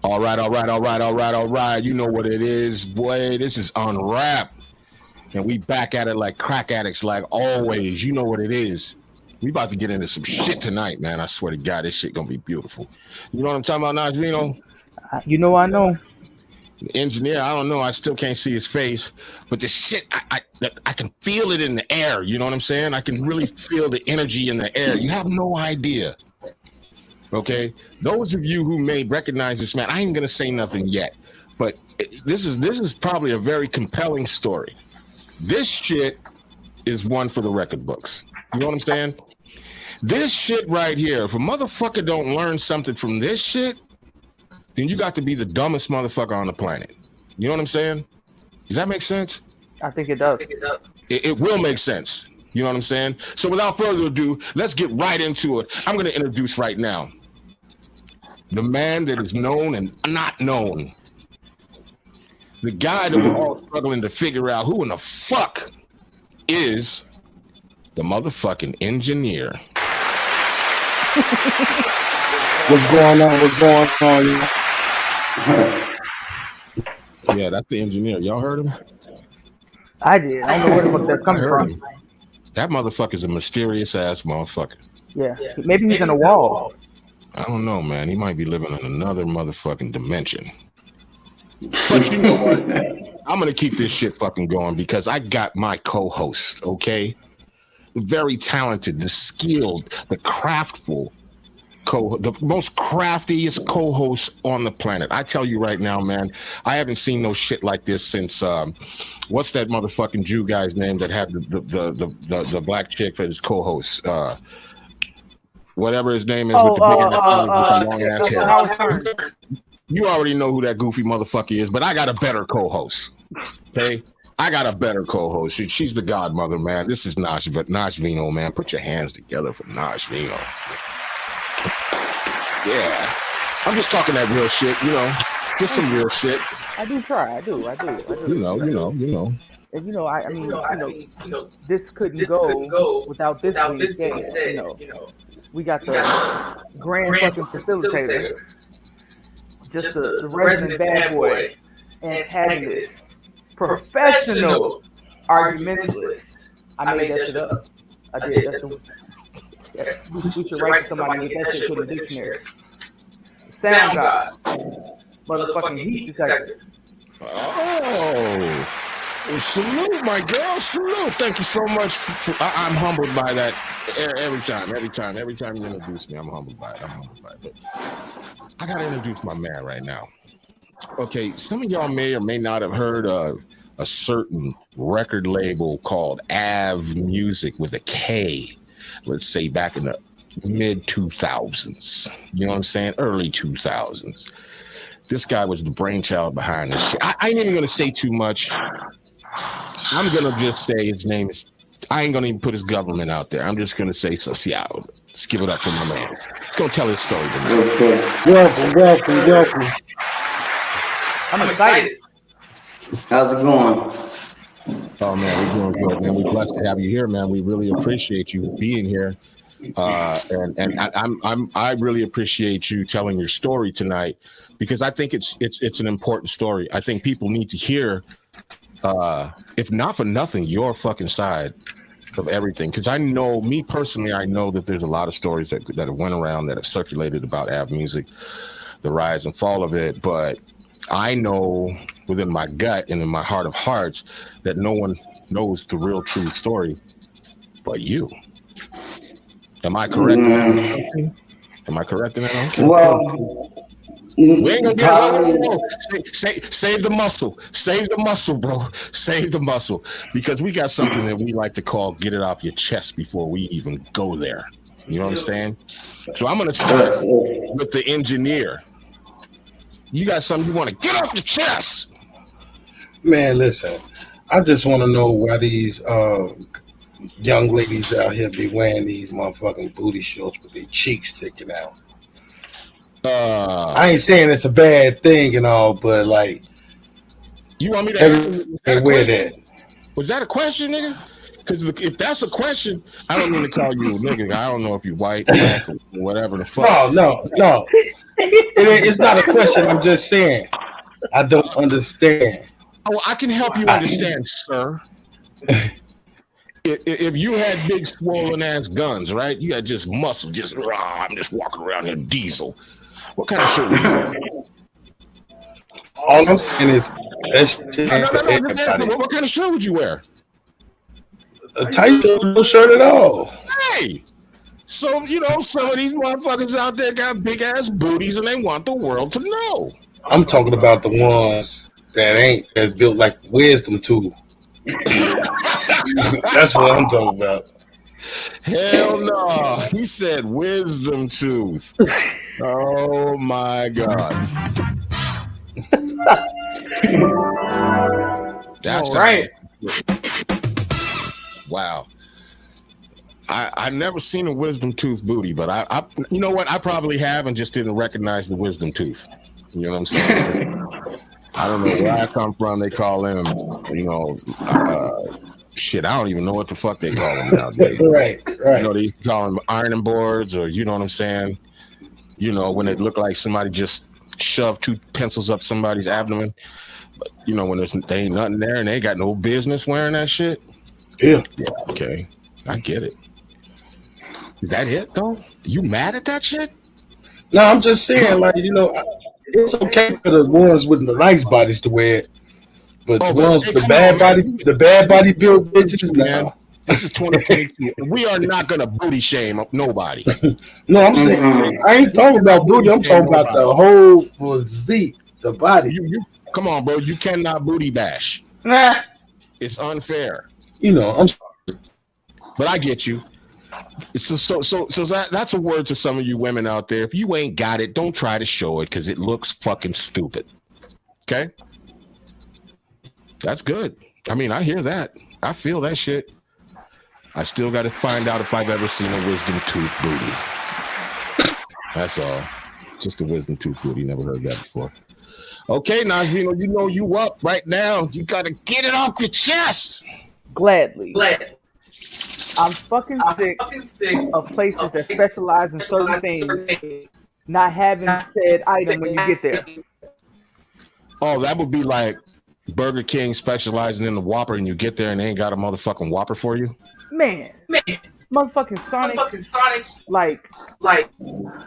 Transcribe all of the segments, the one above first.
All right, all right, all right, all right, all right. You know what it is, boy. This is Unwrap. And we back at it like crack addicts, like always. You know what it is. We about to get into some shit tonight, man. I swear to God, this shit gonna be beautiful. You know what I'm talking about, Najrino? I know. The engineer, I don't know. I still can't see his face, but the shit, I can feel it in the air. You know what I'm saying? I can really feel the energy in the air. You have no idea. Okay, those of you who may recognize this man, I ain't gonna say nothing yet, but this is probably a very compelling story. This shit is one for the record books. You know what I'm saying? This shit right here, if a motherfucker don't learn something from this shit, then you got to be the dumbest motherfucker on the planet. You know what I'm saying? Does that make sense? I think it does. It will make sense. You know what I'm saying? So without further ado, let's get right into it. I'm going to introduce right now the man that is known and not known. The guy that we're all struggling to figure out who in the fuck is the motherfucking engineer. What's going on? What's going on? Yeah, that's the engineer. Y'all heard him? I did. I don't know where the fuck that's coming from. Him. That motherfucker's a mysterious ass motherfucker. Yeah. Maybe he's in the wall. I don't know, man. He might be living in another motherfucking dimension. But you know what? I'm going to keep this shit fucking going because I got my co-host, okay? The very talented, the skilled, the craftful, the most craftiest co-host on the planet. I tell you right now, man, I haven't seen no shit like this since, what's that motherfucking Jew guy's name that had the black chick for his co-host? Whatever his name is with the big long ass hair. You already know who that goofy motherfucker is, but I got a better co-host. Okay? I got a better co-host. She's the godmother, man. This is Najrino, man. Put your hands together for Najrino. Yeah. I'm just talking that real shit, you know. Just some real shit. I do try. I do. You know. And I mean, this couldn't go without this being said. You know, we got the grand fucking facilitator, just the resident bad boy, antagonist, professional argumentalist. I made that shit up. I did. We should write to somebody and get that shit to the dictionary. Sound god, motherfucking heat detector. Oh. Salute, my girl. Salute. Thank you so much. I'm humbled by that every time you introduce me. I'm humbled by it. But I gotta introduce my man right now. Okay, some of y'all may or may not have heard of a certain record label called AVE Music with a K. Let's say back in the mid 2000s. You know what I'm saying? Early 2000s. This guy was the brainchild behind this shit. I ain't even gonna say too much. I'm gonna just say his name is. I ain't gonna even put his government out there. I'm just gonna say SOCIO. Let's give it up for my man. Let's go tell his story tonight. Okay. Welcome. I'm excited. How's it going? Oh man, we're doing good, man. We're blessed to have you here, man. We really appreciate you being here, and I really appreciate you telling your story tonight because I think it's an important story. I think people need to hear. If not for nothing, your fucking side of everything. Because I know, me personally, I know that there's a lot of stories that have went around that have circulated about AVE Music, the rise and fall of it. But I know within my gut and in my heart of hearts that no one knows the real true story but you. Am I correct? Am I correct in that? Okay. Well, we ain't gonna get it. Save the muscle. Save the muscle, bro. Save the muscle. Because we got something that we like to call get it off your chest before we even go there. You know what I'm saying? So I'm gonna start with the engineer. You got something you want to get off your chest? Man, listen. I just want to know why these young ladies out here be wearing these motherfucking booty shorts with their cheeks sticking out. I ain't saying it's a bad thing and all, but like, you want me to wear that? Was that a question, nigga? Because if that's a question, I don't mean to call you a nigga. I don't know if you're white, black, or whatever the fuck. No. It's not a question. I'm just saying. I don't understand. Oh, I can help you understand, sir. If you had big swollen ass guns, right? You had just muscle, just raw. I'm just walking around in diesel. What kind of shirt would you wear? All I'm saying is that shit No, ain't for no. everybody. What kind of shirt would you wear? A tight shirt, no shirt at all. Hey, so some of these motherfuckers out there got big ass booties, and they want the world to know. I'm talking about the ones that's built like wisdom tooth. That's what I'm talking about. Hell no. He said wisdom tooth. Oh my God. That's all right. Wow. I never seen a wisdom tooth booty, but I you know what? I probably have and just didn't recognize the wisdom tooth. You know what I'm saying? I don't know where I come from. They call them, shit. I don't even know what the fuck they call them nowadays. Right. They call them ironing boards, or you know what I'm saying? When it look like somebody just shoved 2 pencils up somebody's abdomen. But when they ain't nothing there and they ain't got no business wearing that shit. Yeah. Okay, I get it. Is that it though? You mad at that shit? No, I'm just saying, it's okay for the ones with the nice bodies to wear it, but the bad body built bitches, man. This is 2022. We are not gonna booty shame nobody. No, I'm saying I ain't talking about booty. I'm talking about the whole physique, the body. You come on, bro. You cannot booty bash. It's unfair. But I get you. So that's a word to some of you women out there. If you ain't got it, don't try to show it because it looks fucking stupid. Okay? That's good. I mean, I hear that. I feel that shit. I still got to find out if I've ever seen a wisdom tooth booty. That's all. Just a wisdom tooth booty. Never heard that before. Okay, Nazvino, you up right now. You got to get it off your chest. Gladly. I'm fucking sick of places that specialize in certain things not having said item when you get there. Oh, that would be like Burger King specializing in the Whopper and you get there and they ain't got a motherfucking Whopper for you? Man. Motherfucking Sonic. Like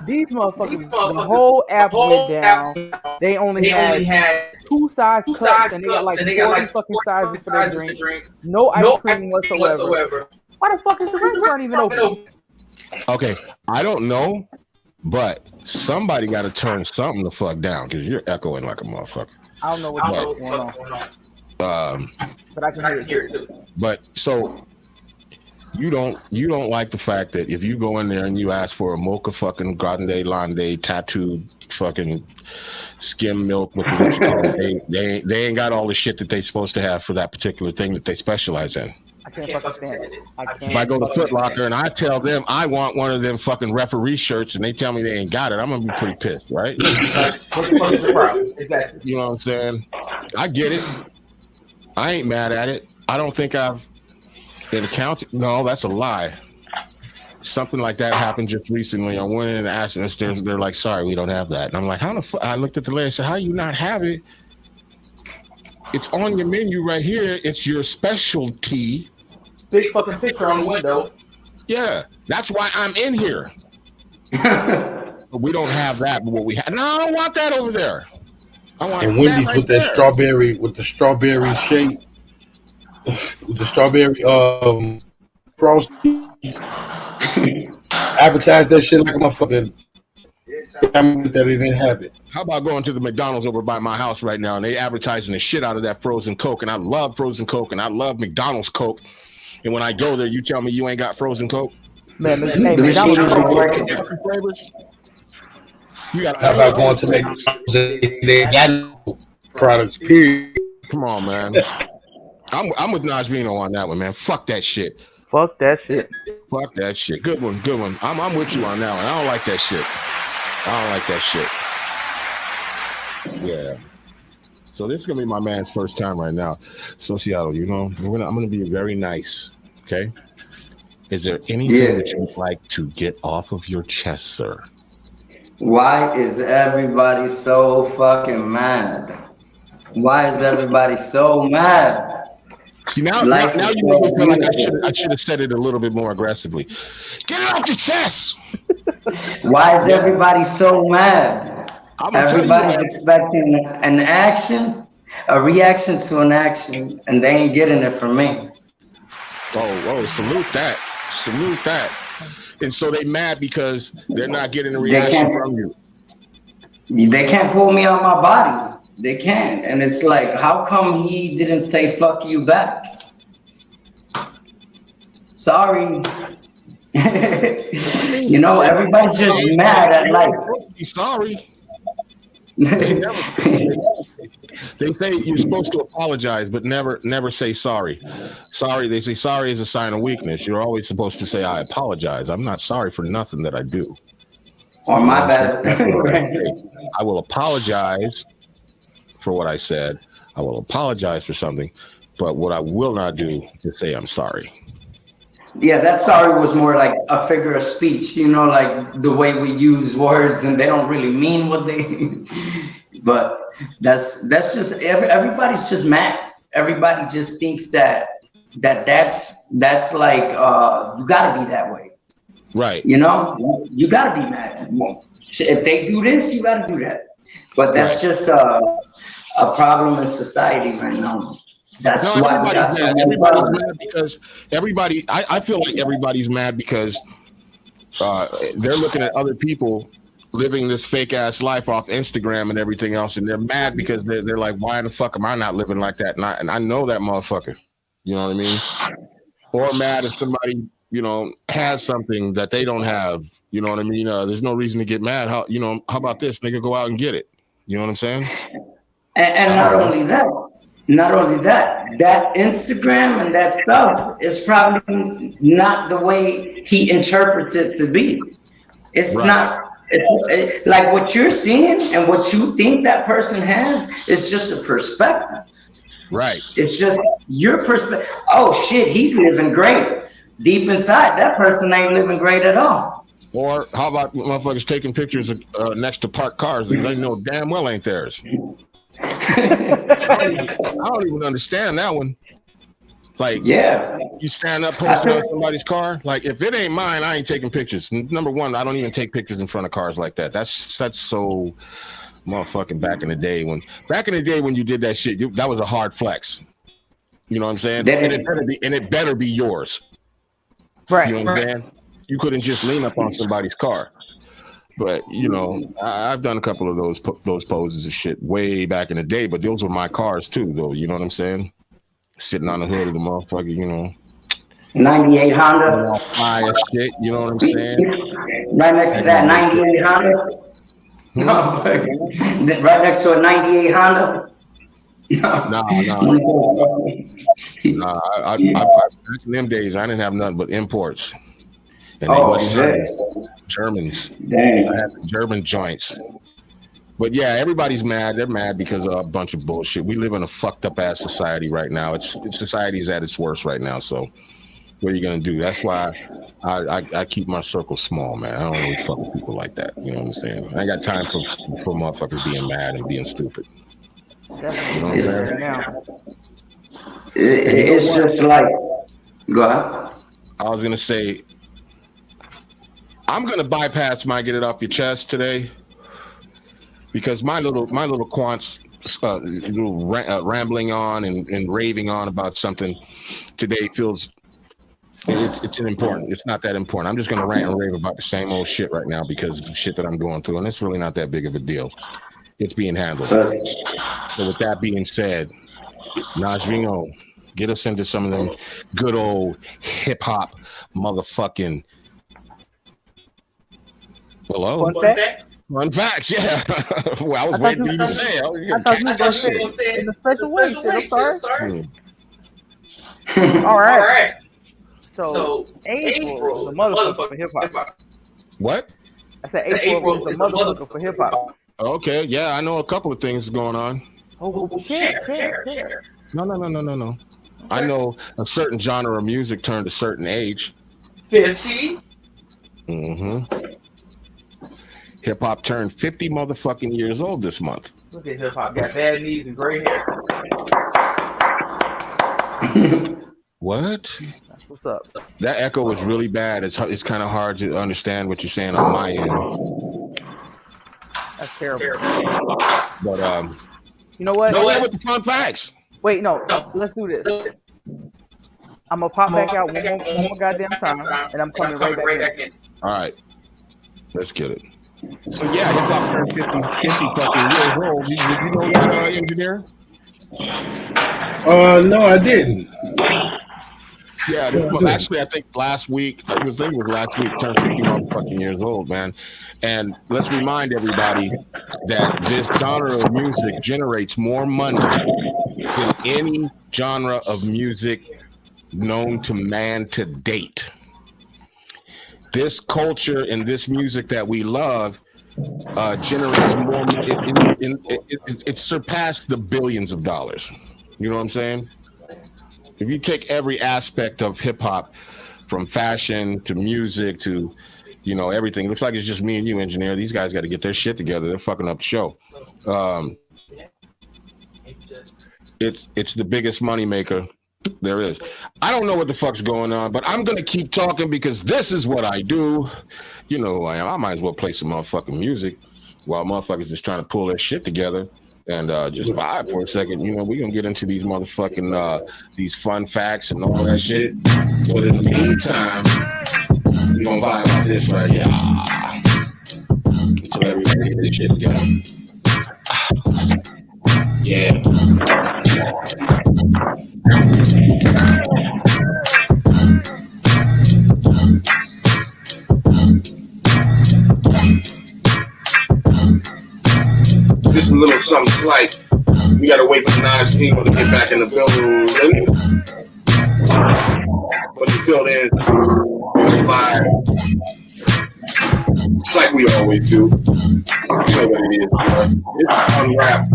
these motherfuckers, the whole app went down. They only had 2 size cups and they got like 40 fucking sizes for their drinks. No ice cream whatsoever. Why the fuck is the restaurant even open? Okay, I don't know, but somebody got to turn something the fuck down because you're echoing like a motherfucker. I don't know what's going on. But I can hear it too. But so you don't like the fact that if you go in there and you ask for a mocha fucking grande lande tattooed fucking skim milk with the what you call it, they ain't got all the shit that they supposed to have for that particular thing that they specialize in. I can't fucking stand it. If I go to Foot Locker and I tell them I want one of them fucking referee shirts and they tell me they ain't got it, I'm gonna be pretty pissed, right? Exactly. You know what I'm saying? I get it. I ain't mad at it. I don't think I've encountered. No, that's a lie. Something like that happened just recently. I went in and asked them. They're like, "Sorry, we don't have that." And I'm like, "How the fuck?" I looked at the lady and said, "How you not have it? It's on your menu right here. It's your specialty." Big fucking picture on the window. Yeah, that's why I'm in here. But we don't have that. But what we have? No, I don't want that over there. I want and Wendy's right with there. that strawberry, with the strawberry shape, with the strawberry frosties. Advertise that shit like a motherfucking. That they didn't have it. How about going to the McDonald's over by my house right now and they advertising the shit out of that frozen Coke, and I love frozen Coke and I love McDonald's Coke, and when I go there you tell me you ain't got frozen Coke? Man, The machine is working. Different flavors. You got. How about going to McDonald's? They got no products. Period. Come on, man. I'm with Najvino on that one, man. Fuck that shit. Fuck that shit. Fuck that shit. Good one. I'm with you on that one. I don't like that shit. Yeah. So this is gonna be my man's first time right now. SOCIO, I'm gonna be very nice. Okay. Is there anything that you would like to get off of your chest, sir? Why is everybody so fucking mad? Why is everybody so mad? See now Life you is make me so feel like beautiful. I should have said it a little bit more aggressively. Get it off your chest. Why is Yeah, everybody so mad? I'm gonna tell you Everybody's why. expecting an action, a reaction to an action, and they ain't getting it from me. Oh, salute that. Salute that. And so they mad because they're not getting a They reaction can't from you. they can't pull me out my body. They can't. And it's like, how come he didn't say fuck you back? Sorry. I mean, You know, everybody's just mad at they life. ain't supposed to be sorry. They never. They say you're supposed to apologize, but never say sorry. Sorry, they say sorry is a sign of weakness. You're always supposed to say I apologize. I'm not sorry for nothing that I do. Or You know what my I'm saying? bad. That's what I say. I will apologize for what I said. I will apologize for something, but what I will not do is say I'm sorry. Yeah, that sorry was more like a figure of speech, you know, like the way we use words and they don't really mean what they but that's just everybody's just mad. Everybody just thinks that's like you gotta be that way. Right. You know, you gotta be mad. If they do this, you gotta do that. But that's Right. just a problem in society right now. That's No, why we everybody's got so mad. many Everybody's problems. mad because I feel like everybody's mad because they're looking at other people living this fake ass life off Instagram and everything else, and they're mad because they're like, why the fuck am I not living like that? And I know that motherfucker. You know what I mean? Or mad if somebody has something that they don't have. You know what I mean? There's no reason to get mad. How about this? Nigga, go out and get it. You know what I'm saying? And I not don't know. only that, that Instagram and that stuff is probably not the way he interprets it to be. It's Right. not like what you're seeing and what you think that person has is just a perspective. Right. It's just your perspective. Oh shit, he's living great. Deep inside, that person ain't living great at all. Or how about motherfuckers taking pictures of, next to parked cars that they know damn well ain't theirs? I don't even understand that one. Like, Yeah. you stand up posting on somebody's car. Like, if it ain't mine, I ain't taking pictures. Number one, I don't even take pictures in front of cars like that. That's so motherfucking back in the day when you did that shit. That was a hard flex. You know what I'm saying? And it better be yours. Right. You know what I'm saying? You couldn't just lean up on somebody's car. But I've done a couple of those poses and shit way back in the day. But those were my cars too, though. You know what I'm saying? Sitting on the hood of the motherfucker, 98 Honda. Fire shit. You know what I'm saying? Right next to that 98 Honda. No, right next to a 98 Honda. Nah. Back in them days, I didn't have nothing but imports. And they wasn't Germans. Dang. I had German joints. But yeah, everybody's mad. They're mad because of a bunch of bullshit. We live in a fucked up ass society right now. Society is at its worst right now. So what are you gonna do? That's why I keep my circle small, man. I don't really fuck with people like that. You know what I'm saying? I ain't got time for motherfuckers being mad and being stupid. You know what I'm saying? Now. It's just like, go ahead. I was gonna say, I'm gonna bypass my get it off your chest today because my little quants rambling on and raving on about something today feels it's important. It's not that important. I'm just gonna rant and rave about the same old shit right now because of the shit that I'm going through, and it's really not that big of a deal. It's being handled. So with that being said, Najrino, get us into some of them good old hip hop motherfucking. Hello. Fun facts, yeah. Well, I was waiting for you to say it. I thought you were going to say it in a special way. I'm sorry. All right. So April is a motherfucker for hip hop. What? I said April is a motherfucker for hip hop. Okay, yeah, I know a couple of things going on. Oh, share. No. I know a certain genre of music turned a certain age. 50. Mm-hmm. Hip hop turned 50 motherfucking years old this month. Look at hip hop. Got bad knees and gray hair. What? That's what's up. That echo was really bad. It's kind of hard to understand what you're saying on my end. That's terrible. But you know what? No way with the fun facts. Wait, no. Let's do this. I'm gonna pop back out one more goddamn time, and I'm coming right back in. All right, let's get it. So yeah, hip hop turned 50 fucking years old. Did you know that, engineer? No, I didn't. Yeah, well, actually, I think last week, turned 50 motherfucking years old, man. And let's remind everybody that this genre of music generates more money than any genre of music known to man to date. This culture and this music that we love generates more. It surpassed the billions of dollars. You know what I'm saying? If you take every aspect of hip hop, from fashion to music to, everything, looks like it's just me and you, engineer. These guys got to get their shit together. They're fucking up the show. It's the biggest money maker there is. I don't know what the fuck's going on, but I'm gonna keep talking because this is what I do. You know who I am. I might as well play some motherfucking music while motherfuckers just trying to pull their shit together and just vibe for a second. We're gonna get into these motherfucking these fun facts and all that shit. But in the meantime, we're gonna vibe on this right here until everybody get their shit together. Yeah. This is a little something slight. We gotta wait for 9 people to get back in the building. But until then, live. It's like we always do. You know what it is, bro. It's unwrapped.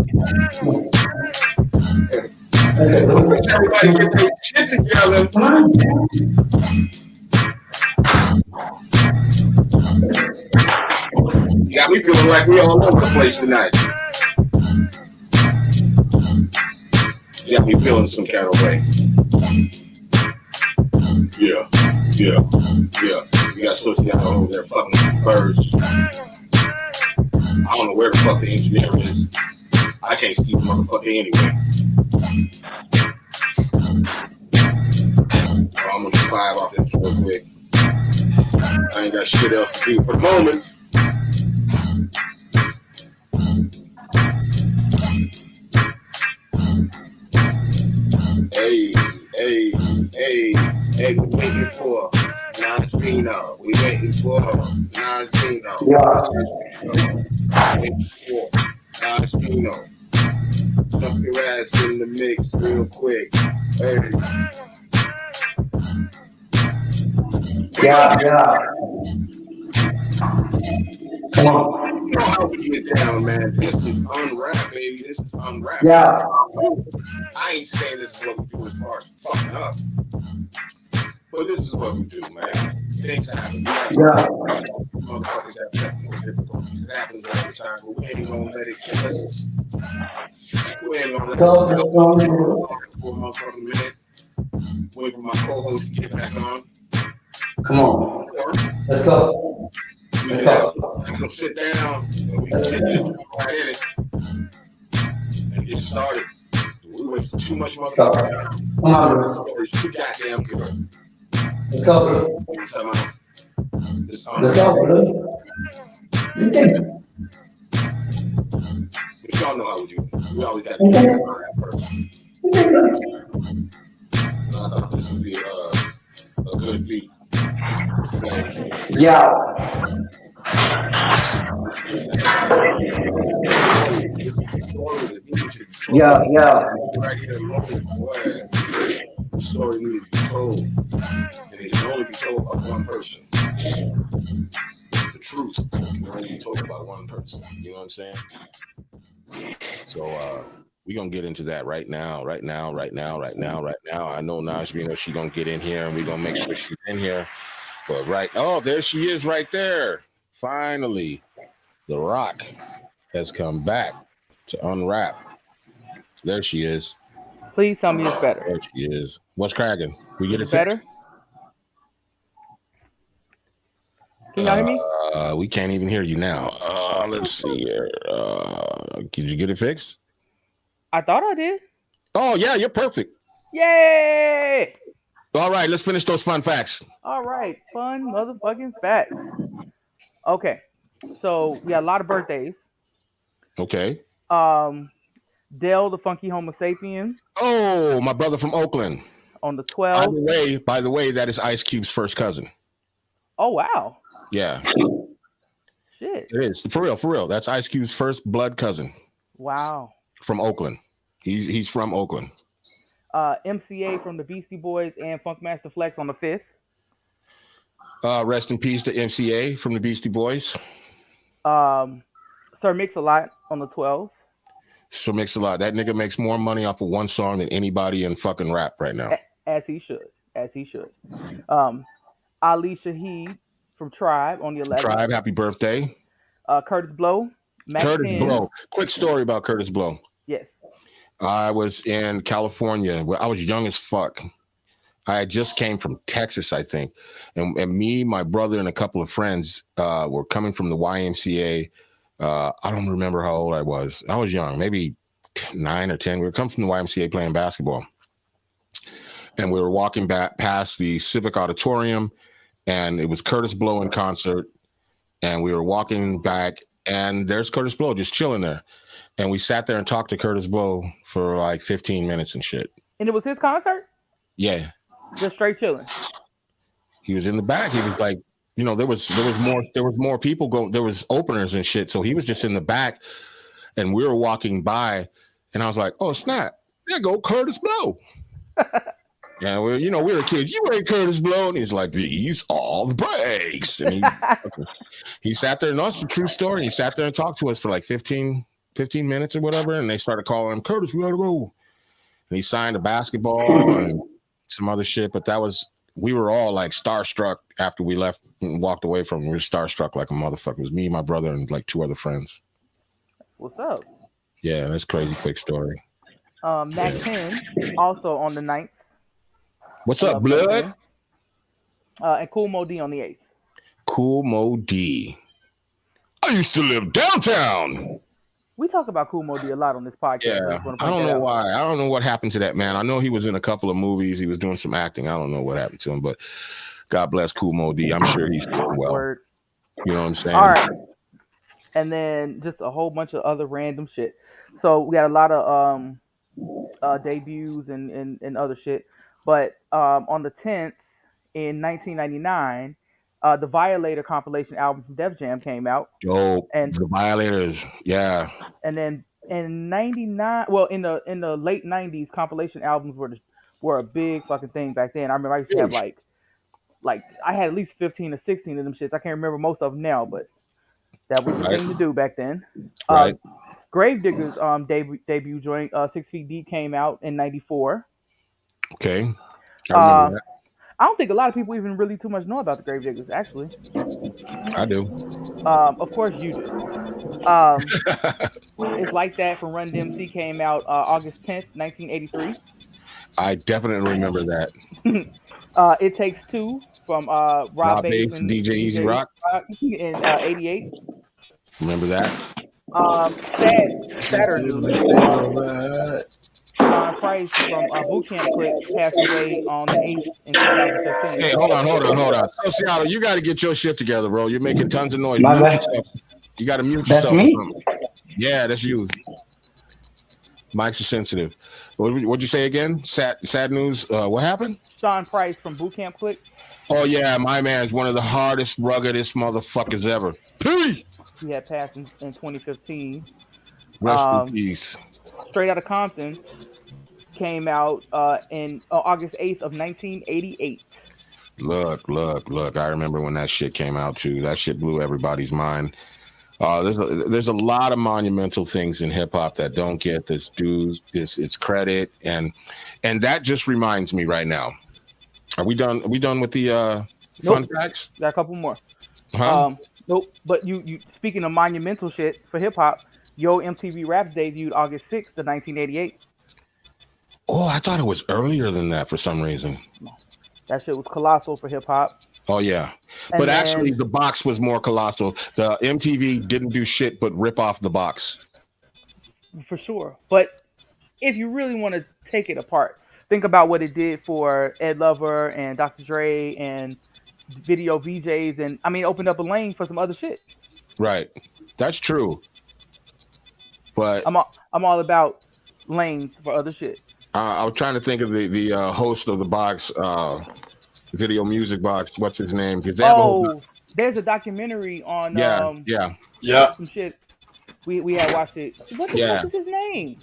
Everybody get their shit together. You got me feeling like we all over the place tonight. You got me feeling some kind of way. Yeah. You got SOCIO over there fucking with some birds. I don't know where the fuck the engineer is. I can't see the motherfucker anyway. I'm gonna just vibe off this real quick. I ain't got shit else to do for the moment. Hey, we waiting for Najino. We waiting for Najino. Najino. Dump your ass in the mix real quick. Hey. Yeah. Come on. You know how we get down, man. This is unwrapped, baby. This is unwrapped. Yeah. I ain't saying this is what we do as far as fucking up. But this is what we do, man. Things happen. Motherfuckers have technical difficulties. It happens all the time, but we ain't gonna let it kill us. We ain't gonna let it stop for a motherfucking minute. Wait for my co-host to get back on. Come on. Let's go. I'm gonna sit down and we can get this right in it and get started. We wasted too much motherfucking time. Come on, bro. It's too goddamn good. Let's go, bro. Let's go, bro. But y'all know how we do. We always got to do that first. I thought this would be a good beat. Yeah. Right here, the story needs to be told, and it can only be told by one person. The truth can only be told by one person. You know what I'm saying? So we're gonna get into that right now. I know Najmi, she's gonna get in here and we're gonna make sure she's in here. But there she is right there. Finally. The Rock has come back to unwrap. There she is. Please tell me it's better. There she is. What's cracking? We get Is it it better? fixed? Can y'all hear me? We can't even hear you now. Let's see here. Did you get it fixed? I thought I did. Oh, yeah, you're perfect. Yay! All right, let's finish those fun facts. All right, fun motherfucking facts. Okay, so we got a lot of birthdays. Okay. Dale, the funky Homo sapien, Oh, my brother from Oakland. on the 12th. By the way, that is Ice Cube's first cousin. Oh wow! Yeah, Shit! it is. For real. That's Ice Cube's first blood cousin Wow. from Oakland. He's from Oakland. MCA from the Beastie Boys and Funkmaster Flex on the 5th. Rest in peace to MCA from the Beastie Boys. Sir Mix-a-Lot on the 12th. So makes a lot. That nigga makes more money off of one song than anybody in fucking rap right now. As he should. Ali Shaheed from Tribe on the 11th. Tribe, happy birthday. Curtis Blow. Mac Curtis 10. Blow. Quick story about Curtis Blow. Yes. I was in California. I was young as fuck. I had just came from Texas, I think. And me, my brother, and a couple of friends were coming from the YMCA. I don't remember how old I was. I was young, maybe 9 or 10. We were coming from the YMCA playing basketball. And we were walking back past the Civic Auditorium, and it was Curtis Blow in concert. And we were walking back, and there's Curtis Blow just chilling there. And we sat there and talked to Curtis Blow for like 15 minutes and shit. And it was his concert? Yeah. Just straight chilling. He was in the back. He was like, you know, there was more people going. There was openers and shit. So he was just in the back, and we were walking by, and I was like, oh snap, there go Curtis Blow. And we were kids. You ain't Curtis Blow. And he's like, these all the breaks. And he sat there, and that's a true story. He sat there and talked to us for like 15 minutes or whatever. And they started calling him, Curtis, we gotta go. And he signed a basketball and some other shit. But we were all like starstruck after we left and walked away from him. We were starstruck like a motherfucker. It was me, my brother, and like 2 other friends. That's what's up. Yeah, that's crazy quick story. Mac 10, also on the 9th. What's up, blood? And Cool Mo D on the 8th. Cool Mo D. I used to live downtown. We talk about Cool Mo D a lot on this podcast. Yeah, I don't know why. I don't know what happened to that man. I know he was in a couple of movies. He was doing some acting. I don't know what happened to him, but God bless Cool Mo D. I'm sure he's doing well. Word. You know what I'm saying? All right. And then just a whole bunch of other random shit. So we got a lot of debuts and other shit. But on the 10th in 1999, the Violator compilation album from Def Jam came out. Oh, and the Violators, yeah. And then in '99, well, in the late '90s, compilation albums were a big fucking thing back then. I remember I used to have like I had at least 15 or 16 of them shits. I can't remember most of them now, but that was the thing to do back then. Right. Gravediggers debut joint, 6 Feet Deep, came out in '94. Okay. I remember that. I don't think a lot of people even really too much know about the Gravediggers, actually. I do. Of course you do. It's Like That from Run DMC came out August 10th, 1983. I definitely remember that. It Takes Two from Rob Bass and DJ Easy Rock in '88. Remember that? Sadder news. Sean Price from Bootcamp Click passed away on the 8th in 2015. Hey, hold on. Seattle, you got to get your shit together, bro. You're making tons of noise. My Mute bad. yourself. You got to mute That's yourself. me? Or something. Yeah, that's you. Mics are sensitive. What'd you say again? Sad news. What happened? Sean Price from Bootcamp Click. Oh yeah, my man's one of the hardest, ruggedest motherfuckers ever. Peace. He had passed in 2015. Rest in peace. Straight Outta Compton came out in August 8th of 1988. Look. I remember when that shit came out too. That shit blew everybody's mind. There's a lot of monumental things in hip hop that don't get this due, its credit, and that just reminds me right now. Are we done with the fun facts? Got a couple more. Huh? Nope. But you speaking of monumental shit for hip hop, Yo MTV Raps debuted August 6th of 1988. Oh, I thought it was earlier than that for some reason. That shit was colossal for hip hop. Oh yeah, And but actually then- the box was more colossal. The MTV didn't do shit but rip off the box. For sure. But if you really want to take it apart, think about what it did for Ed Lover and Dr. Dre and video VJs, and I mean, opened up a lane for some other shit. Right, that's true. But I'm all about lanes for other shit. I was trying to think of the host of the box, video music box. What's his name? Because there's a documentary on yeah. some shit. We had watched it. What the fuck is his name?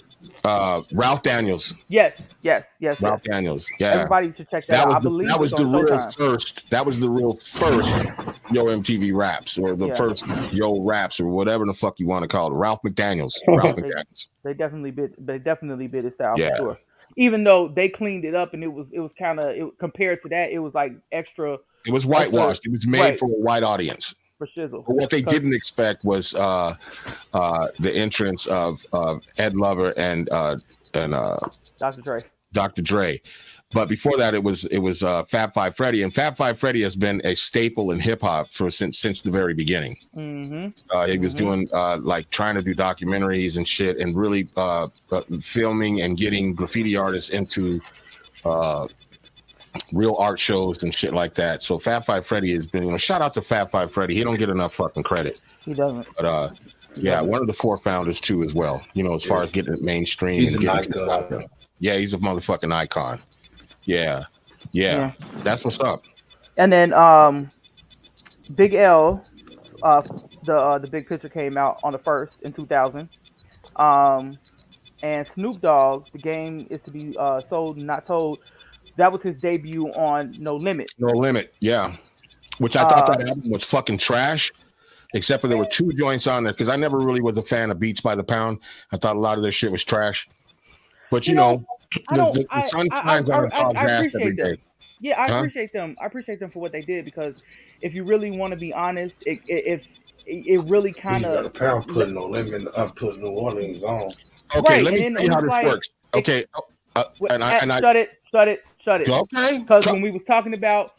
Ralph Daniels. Yes. Ralph Daniels. Yeah. Everybody should check that out. I believe that was it's on the real Showtime. first. That was the real first Yo MTV Raps, or the first Yo Raps, or whatever the fuck you want to call it. Ralph McDaniels. They definitely bit his style Yeah. for sure. Even though they cleaned it up and it was kind of compared to that, it was like extra. It was whitewashed. It was made for a white audience. For shizzle. But what they didn't expect was the entrance of Ed Lover and Dr. Dre. But before that, it was Fab Five Freddy, and Fab Five Freddy has been a staple in hip hop since the very beginning. Mm-hmm. He was doing like trying to do documentaries and shit, and really filming and getting graffiti artists into real art shows and shit like that. So Fab Five Freddy has been, shout out to Fab Five Freddy. He don't get enough fucking credit. He doesn't. But one of the four founders too, as well. As far as getting it mainstream. He's and an getting icon. Yeah, he's a motherfucking icon. Yeah. That's what's up. And then Big L, the Big Picture came out on the 1st in 2000. And Snoop Dogg, The Game Is to Be Sold and Not Told. That was his debut on No Limit. No Limit, yeah. Which I thought that album was fucking trash, except for there were two joints on there, because I never really was a fan of Beats by the Pound. I thought a lot of their shit was trash. But the sun shines on a dog's ass every day. Yeah, I appreciate them. I appreciate them for what they did, because if you really want to be honest, it really kind of Pound put No Limit, put New Orleans on. Okay, let me tell you how this works. Okay. Shut it. Okay. Because when we was talking about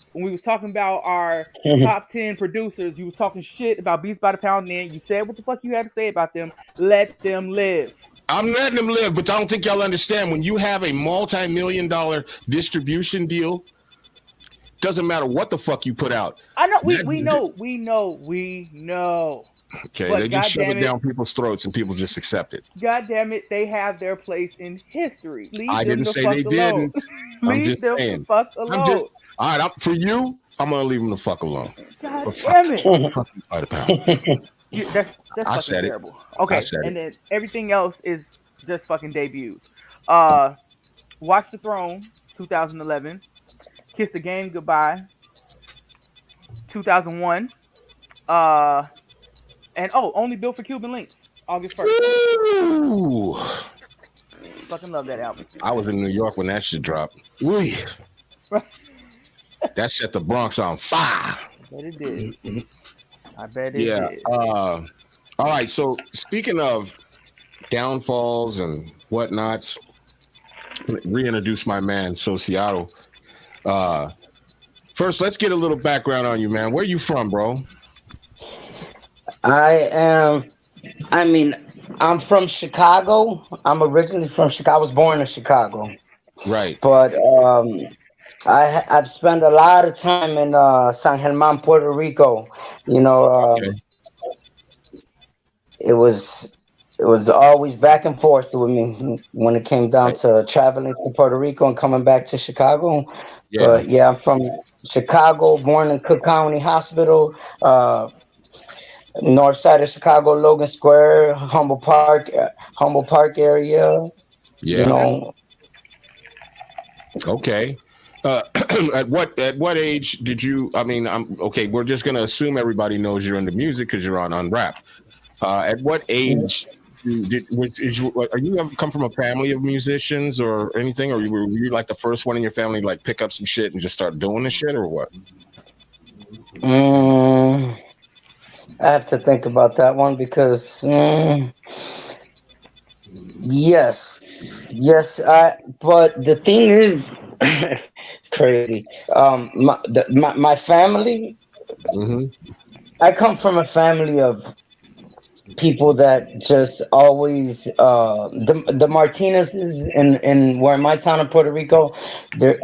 our top 10 producers, you was talking shit about Beats by the Pound. And then you said what the fuck you had to say about them. Let them live. I'm letting them live, but I don't think y'all understand. When you have a multi-million-dollar distribution deal, doesn't matter what the fuck you put out. I know. We know. Okay, but they just shove it down people's throats and people just accept it. God damn it, they have their place in history. I didn't say they didn't. Leave them the fuck alone. All right, for you, I'm gonna leave them the fuck alone. God damn it. By the pound. That's fucking terrible. Okay, and then everything else is just fucking debuts. Watch the Throne, 2011. Kiss the Game Goodbye, 2001. And Only Built for Cuban Links, August 1st. Ooh. Fucking love that album. I was in New York when that shit dropped. Ooh. That set the Bronx on fire. I bet it did. I bet it did. All right, so speaking of downfalls and whatnots, reintroduce my man, SOCIO. First, let's get a little background on you, man. Where you from, bro? I'm from Chicago. I'm originally from Chicago. I was born in Chicago. Right. But I've spent a lot of time in San Germán, Puerto Rico. It was always back and forth with me when it came down to traveling from Puerto Rico and coming back to Chicago. Yeah. But yeah, I'm from Chicago, born in Cook County Hospital, north side of Chicago, Logan Square, Humboldt Park area. Yeah. Okay. At what age did you? I mean, okay. We're just gonna assume everybody knows you're into music because you're on Unwrapped. At what age are you ever come from a family of musicians or anything, or were you like the first one in your family to like pick up some shit and just start doing the shit, or what? I have to think about that one because yes, I. But the thing is, crazy. My family. Mm-hmm. I come from a family of people that just always the Martinez's in where my town of Puerto Rico, there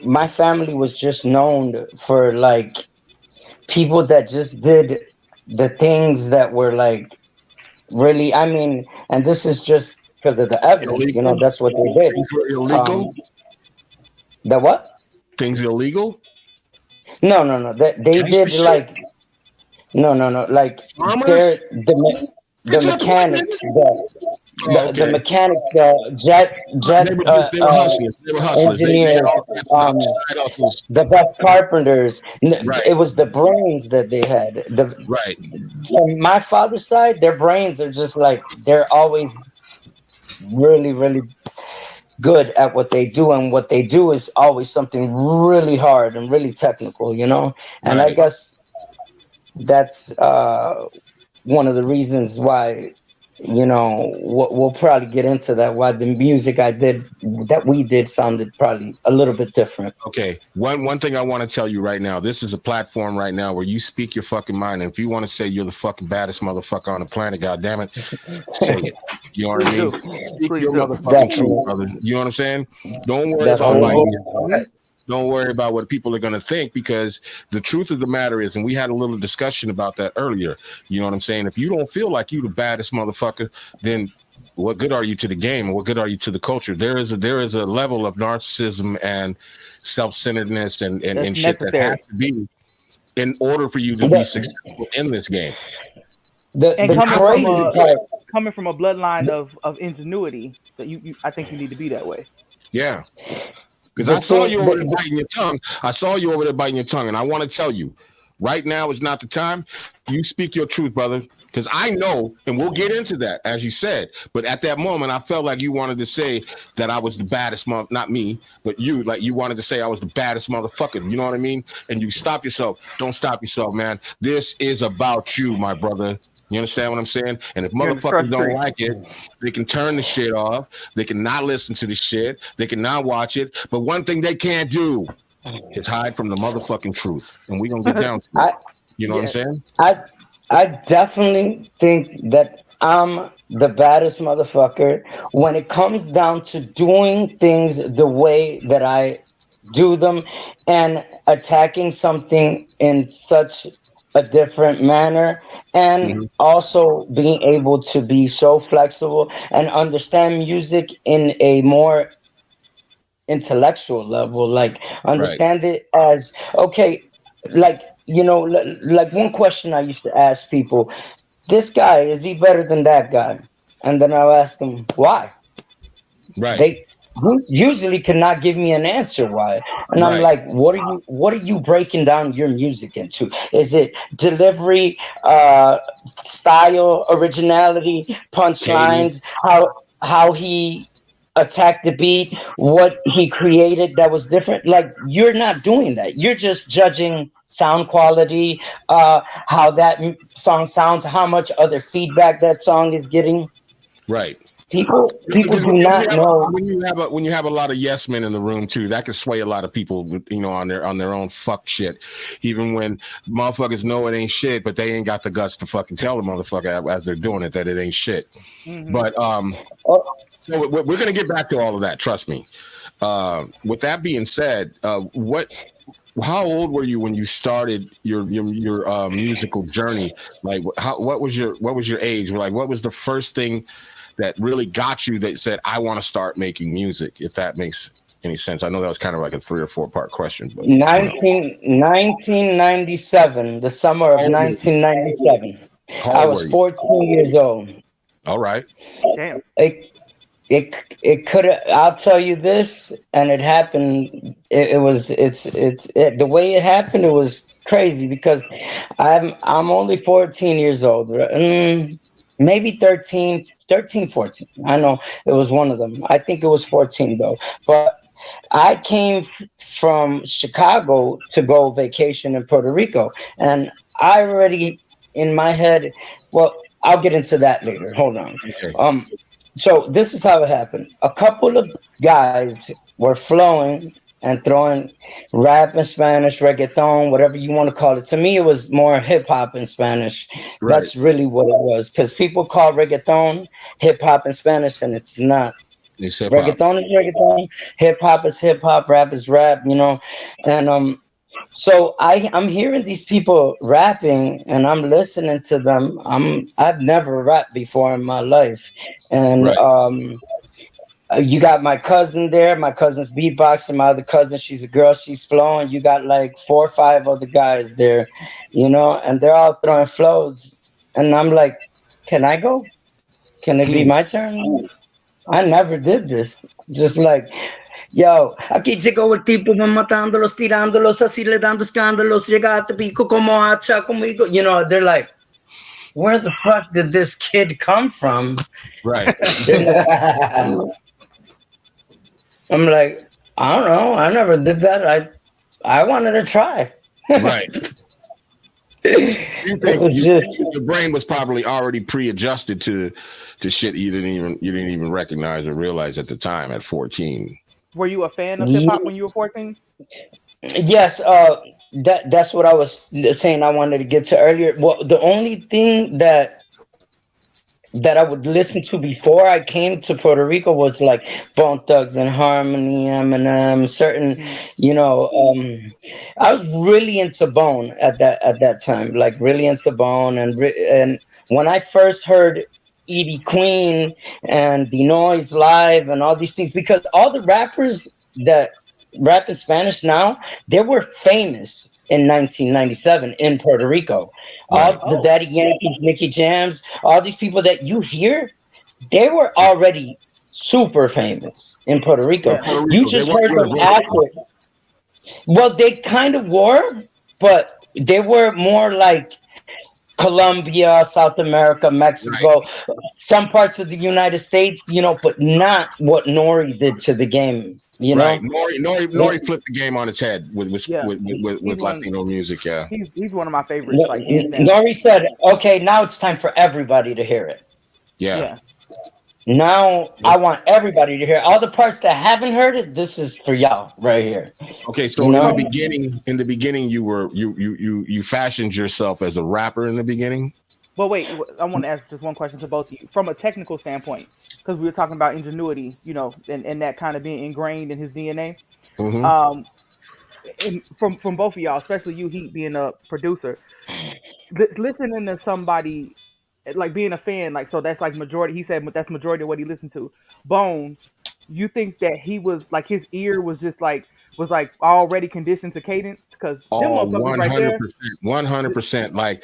my family was just known for like people that just did the things that were like really, I mean, and this is just because of the evidence, you know, Illegal. that's what they did. Things were Um, illegal. the what? Things illegal. No. They Gangster did shit. like no. Like Farmers. they're Get the to the point, mechanics, nigga. Oh, the okay. mechanics, the They were hustlers. They were hustlers. They had engineers, all kinds of um, side hustles. the best carpenters. Right. It was the brains that they had. The Right. On my father's side, their brains are just like they're always really good at what they do, and what they do is always something really hard and really technical, you know. And I Right. guess that's one of the reasons why, you know, we'll probably get into that, why the music we did sounded probably a little bit different. Okay. One thing I want to tell you right now. This is a platform right now where you speak your fucking mind. And if you want to say you're the fucking baddest motherfucker on the planet, God damn it, say it. You know what I Please mean? do. Speak Please your do. motherfucking truth, Definitely, brother. You know what I'm saying? Don't worry about definitely. biting your tongue. Don't worry about what people are going to think, because the truth of the matter is, and we had a little discussion about that earlier. You know what I'm saying? If you don't feel like you the baddest motherfucker, then what good are you to the game, and what good are you to the culture? There is a level of narcissism and self-centeredness and That's shit that has necessary. to be in order for you to be The successful in this game. And the crazy part. coming from a bloodline of ingenuity, that I think you need to be that way. Yeah. Because The I saw you thing, over there biting your tongue. I saw you over there biting your tongue, and I want to tell you, right now is not the time. You speak your truth, brother. Because I know, and we'll get into that, as you said. But at that moment, I felt like you wanted to say that I was the baddest not me, but you, like you wanted to say I was the baddest motherfucker. You know what I mean? And you stop yourself. Don't stop yourself, man. This is about you, my brother. You understand what I'm saying? And if You're in the motherfuckers trust don't tree. like it, they can turn the shit off. They can not listen to the shit. They can not watch it. But one thing they can't do is hide from the motherfucking truth. And we're gonna get down to it. I You know what I'm Yes. saying? I I definitely think that I'm the baddest motherfucker when it comes down to doing things the way that I do them, and attacking something in such a different manner, and Mm-hmm. also being able to be so flexible and understand music in a more intellectual level, like Right. understand it as okay, like, you know, like one question I used to ask people: this guy, is he better than that guy? And then I'll ask them why. Right. They usually cannot give me an answer why. And I'm Right. like, what are you breaking down your music into? Is it delivery, style, originality, Cadence. punchlines, how he attacked the beat, what he created that was different? Like, you're not doing that. You're just judging sound quality, how that song sounds, how much other feedback that song is getting. Right. People Because do not know. when you have a lot of yes men in the room too, that can sway a lot of people, you know, on their own fuck shit. Even when motherfuckers know it ain't shit, but they ain't got the guts to fucking tell the motherfucker as they're doing it that it ain't shit. Hmm. But Oh, so we're gonna get back to all of that. Trust me. With that being said, how old were you when you started your musical journey? Like, what was your age? Like, what was the first thing that really got you that said, I want to start making music? If that makes any sense. I know that was kind of like a 3 or 4 part question, but you know. 1997, the summer How of old were you? 1997. How I old was were you? 14 years old. All right. Damn. It it could have. I'll tell you this, and it happened. It was the way it happened. It was crazy because I'm only 14 years old. Right? Maybe 13, 14. I know it was one of them. I think it was 14 though. But I came from Chicago to go vacation in Puerto Rico, and I already in my head. Well, I'll get into that later. Hold on. Okay. Um, so this is how it happened. A couple of guys were flowing and throwing rap in Spanish, reggaeton, whatever you want to call it. To me, it was more hip hop in Spanish. Right. That's really what it was. Because people call reggaeton hip hop in Spanish, and it's not. It's hip hop. Reggaeton is reggaeton, hip hop is hip hop, rap is rap, and so I'm hearing these people rapping and I'm listening to them. I've never rapped before in my life, and Right. you got my cousin there. My cousin's beatboxing. My other cousin, she's a girl, she's flowing. You got like 4 or 5 other guys there, and they're all throwing flows, and I'm like, can I go? Can it be Hmm. my turn? I never did this. Just like, yo, aquí llegó el tipo, van matándolos, tirándolos, así le dando escándalos, llegaste pico como hacha conmigo. They're like, where the fuck did this kid come from? Right. I'm like, I don't know. I never did that. I wanted to try. Right. You It think was just your brain was probably already pre-adjusted to shit you didn't even recognize or realize at the time at 14. Were you a fan of hip hop when you were 14? yes. That's what I was saying. I wanted to get to earlier. Well, the only thing that I would listen to before I came to Puerto Rico was like Bone Thugs and Harmony, Eminem, certain, I was really into Bone at that time, like really into Bone, and when I first heard Edie Queen and The Noise Live and all these things, because all the rappers that rap in Spanish now, they were famous in 1997 in Puerto Rico. Right. All the Daddy Yankees, Nicky Jams, all these people that you hear, they were already super famous in Puerto Rico. Yeah. Puerto You Rico, they just weren't heard them universal. after. Well, they kind of were, but they were more like Colombia, South America, Mexico, some parts of the United States, but not what Nori did to the game. Right. Nori flipped the game on its head with Yeah. with Latino music. Yeah. He's one of my favorites. Like hands down. Nori said, "Okay, now it's time for everybody to hear it. Yeah. Yeah. Now I want everybody to hear it. All the parts that haven't heard it. This is for y'all right here." Okay. So in the beginning, you fashioned yourself as a rapper in the beginning. But wait, I want to ask just one question to both of you from a technical standpoint, because we were talking about ingenuity, and that kind of being ingrained in his DNA. Mm-hmm. And from both of y'all, especially you, Heat, being a producer, listening to somebody like being a fan, like, so that's like majority. He said that's majority of what he listened to. Bone, you think that he was like his ear was just like already conditioned to cadence? Because them Oh, motherfuckers right there. 100%. Like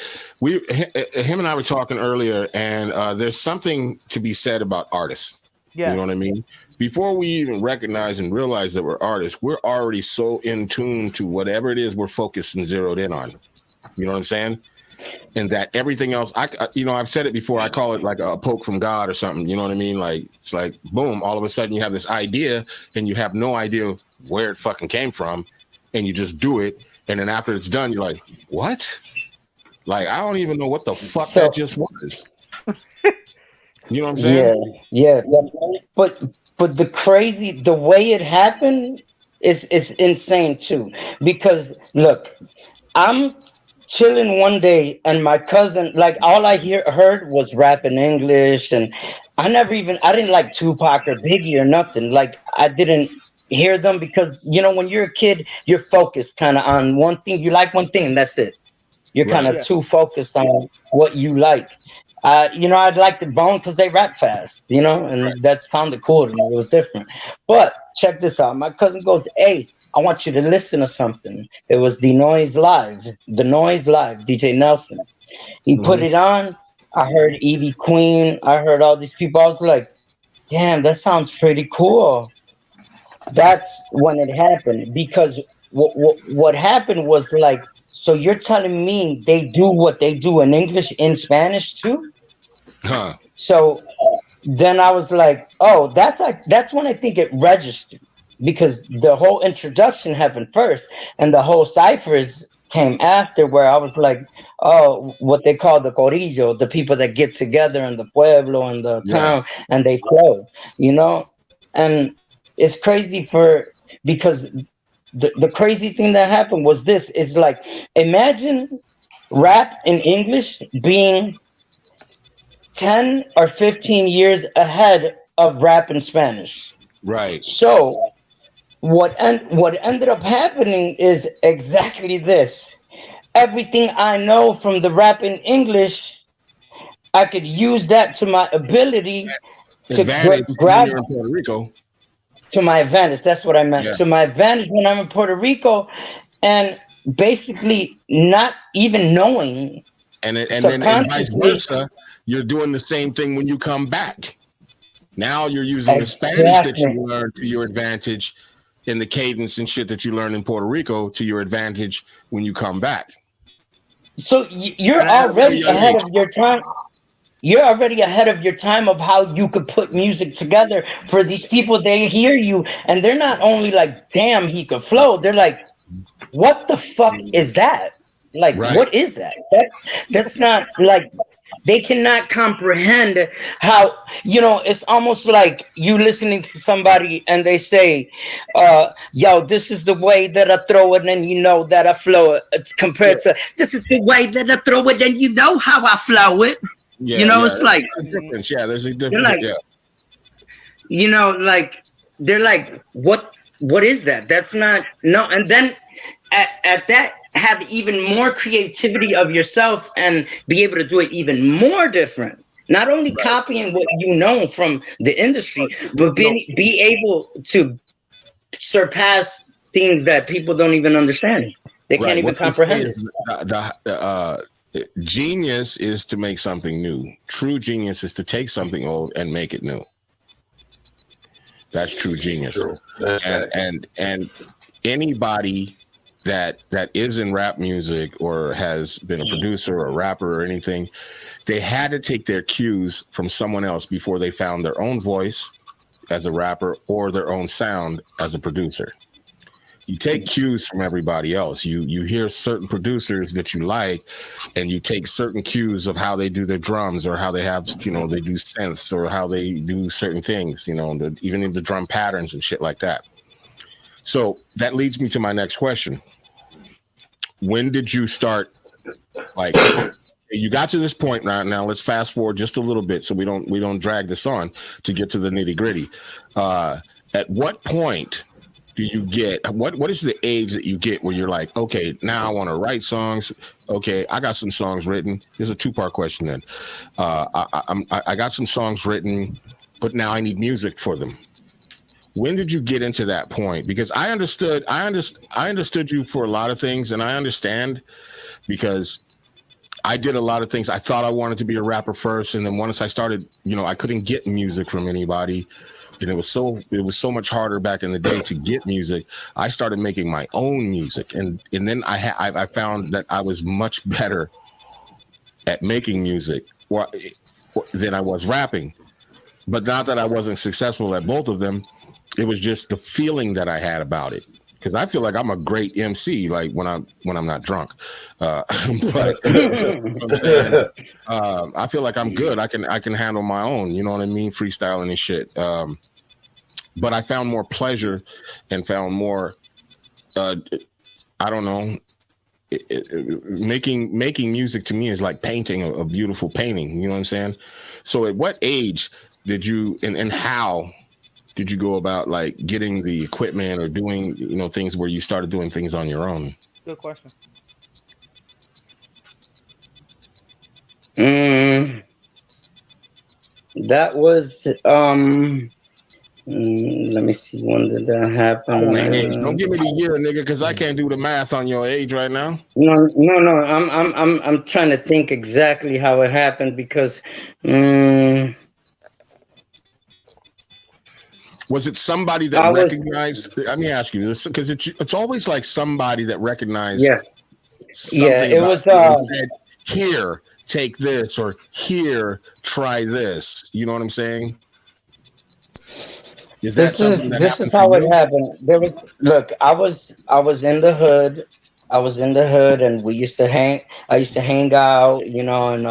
him and I were talking earlier, and there's something to be said about artists. Yeah. You know what I mean? Before we even recognize and realize that we're artists, we're already so in tune to whatever it is we're focused and zeroed in on. You know what I'm saying? And that everything else, I've said it before. I call it like a poke from God or something. You know what I mean? Like it's like boom, all of a sudden you have this idea and you have no idea where it fucking came from, and you just do it. And then after it's done, you're like, what? Like I don't even know what the fuck that just was. You know what I'm saying? Yeah. But the way it happened is insane too. Because look, I'm chilling one day and my cousin, like all I heard was rap in English, and I didn't like Tupac or Biggie or nothing. Like I didn't hear them because when you're a kid, you're focused kind of on one thing. You like one thing and that's it. You're kind of too focused on what you like. I'd like the Bone because they rap fast, and that sounded cool to me. It was different. But check this out. My cousin goes, "Hey, I want you to listen to something." It was The Noise Live, DJ Nelson. He put it on. I heard Evie Queen. I heard all these people. I was like, damn, that sounds pretty cool. That's when it happened, because what happened was like, so you're telling me they do what they do in English in Spanish too? Huh. So then I was like, oh, that's when I think it registered. because the whole introduction happened first, and the whole ciphers came after, where I was like, oh, what they call the corillo, the people that get together in the pueblo and the Yeah. town, and they flow, and it's crazy because the crazy thing that happened was this is like, imagine rap in English being 10 or 15 years ahead of rap in Spanish. Right. So what ended up happening is exactly this. Everything I know from the rap in English, I could use that to my ability to Advantage when grab you're in Puerto Rico. to my advantage. That's what I meant. Yeah. To my advantage when I'm in Puerto Rico, and basically not even knowing. And then vice Subconsciously. versa, you're doing the same thing when you come back. Now you're using the Spanish that Exactly. you learned to your advantage in the cadence and shit that you learned in Puerto Rico to your advantage when you come back. So you're And at a very already young ahead age. of your time. You're already ahead of your time of how you could put music together for these people. They hear you, and they're not only like, damn, he could flow. They're like, what the fuck is that? Like, Right. what is that? That's not like, they cannot comprehend how, it's almost like you listening to somebody and they say, yo, this is the way that I throw it and you know that I flow it. It's compared to, this is the way that I throw it and you know how I flow it. Yeah, It's like, there's a difference. Yeah, there's a they're difference. like, Yeah. like, they're like, what is that? That's not, no. And then at that, have even more creativity of yourself and be able to do it even more different. Not only copying what you know from the industry, but be able to surpass things that people don't even understand. They can't even comprehend it. The genius is to make something new. True genius is to take something old and make it new. That's true genius. True. And anybody that is in rap music or has been a producer or a rapper or anything, they had to take their cues from someone else before they found their own voice as a rapper or their own sound as a producer. You take cues from everybody else. You hear certain producers that you like, and you take certain cues of how they do their drums or how they have, they do synths or how they do certain things, even in the drum patterns and shit like that. So that leads me to my next question. When did you start, like, you got to this point right now, let's fast forward just a little bit so we don't drag this on to get to the nitty gritty. At what point do you get, what is the age that you get where you're like, okay, now I want to write songs. Okay, I got some songs written. This is a two-part question then. I got some songs written, but now I need music for them. When did you get into that point? Because I understood you for a lot of things, and I understand because I did a lot of things. I thought I wanted to be a rapper first, and then once I started, I couldn't get music from anybody, and it was so much harder back in the day to get music. I started making my own music, and then I found that I was much better at making music than I was rapping. But not that I wasn't successful at both of them. It was just the feeling that I had about it, because I feel like I'm a great MC, like when I'm not drunk. But I'm saying, I feel like I'm good. I can handle my own. You know what I mean? Freestyling and shit. But I found more pleasure and found more. I don't know. Making music to me is like painting a beautiful painting. You know what I'm saying? So at what age did you and how did you go about like getting the equipment or doing things where you started doing things on your own? Good question. That was let me see, when did that happen? Don't give me the year, nigga, because I can't do the math on your age right now. No. I'm trying to think exactly how it happened because. Was it somebody that recognized? Let me ask you this, because it's always like somebody that recognized. Yeah. Something It was. Said, here, take this, or here, try this. You know what I'm saying? Is that something that This is happened to how it you? happened. There was look, I was in the hood. I was in the hood, and we used to hang. I used to hang out, and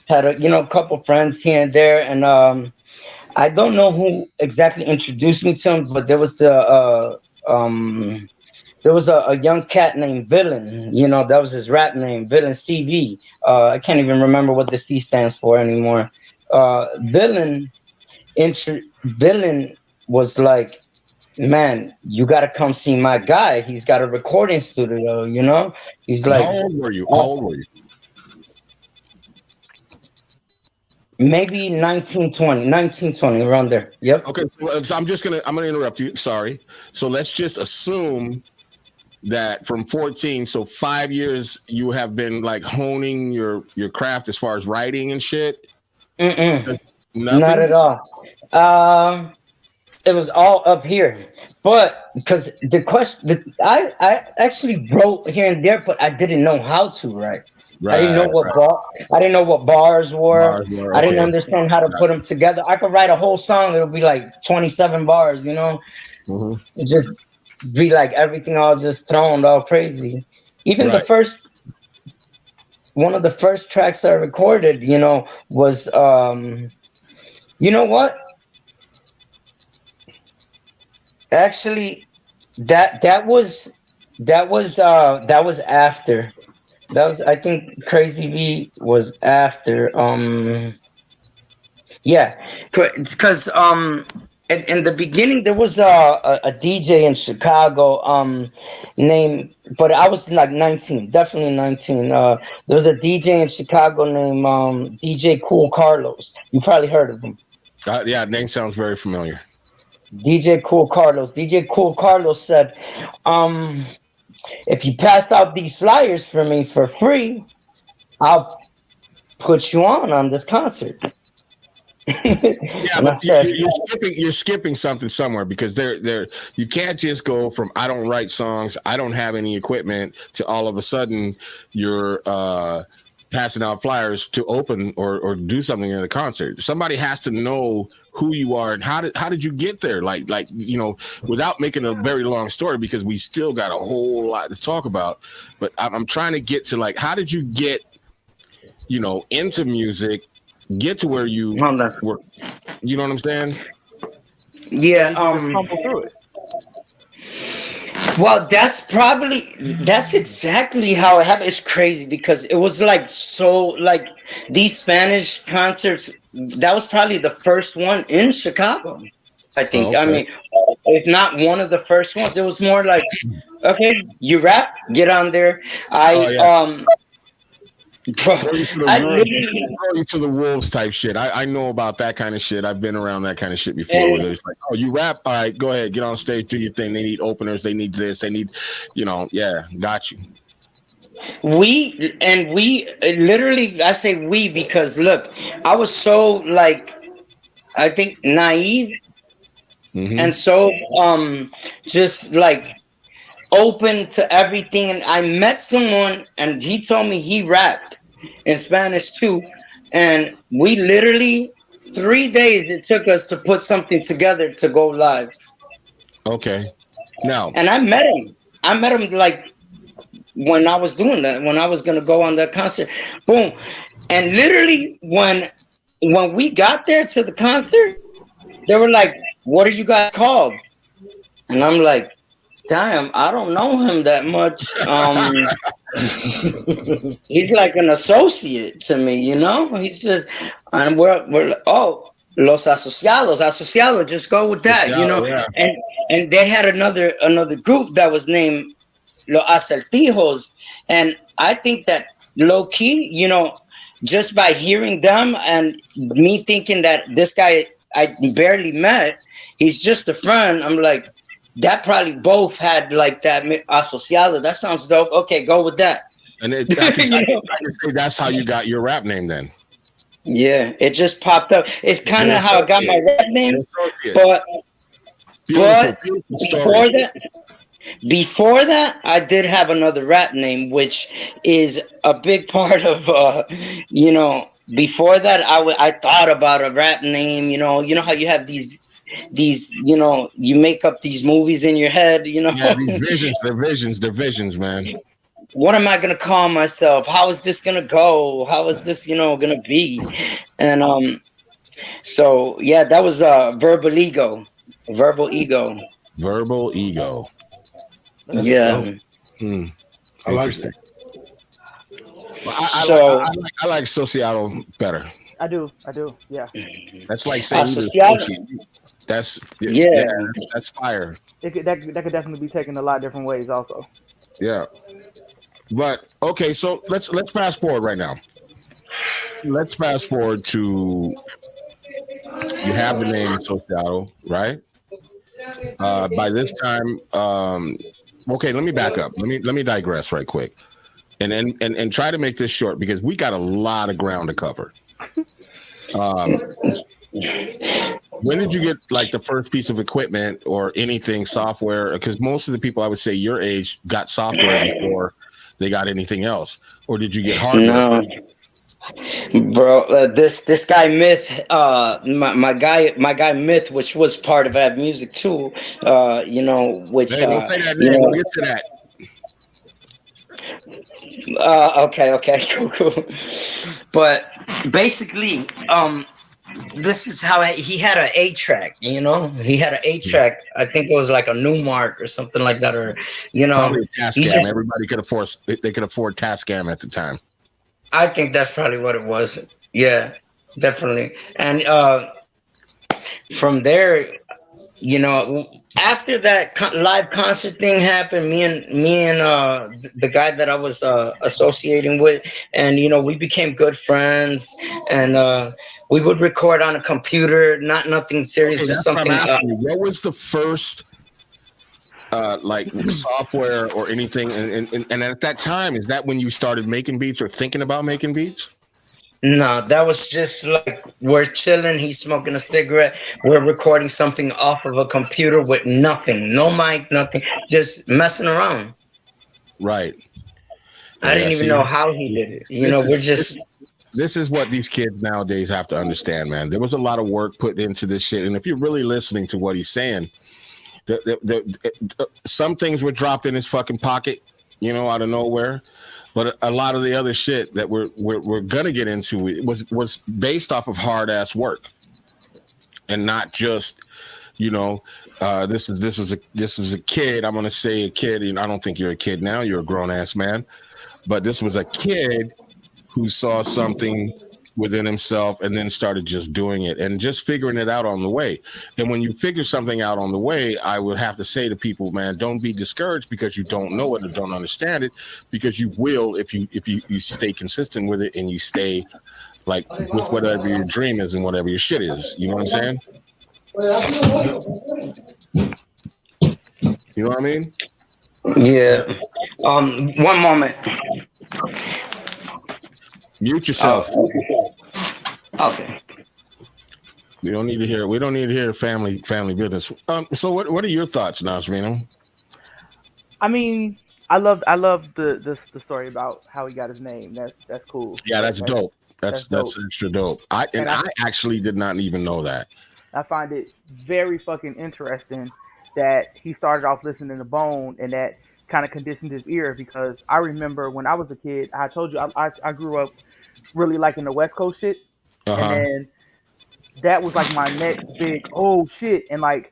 had a couple friends here and there. And I don't know who exactly introduced me to him, but um there was a young cat named Villain. That was his rap name, Villain CV. I can't even remember what the C stands for anymore. Villain Villain was like, man, you got to come see my guy. He's got a recording studio, He's And how like, old were you? How oh, old were you? maybe 1920, around there. Yep. Okay, so I'm gonna interrupt you. Sorry. So let's just assume that from 14, so 5 years, you have been like honing your craft as far as writing and shit. Mm-mm, not Nothing. at all. It was all up here, but because the question, I actually wrote here and there, but I didn't know how to write. I didn't know Right. what I didn't know what bars were. Bars were I didn't okay. understand how to put them together. I could write a whole song. It'll be like 27 bars. Hmm. It just be like everything all just thrown all crazy. Even the Right. first one of the first tracks I recorded, was you know what? Actually, that was after. That was, I think, Crazy V was after. Yeah, because in the beginning there was a DJ in Chicago named, but I was like 19, definitely 19. There was a DJ in Chicago named DJ Cool Carlos. You probably heard of him. Yeah, name sounds very familiar. DJ Cool Carlos. DJ Cool Carlos said, if you pass out these flyers for me for free, I'll put you on this concert. Yeah, And I but said, you're skipping something somewhere because there you can't just go from I don't write songs, I don't have any equipment to all of a sudden you're passing out flyers to open or do something in a concert. Somebody has to know who you are and how did you get there? Like without making a very long story because we still got a whole lot to talk about. But I'm trying to get to like how did you get into music, get to where you hold on. were. You know what I'm saying? And Yeah, then you just crumble through it. well, that's exactly how it happened. It's crazy because it was like so like these Spanish concerts. That was probably the first one in Chicago. I think. Oh, I okay. mean, if not one of the first ones. It was more like, okay, you rap, get on there. Oh I yeah. bro, I literally Throw you to the wolves type shit. I know about that kind of shit. I've been around that kind of shit before. Where and there's like, oh, you rap, all right, go ahead, get on stage, do your thing. They need openers, they need this, they need, yeah, got you. we literally, I say we because look, I was so like, I think naive Hmm. and so just like open to everything. And I met someone and he told me he rapped in Spanish too, and we literally 3 days it took us to put something together to go live. Okay. Now, And I met him like when I was doing that, when I was gonna go on that concert. Boom. And literally when we got there to the concert, they were like, what are you guys called? And I'm like, damn, I don't know him that much. He's like an associate to me, He's just, and we're oh, los asociados, just go with that, yeah. And they had another group that was named Los Acertijos, and I think that low key, just by hearing them and me thinking that this guy I barely met, he's just a friend. I'm like, that probably both had like that asociado. That sounds dope. Okay, go with that. And I You know? can say that's how you got your rap name then. Yeah, it just popped up. It's kind You're of how I got my associate. rap name, You're associate. but Beautiful, but beautiful before story. that, before that, I did have another rap name, which is a big part of you know. Before that, I thought about a rap name. You know how you have these you make up these movies in your head, Yeah, these visions, they're visions, man. What am I gonna call myself? How is this gonna go? How is this, gonna be? And so yeah, that was verbal ego. Verbal ego. Verbal ego. That's Yeah. dope. Hmm. I like Interesting. it. Well, So I like Sociato better. I do. Yeah. That's like saying you Sociato. That's Yeah. that's fire. That could definitely be taken a lot of different ways. Also, Yeah. But okay, so let's fast forward right now. Let's fast forward to you have the name Sociato, right? By this time, okay, let me back up. Let me digress right quick. And try to make this short because we got a lot of ground to cover. When did you get like the first piece of equipment or anything software? Because most of the people I would say your age got software before they got anything else, or did you get hardware? No, bro. This guy Myth, my guy Myth, which was part of AVE Music too. Which Hey, don't say that name. We'll get to that. Okay, cool. But basically, this is how he had an 8-track. He had an 8-track. I think it was like a Newmark or something like that, or Probably a he Tascam. just. Everybody could afford. They could afford Tascam at the time. I think that's probably what it was. Yeah, definitely. And from there, after that live concert thing happened, me and the guy that I was associating with, and we became good friends, and we would record on a computer, nothing serious, Okay, just that's what I'm something. asking you. What was the first like software or anything? And at that time, is that when you started making beats or thinking about making beats? No, that was just like we're chilling. He's smoking a cigarette. We're recording something off of a computer with nothing, no mic, nothing, just messing around. Right. I didn't Yeah. even See, know how he did it. We're just. this is what these kids nowadays have to understand, man. There was a lot of work put into this shit, and if you're really listening to what he's saying, some things were dropped in his fucking pocket, out of nowhere. But a lot of the other shit that we're gonna get into was based off of hard ass work, and not just, this was a kid. I'm gonna say a kid. I don't think you're a kid now. You're a grown ass man. But this was a kid who saw something within himself and then started just doing it and just figuring it out on the way. And when you figure something out on the way, I would have to say to people, man, don't be discouraged because you don't know it or don't understand it, because you will if you stay consistent with it and you stay like with whatever your dream is and whatever your shit is. You know what I'm saying? You know what I mean? Yeah. One moment. Mute yourself. Okay. We don't need to hear family business. So what are your thoughts, Nasrino? I mean, I love the story about how he got his name. That's cool. Yeah, that's dope. That's dope. extra dope. I actually did not even know that. I find it very fucking interesting that he started off listening to Bone, and that kind of conditioned his ear, because I remember when I was a kid, I told you I grew up really liking the West Coast shit, and then that was like my next big shit, and like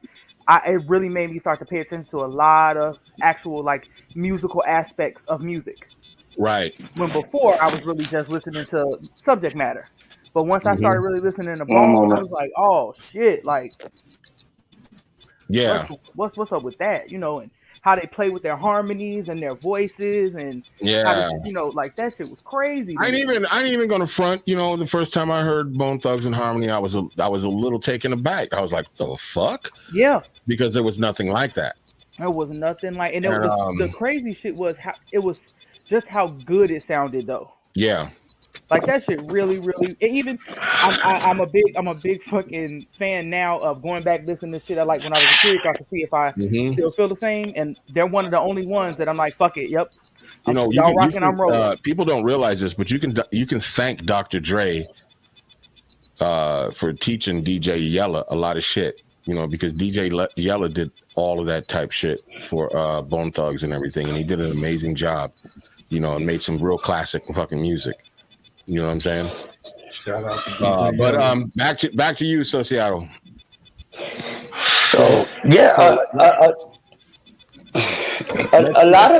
it really made me start to pay attention to a lot of actual like musical aspects of music. Right. When before I was really just listening to subject matter, but once I started really listening to Bone, I was like, oh shit, like yeah, what's up with that, and how they play with their harmonies and their voices, and yeah, like that shit was crazy. I ain't even gonna front. The first time I heard Bone Thugs and Harmony, I was a little taken aback. I was like, the fuck? Yeah, because there was nothing like that. There was nothing like, and the crazy shit was how it was just how good it sounded though. Yeah. Like that shit really, really. Even I'm a big fucking fan now of going back listening to shit I like when I was a kid, so I can see if I still feel the same. And they're one of the only ones that I'm like, fuck it, yep. Y'all rocking, I'm rolling. People don't realize this, but you can thank Dr. Dre for teaching DJ Yella a lot of shit. because Yella did all of that type shit for Bone Thugs and everything, and he did an amazing job, and made some real classic fucking music. You know what I'm saying? Shout out to DJ But Yella. back to you, Sociato. So yeah, a lot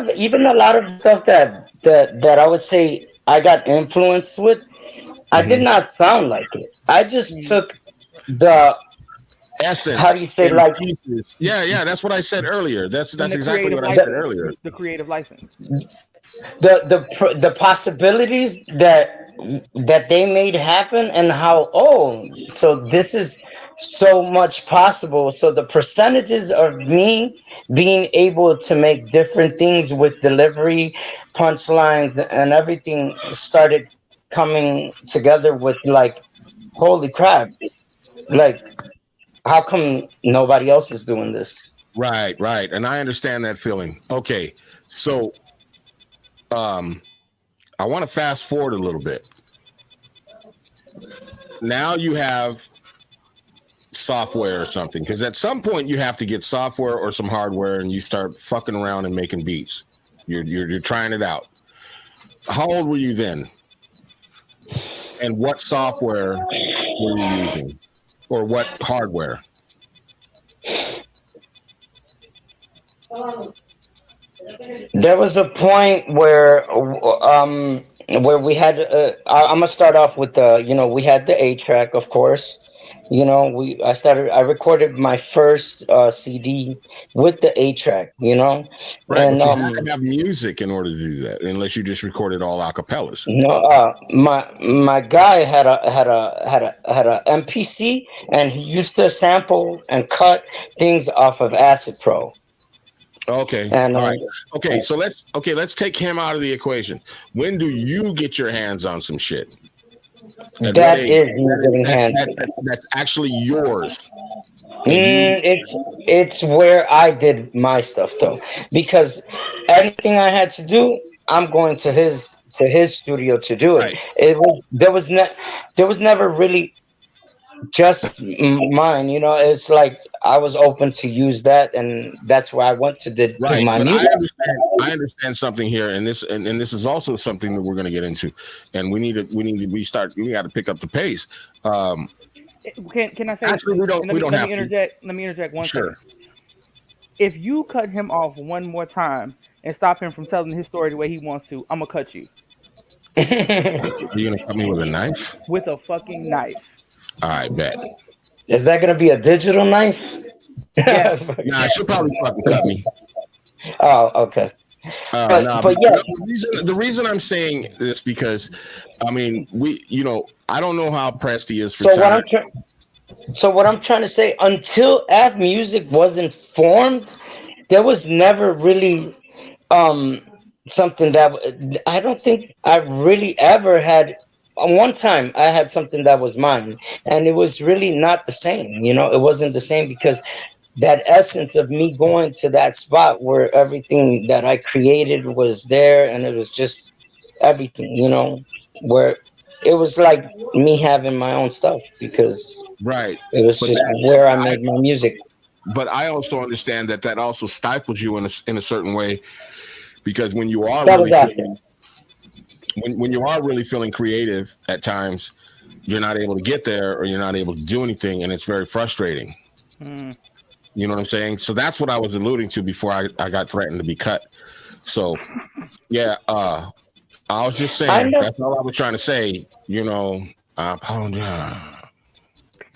of stuff that I would say I got influenced with, I did not sound like it. I just took the essence. how do you say, in like, pieces. Yeah, that's what I said earlier. That's And the exactly creative what I said license. earlier. The creative license. the possibilities that they made happen, and how, so this is so much possible. So the percentages of me being able to make different things with delivery, punchlines, and everything started coming together with, like, holy crap, like, how come nobody else is doing this? Right, and I understand that feeling. Okay, so I want to fast forward a little bit. Now you have software or something, because at some point you have to get software or some hardware, and you start fucking around and making beats. You're trying it out. How old were you then? And what software were you using, or what hardware? There was a point where we had, I'm gonna start off with the, we had the A track, of course. I recorded my first CD with the A track, Right, and but you have to have music in order to do that, unless you just recorded all acapellas. my guy had a MPC, and he used to sample and cut things off of Acid Pro. Okay. And all right. Okay. So let's take him out of the equation. When do you get your hands on some shit? That is me getting hands. That's actually yours. It's where I did my stuff, though, because anything I had to do, I'm going to his studio to do it. Right. There was never really just mine. It's like I was open to use that, and that's where I went to do my but music. I understand something here, and this is also something that we're going to get into, and we got to pick up the pace. Can I say? Actually, we don't have to. Let me interject one second. If you cut him off one more time and stop him from telling his story the way he wants to, I'm gonna cut you. Are you gonna cut me with a knife? With a fucking knife. All right, bet. Is that gonna be a digital knife? Yes. Nah, she'll probably fucking cut me. Oh, okay. But yeah, the reason I'm saying this, because I mean, I don't know how pressed he is for time. What I'm trying to say, until AVE Music wasn't formed, there was never really something that I don't think I really ever had. One time I had something that was mine, and it was really not the same. It wasn't the same, because that essence of me going to that spot where everything that I created was there, and it was just everything, where it was like me having my own stuff, because it was just where I made my music. But I also understand that also stifles you in a certain way, because when you are when you are really feeling creative at times, you're not able to get there, or you're not able to do anything, and it's very frustrating. You know what I'm saying? So that's what I was alluding to before I got threatened to be cut. So yeah, I was just saying, that's all I was trying to say. I apologize.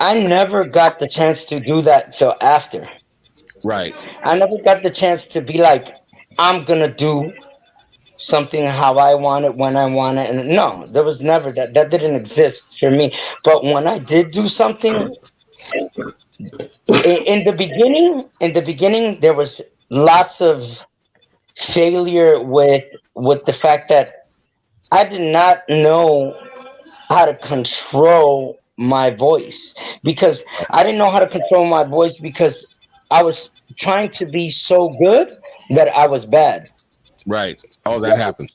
I never got the chance to do that till after. Right. I never got the chance to be like, I'm gonna do something how I want it, when I want it, and no, there was never that. That didn't exist for me. But when I did do something, in the beginning, there was lots of failure with the fact that I did not know how to control my voice, because I didn't know how to control my voice, because I was trying to be so good that I was bad. Right. Oh, that happened.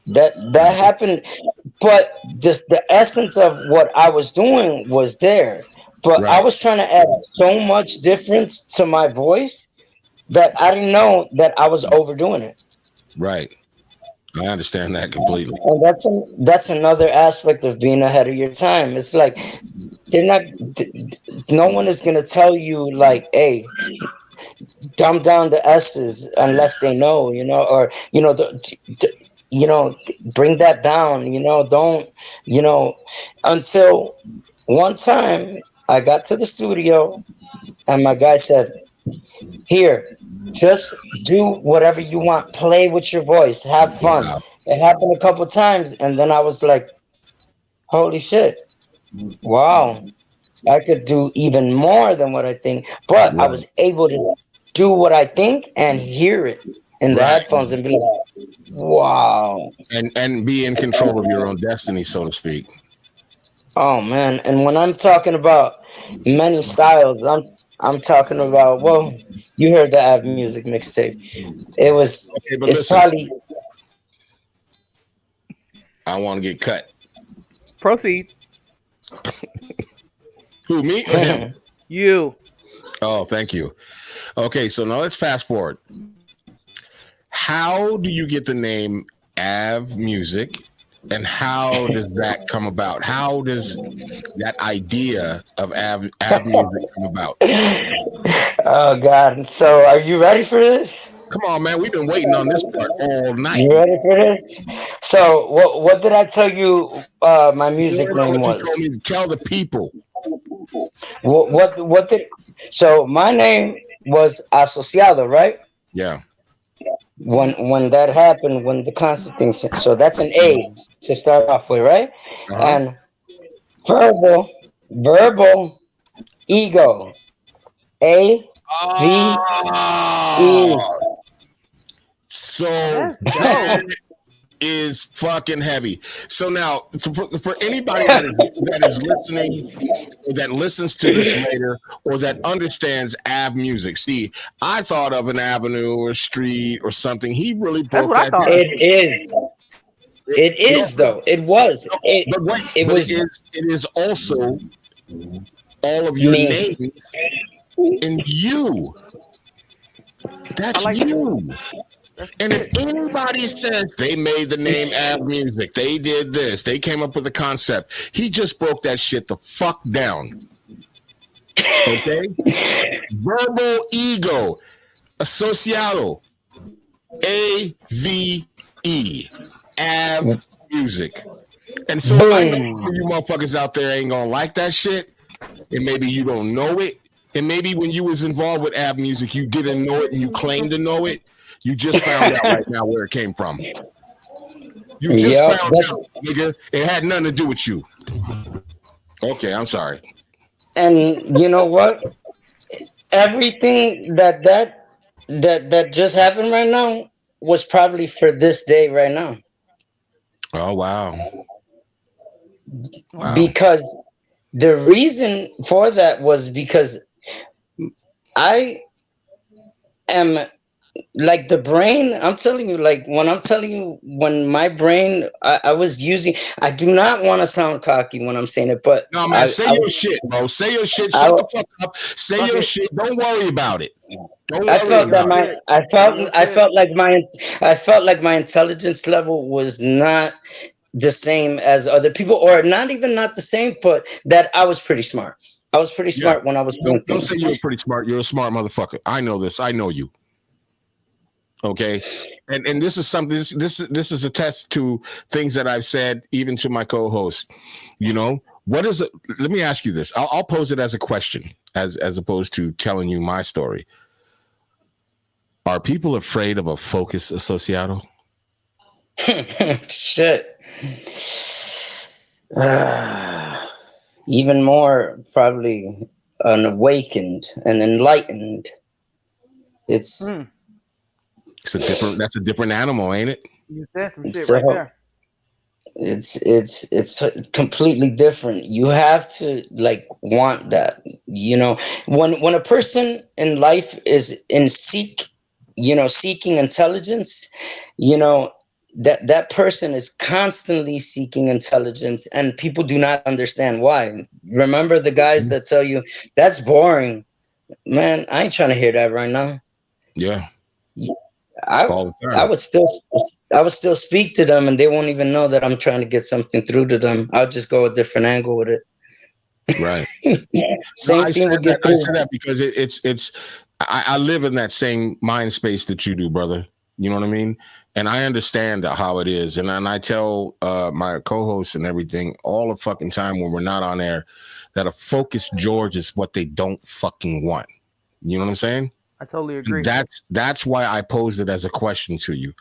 That happened, but just the essence of what I was doing was there. but I Right. was trying to add so much difference to my voice that I didn't know that I was overdoing it. Right. I understand that completely. And that's another aspect of being ahead of your time. It's like they're not. No one is gonna tell you like, "Hey, dumb down the S's," unless they know, or bring that down. Don't, you know, until one time I got to the studio and my guy said, "Here, just do whatever you want. Play with your voice. Have fun." Wow. It happened a couple times, and then I was like, "Holy shit! Wow, I could do even more than what I think." But I Right. was able to do what I think and hear it in the Right. headphones and be like, "Wow, And be in control of your own destiny, so to speak. oh man!" And when I'm talking about many styles, I'm talking about, well, you heard the AVE Music mixtape. Okay, but It's listen, probably I want to get cut. Proceed. Who, me or him? You. Oh, thank you. Okay, so now let's fast forward. How do you get the name Av Music, and how does that come about? How does that idea of Av Music come about? oh god. So are you ready for this? Come on, man. We've been waiting on this part all night. You ready for this? So what did I tell you my No, music no, name what you was? told me to tell the people. What did so my name was asociado, right? Yeah. When that happened, when the concert thing, so that's an A to start off with, right? Uh-huh. And verbal ego, AVE. Oh, so That's that dope. is fucking heavy. So now, for anybody that is listening, or that listens to this later, or that understands Av music, see, I thought of an avenue or a street or something. He really That's broke what I that thought down. of. It is. It No, is though. It was. but wait, It but was it is also all of your me. names in you. I That's like that. you. That's And if it. anybody says they made the name Av Music, they did this, they came up with the concept, he just broke that shit the fuck down. Okay? Verbal ego, associado, AVE, Av Music. And so I know some of Boom. you motherfuckers out there ain't gonna like that shit, and maybe you don't know it. And maybe when you was involved with Av Music, you didn't know it and you claim to know it. You just found out right now where it came from. You just Yep. found out, nigga. It had nothing to do with you. Okay, I'm sorry. And you know what? Everything that just happened right now was probably for this day right now. Oh wow, Wow. wow. Because the reason for that was because I am like the brain. I'm telling you, like when I'm telling you, when my brain, I was using, I do not want to sound cocky when I'm saying it, but No man, I, say I your was, shit, bro. Say your shit. I, Shut the fuck up. Say Fuck your it. shit. Don't worry about it. Don't I worry Say felt that your about it. shit. Say your I shit. felt like my intelligence level was not the same as other people, or not the same, but that I was pretty smart. I was pretty Yeah. smart when I was doing Don't say things. you're pretty smart. You're a smart motherfucker. I know this. I know you. Okay. And this is something. This is a test to things that I've said, even to my co-host. You know, what is it? Let me ask you this. I'll pose it as a question, as opposed to telling you my story. Are people afraid of a focus associado? Shit. Even more probably unawakened and enlightened. It's Hmm. That's a different animal, ain't it? You said some shit right so there. it's completely different. You have to like want that. When a person in life is in seeking intelligence, you know that person is constantly seeking intelligence, and people do not understand why. Remember the guys that tell you that's boring, man. I ain't trying to hear that right now. Yeah, I all the I time. would still I would still speak to them, and they won't even know that I'm trying to get something through to them. I'll just go a different angle with Right. it. No, Same thing will get I through. said that because it's I live in that same mind space that you do, brother. You know what I mean? And I understand how it is. And I tell my co-hosts and everything all the fucking time when we're not on air that a focused George is what they don't fucking want. You know what I'm saying? I totally agree. That's why I posed it as a question to you.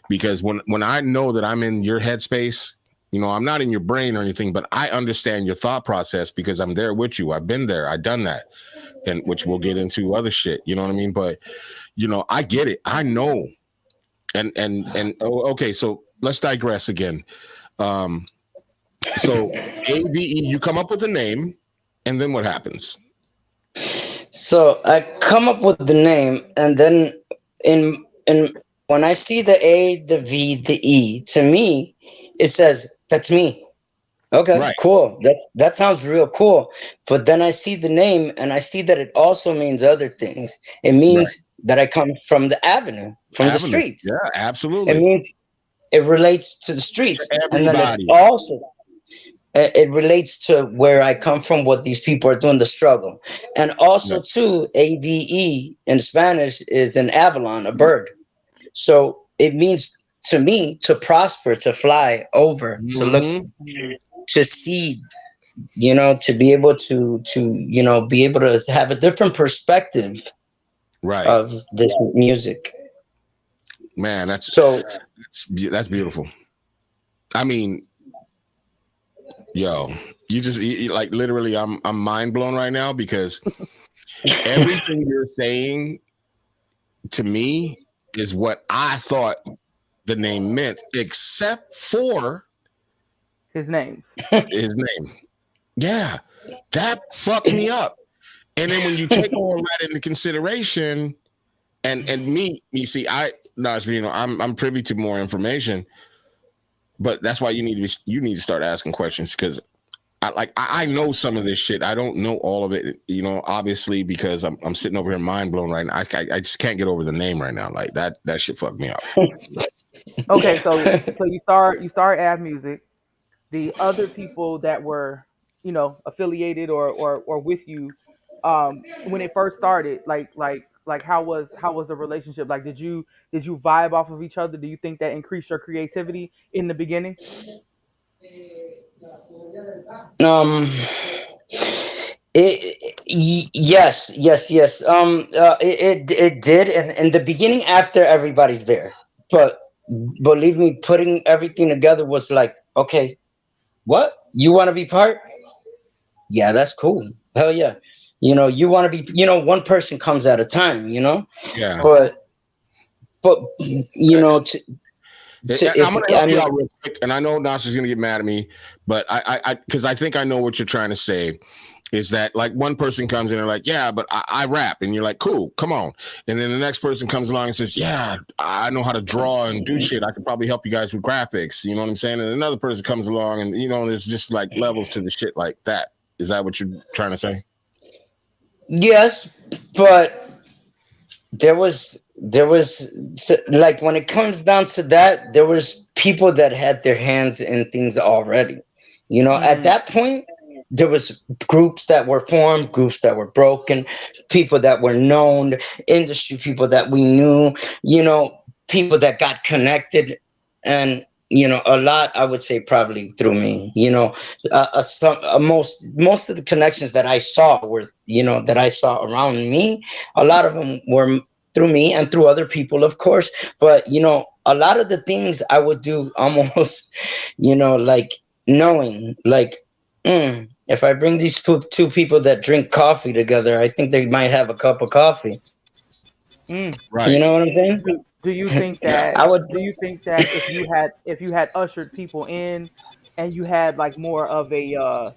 Because when I know that I'm in your headspace, you know, I'm not in your brain or anything, but I understand your thought process because I'm there with you. I've been there. I've done that. And which we'll get into other shit. You know what I mean? But you know, I get it. I know. And okay, so let's digress again. Um, so AVE, you come up with a name, and then what happens? So I come up with the name, and then in when I see the A, the V, the E, to me, it says that's me. Okay, Right. cool. That sounds real cool. But then I see the name, and I see that it also means other things. It Right. means that I come from the avenue, from the Avenue. streets. Yeah, It absolutely. means it relates to the streets, To and then it everybody. also it relates to where I come from, what these people are doing, the struggle. And Yeah. also too, AVE in Spanish is an avalon, a bird. So it means to me to prosper, to fly over, to look, Mm-hmm. to see, you know, to be able to you know, be able to have a different perspective Right. of this music. Man, So that's beautiful. I mean, yo, like literally, I'm mind blown right now because everything you're saying to me is what I thought the name meant, except for His names. his name. Yeah, that fucked me up. And then when you take all that into consideration, and me see, you know, I'm privy to more information, but that's why you need to start asking questions because I know some of this shit. I don't know all of it, you know, obviously because I'm sitting over here mind blown right now. I just can't get over the name right now. Like that shit fucked me up. Okay, so you start Av Music. The other people that were, affiliated or with you, when it first started, like how was the relationship? Like, did you vibe off of each other? Do you think that increased your creativity in the beginning? um yes, yes, yes. It did in the beginning after everybody's there. But believe me, putting everything together was like, okay, what? You want to be part? Yeah, that's cool. Hell yeah. You know, you want to be, you know, one person comes at a time, you know? Yeah. Okay. But you know, to I'm if gonna I help you mean, out real quick, and I know Nasha's gonna get mad at me, but because I think I know what you're trying to say is that like one person comes in and like, yeah, but I rap, and you're like, cool, come on, and then the next person comes along and says, yeah, I know how to draw and do shit. I could probably help you guys with graphics. You know what I'm saying? And another person comes along, and you know, there's just like levels to the shit like that. Is that what you're trying to say? yes, but like when it comes down to that, there was people that had their hands in things already. You know, at Mm, that point, there was groups that were formed, groups that were broken, people that were known, industry people that we knew, you know, people that got connected, and you know, a lot I would say probably through me. You know, most of the connections that I saw were, you know, that I saw around me. A lot of them were through me and through other people, of course. But you know, a lot of the things I would do almost, you know, like knowing, like, if I bring these two people that drink coffee together, I think they might have a cup of coffee. mm. You Right. know what I'm saying? Do you think Yeah. that I would. do you think that if you had ushered people in, and you had like more of a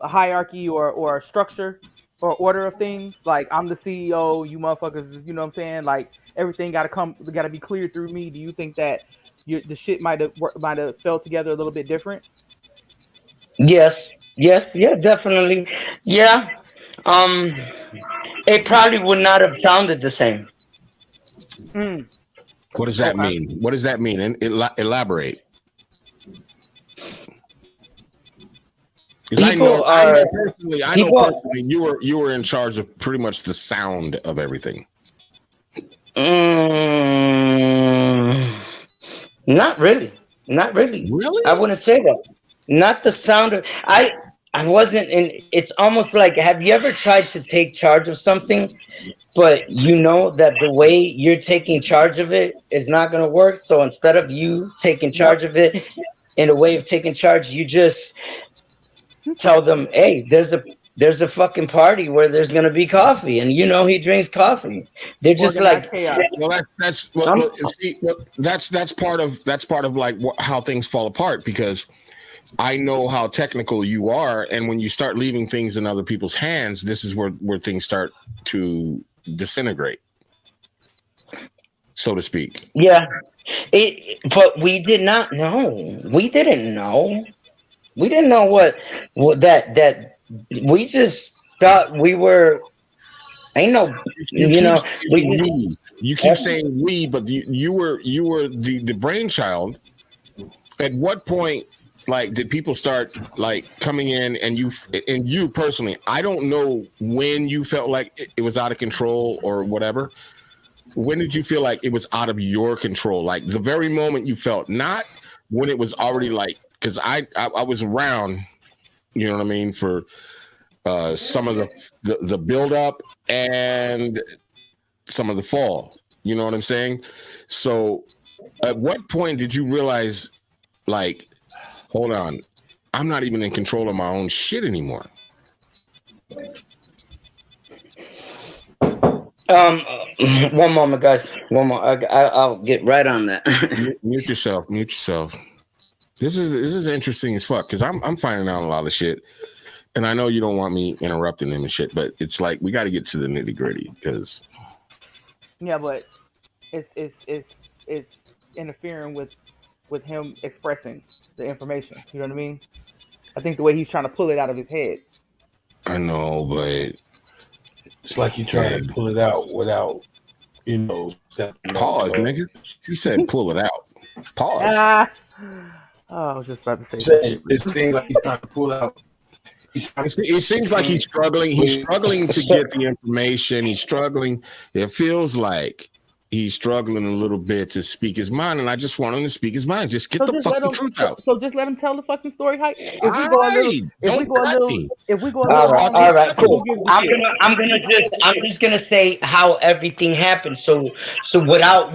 hierarchy or a structure or order of things, like I'm the CEO, you motherfuckers, you know what I'm saying? Like everything got to be cleared through me. Do you think that the shit might have fell together a little bit different. Yes, yes, yeah, definitely. Yeah. Um, it probably would not have sounded the same. Mm, What does that okay. mean? What does that mean? And elaborate. Because People I are know personally, people. you were in charge of pretty much the sound of everything. Mm, not really. Not really. I Really? wouldn't say that. Not the sound of I wasn't in it's almost like have you ever tried to take charge of something, but you know that the way you're taking charge of it is not gonna work. So instead of you taking Yep. charge of it in a way of taking charge, you just tell them, hey, there's a fucking party where there's gonna be coffee, and you know he drinks coffee. They're just Organized like, chaos. Well, I'm, that's part of like how things fall apart because I know how technical you are, and when you start leaving things in other people's hands, this is where things start to disintegrate, so to speak. yeah. But we did not know. We didn't know. We didn't know what that we just thought we were. Ain't no, You you keep know, we saying just we. You keep saying we, but you were the brainchild. At what point, like, did people start like coming in and you personally? I don't know when you felt like it was out of control or whatever. When did you feel like it was out of your control? Like the very moment you felt, not when it was already like, because I was around, you know what I mean, for some of the build up and some of the fall. You know what I'm saying? So at what point did you realize, like, hold on, I'm not even in control of my own shit anymore? um one moment, guys. One more. I'll get right on that. Mute yourself. Mute yourself. This is interesting as fuck because I'm finding out a lot of shit, and I know you don't want me interrupting him and shit, but it's like we got to get to the nitty gritty because Yeah, but it's interfering with him expressing the information. You know what I mean? I think the way he's trying to pull it out of his head. I know, but It's like you're trying to pull it out without, stepping pause, on nigga. He said pull it out. Pause. Ah, oh, I was just about to say. It seems like he's trying to pull out. It seems like he's struggling. He's struggling to get the information. He's struggling. It feels like he's struggling a little bit to speak his mind, and I just want him to speak his mind. Just get the fucking truth out. So just let him tell the fucking story. If All right. Don't cut me. if we go a little, All right, cool. we'll give the shit. I'm just gonna say how everything happened. So without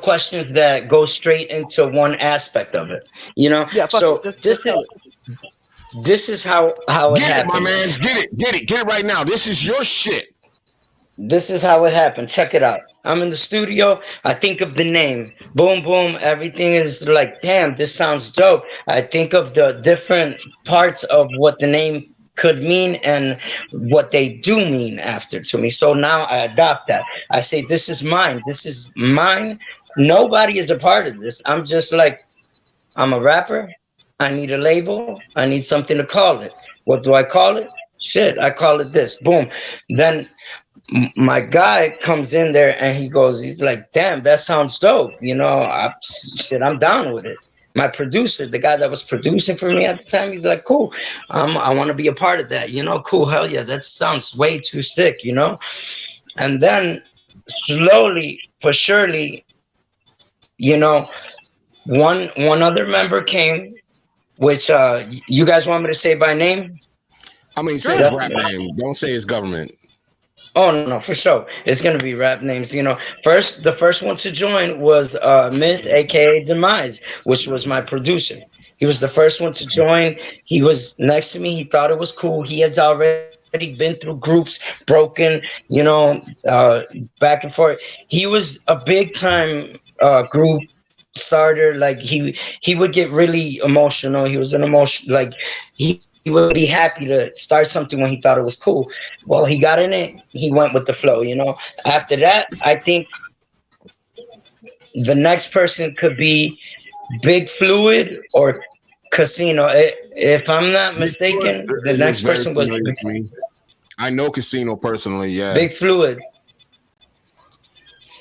questions that go straight into one aspect of it. Yeah, So just tell it. this is how it Get it, happened. my man. Get it right now. This is your shit. This is how it happened. Check it out. I'm in the studio. I think of the name. Boom, boom. Everything is like, damn, this sounds dope. I think of the different parts of what the name could mean and what they do mean after to me. So now I adopt that. I say, this is mine. This is mine. Nobody is a part of this. I'm just like, I'm a rapper. I need a label. I need something to call it. What do I call it? Shit, I call it this. Boom. Then my guy comes in there and he's like, damn, that sounds dope. I'm down with it. My producer, the guy that was producing for me at the time, he's like, cool. I want to be a part of that. Cool. Hell yeah. That sounds way too sick, And then slowly, for surely, one other member came, which you guys want me to say by name? I mean, say his rap name. Don't say his government. Oh no, for sure. It's gonna be rap names. The first one to join was Myth, aka Demise, which was my producer. He was the first one to join. He was next to me. He thought it was cool. He had already been through groups, broken, back and forth. He was a big time group starter. Like he would get really emotional. He was an emotion like he would be happy to start something when he thought it was cool. Well, he got in it. He went with the flow, After that, I think the next person could be Big Fluid or Casino. If I'm not Big Fluid, mistaken, the it looks next very person was familiar to me. I know Casino personally. Yeah, Big Fluid.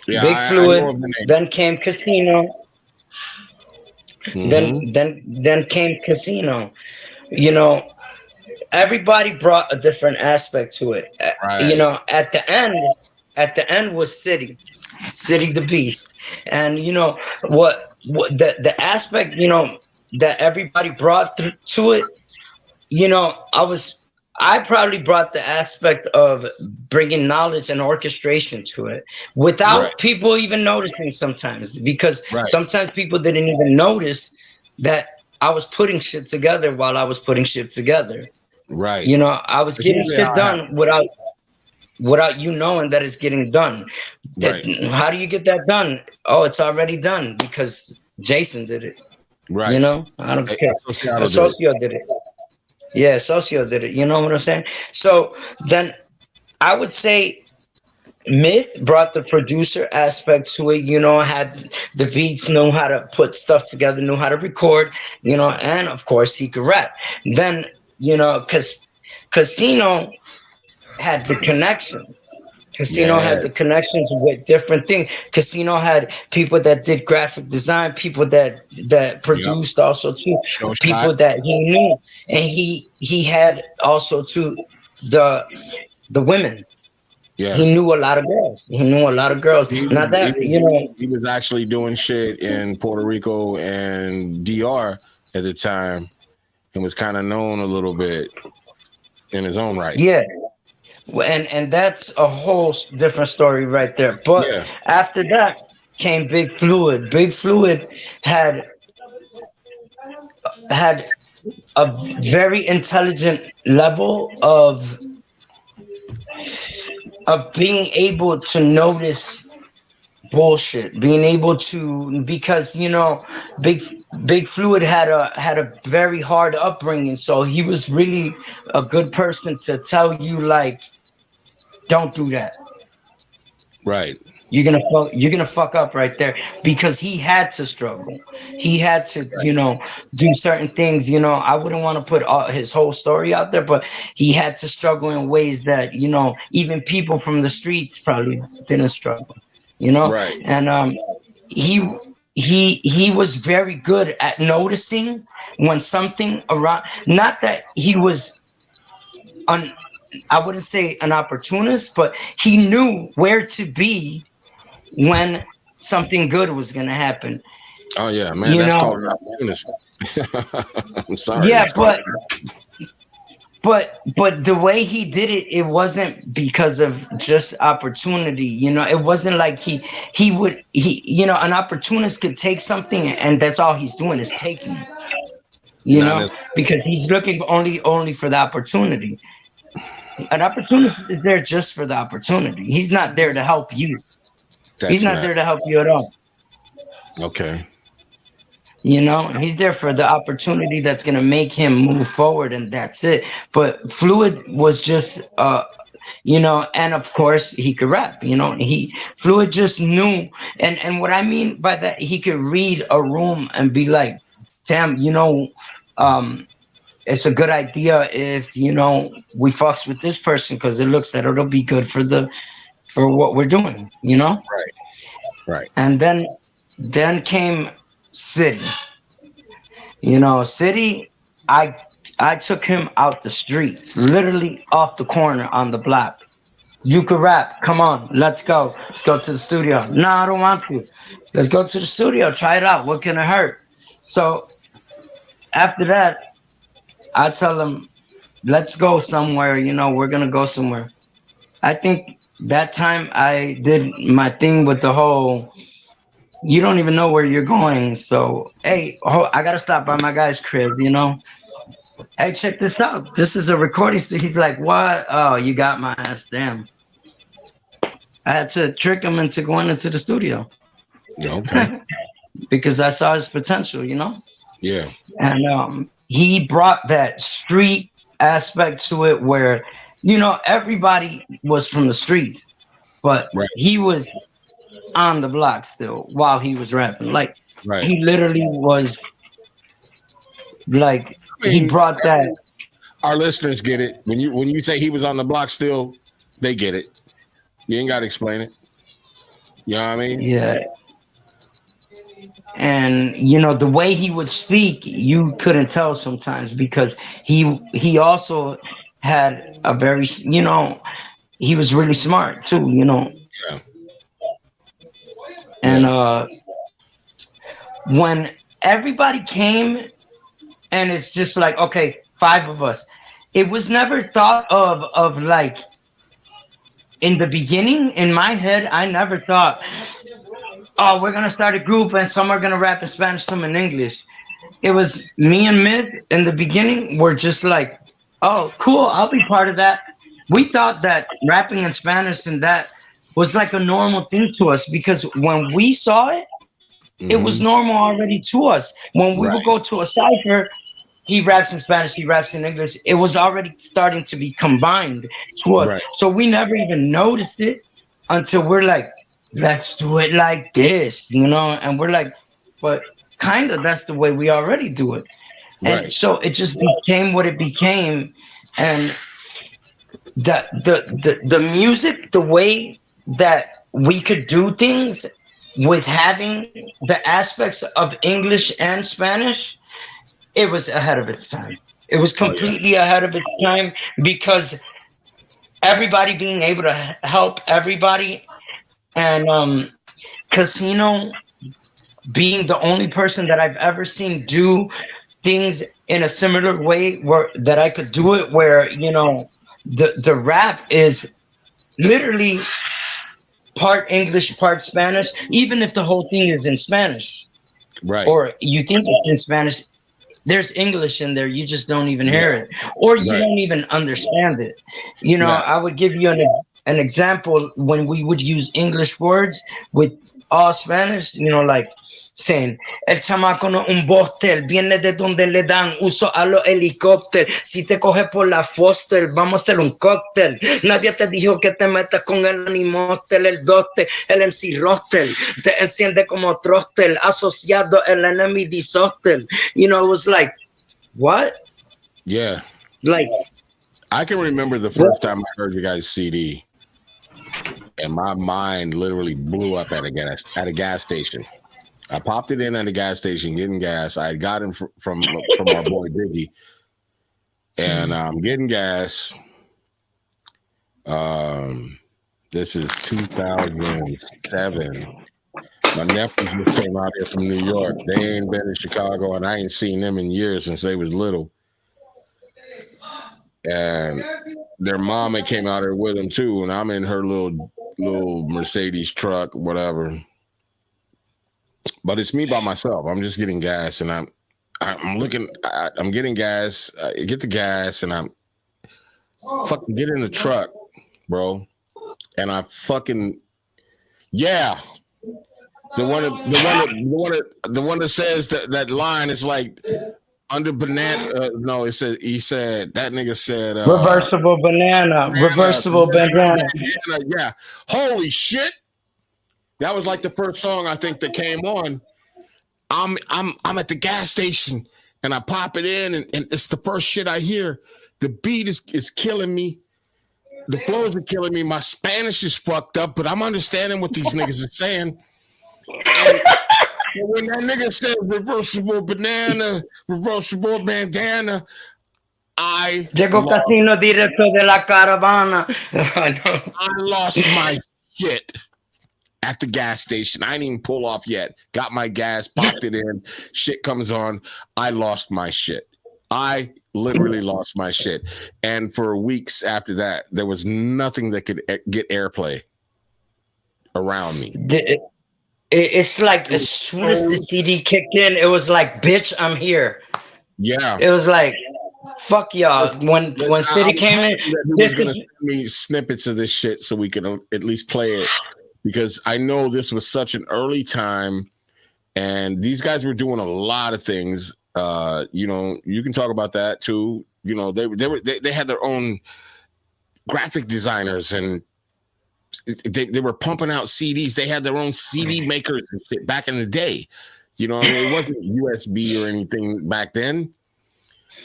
yeah, Big I Fluid. know of the name. Then came Casino. Then Hmm. then came Casino. You know, everybody brought a different aspect to it. You Right, know, at the end was City the Beast, and you know what the aspect that everybody brought to it. You know, I probably brought the aspect of bringing knowledge and orchestration to it right, without people even noticing sometimes, because right, sometimes people didn't even notice that I was putting shit together while I was putting shit together. right. You know, I was It's getting usually shit how it done happens. without you knowing that it's getting done. That, Right, how do you get that done? Oh, it's already done because Jason did it. You right. know, I don't care. Sociato did it. Socio did it. Yeah, Socio did it. You know what I'm saying? So then I would say Myth brought the producer aspect to it, you know, had the beats, knew how to put stuff together, knew how to record, you know, and of course he could rap. Then, you know, because Casino had the connections. Casino Yeah, had the connections with different things. Casino had people that did graphic design, people that yep. produced also too, Show shot. people that he knew, and he had also too the the women. Yeah. He knew a lot of girls. He knew a lot of girls. He Now was he that was you know, he was actually doing shit in Puerto Rico and DR at the time, and was kind of known a little bit in his own right. yeah, and that's a whole different story right there. But Yeah. after that came Big Fluid. Big Fluid had had a very intelligent level of being able to notice bullshit, being able to, because you know big big fluid had a very hard upbringing, so he was really a good person to tell you like, don't do that. Right. You're gonna fuck up right there, because he had to struggle. He had to, you know, do certain things. You know, I wouldn't want to put his whole story out there, but he had to struggle in ways that, you know, even people from the streets probably didn't struggle. You know, Right. and he he was very good at noticing when something around. Not that he was un. I wouldn't say an opportunist, but he knew where to be when something good was gonna happen. Oh yeah, man. You That's know, called an opportunist. I'm sorry. yeah, That's called. but the way he did it, it wasn't because of just opportunity. You know, it wasn't like he you know, an opportunist could take something and that's all he's doing is taking it. You Not know, necessarily. because he's looking only for the opportunity. An opportunist is there just for the opportunity. He's not there to help you. He's That's not not there to help you at all. okay. You know, he's there for the opportunity that's going to make him move forward, and that's it. But Fluid was just you know, and of course he could rap. You know, he Fluid just knew. And what I mean by that, he could read a room and be like, damn, you know, um it's a good idea if, you know, we fucks with this person, because it looks that it'll be good for what we're doing, you know. Right. Right. And then came City. You know, City, I I took him out the streets, literally off the corner on the block. You could rap. Come on, let's go. Let's go to the studio. No, I don't want to. Let's go to the studio. Try it out. What can it hurt? So after that, I tell him, let's go somewhere. You know, we're gonna go somewhere. I think that time I did my thing with the whole. You don't even know where you're going. So hey, I gotta stop by my guy's crib. You know, hey, check this out. This is a recording He's like, what? Oh, you got my ass. Damn. I had to trick him into going into the studio Yeah, okay. because I saw his potential, you know? Yeah. And he brought that street aspect to it where, you know, everybody was from the streets, but Right. on the block still while he was rapping. Like Right. he literally was like I he mean, brought that. our listeners get it. When you say he was on the block still, they get it. You ain't got to explain it. You know what I mean? Yeah. And the way he would speak, you couldn't tell sometimes because he also had a very he was really smart too. Yeah. And Yeah. when everybody came and it's just like, okay, 5 of us, it was never thought of like in the beginning. In my head, I never thought, oh, we're gonna start a group and some are gonna rap in Spanish, some in English. It was me and Mid in the beginning were just like, oh, cool, I'll be part of that. We thought that rapping in Spanish and that was like a normal thing to us because when we saw it, it was Mhm. normal already to us. When we would Right. go to a cipher, he raps in Spanish, he raps in English. It was already starting to be combined to us. Right. So we never even noticed it until we're like, let's do it like this. And we're like, but kind of that's the way we already do it. And Right. so it just became what it became. And the music, the way that we could do things with having the aspects of English and Spanish, it was ahead of its time. It was Oh yeah. completely ahead of its time because everybody being able to help everybody, and Casino being the only person that I've ever seen do things in a similar way where that I could do it, where the rap is literally part English, part Spanish, even if the whole thing is in Spanish, Right. or you think it's in Spanish. There's English in there, you just don't even hear Yeah. it, or you Right. don't even understand it. Yeah. I would give you an example when we would use English words with all Spanish, like saying, el chamaco no un bóster, viene de donde le dan uso a los helicópteros, si te coge por la Foster, vamos a hacer un cóctel, nadie te dijo que te metas con el animóster, el doster, el MC roster, te enciende como troster, asociado el enemy disoster. It was like, what? Yeah. Like, I can remember the first time I heard you guys' CD, and my mind literally blew up at a gas station. I popped it in at a gas station getting gas. I had gotten from our boy Biggie, and I'm getting gas. This is 2007. My nephews just came out here from New York. They ain't been in Chicago, and I ain't seen them in years since they was little. And their mama came out here with them too, and I'm in her little Mercedes truck, whatever. But it's me by myself. I'm just getting gas, and I'm getting gas. I get the gas, and I'm fucking get in the truck, bro. And I fucking yeah. The one that says that line is like under banana. No, he said that nigga said reversible banana, reversible bandana. Yeah. Holy shit. That was like the first song I think that came on. I'm at the gas station and I pop it in and it's the first shit I hear. The beat is killing me. The flows are killing me. My Spanish is fucked up, but I'm understanding what these niggas are saying. And when that nigga said reversible banana, reversible bandana, Llegó Casino directo de la caravana. I lost my shit at the gas station. I didn't even pull off yet. Got my gas, popped it in. Shit comes on. I lost my shit. I literally lost my shit. And for weeks after that, there was nothing that could get airplay around me. It's like as soon as the CD kicked in, it was like, bitch, I'm here. Yeah. It was like, fuck y'all. When City came in, he was gonna send me snippets of this shit so we could at least play it, because I know this was such an early time, and these guys were doing a lot of things. You can talk about that too. They had their own graphic designers and they were pumping out CDs. They had their own CD makers and shit back in the day. You know what I mean? It wasn't USB or anything back then.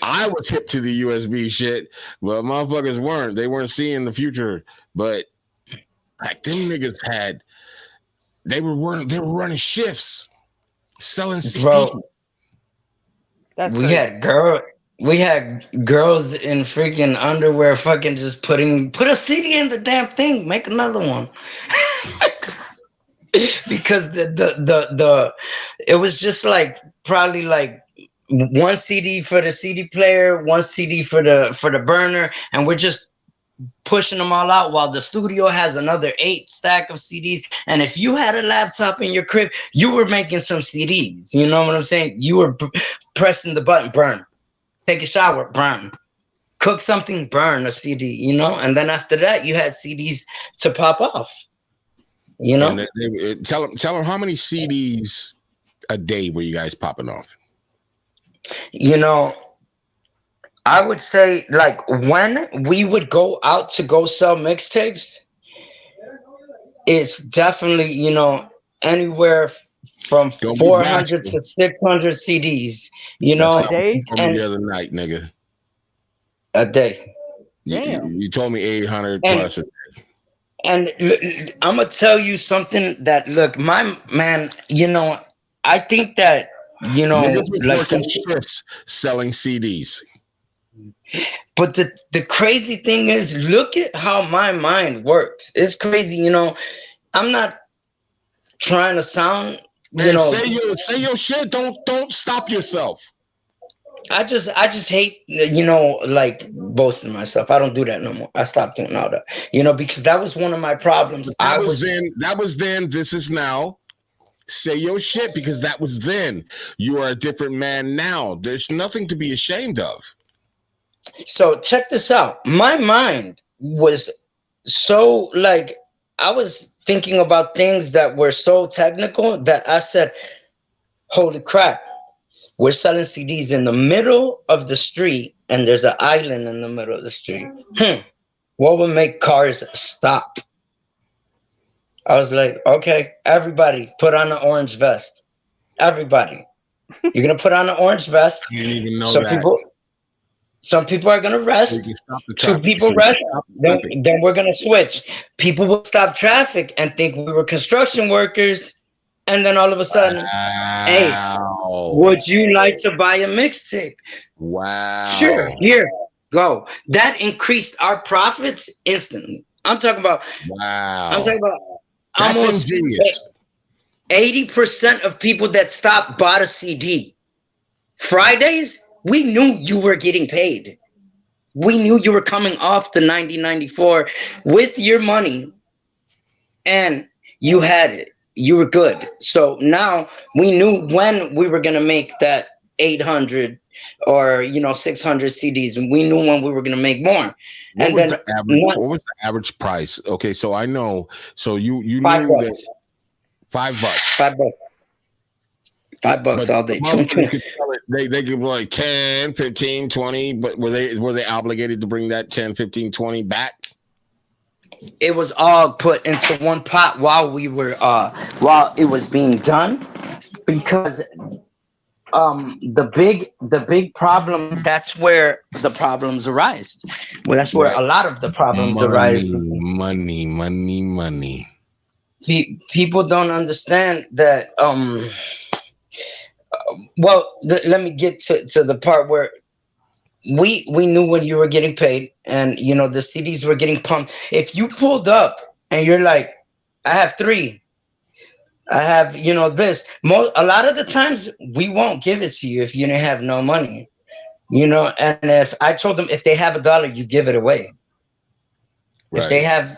I was hip to the USB shit, but motherfuckers weren't. They weren't seeing the future. But like them niggas they were running shifts, selling CDs. Bro, That's we crazy. had girls in freaking underwear fucking just put a CD in the damn thing, make another one. Because the it was just like probably like one CD for the CD player, one CD for the burner, and we're just pushing them all out while the studio has another 8 stack of CDs. And if you had a laptop in your crib, you were making some CDs. You know what I'm saying? You were pressing the button, burn. Take a shower, burn. Cook something, burn a CD, you know? And then after that, you had CDs to pop off. You know? And tell them how many CDs a day were you guys popping off? You know, I would say like when we would go out to go sell mixtapes, it's definitely, you know, anywhere from 400 to 600 CDs, you know, A day? The other night, nigga. A day. Damn. You told me 800 plus. And I'm gonna tell you something that, look, my man, you know, I think that, you know, like some shifts selling CDs. But the crazy thing is, look at how my mind works. It's crazy, you know. I'm not trying to sound, you know. Say your shit. Don't stop yourself. I just hate, you know, like boasting myself. I don't do that no more. I stopped doing all that, you know, because that was one of my problems. That was then. This is now. Say your shit, because that was then. You are a different man now. There's nothing to be ashamed of. So check this out. My mind was so like, I was thinking about things that were so technical that I said, holy crap, we're selling CDs in the middle of the street and there's an island in the middle of the street. What would make cars stop? I was like, okay, everybody put on an orange vest. Everybody. You're going to put on an orange vest. You didn't even know Some people are going to rest. 2 people rest. Then we're going to switch. People will stop traffic and think we were construction workers. And then all of a sudden, hey, would you like to buy a mixtape? Wow. Sure. Here, go. That increased our profits instantly. I'm talking about. Wow. I'm talking about. That's almost ingenious. 80% of people that stopped bought a CD. Fridays, we knew you were getting paid. We knew you were coming off the 9094 with your money, and you had it. You were good. So now we knew when we were going to make that 800 or, you know, 600 CDs, and we knew when we were going to make more. What was the average price? Okay, so I know. So you knew that $5. $5 all day. They give like 10, 15, 20, but were they obligated to bring that 10, 15, 20 back? It was all put into one pot while it was being done, because the big problem, that's where the problems arise. Well, that's where a lot of the problems arise. Money. People don't understand that. Let me get to the part where we knew when you were getting paid, and you know the CDs were getting pumped. If you pulled up and you're like, I have 3. I have, you know, this. A lot of the times we won't give it to you if you didn't have no money, you know. And if I told them if they have $1, you give it away. Right. If they have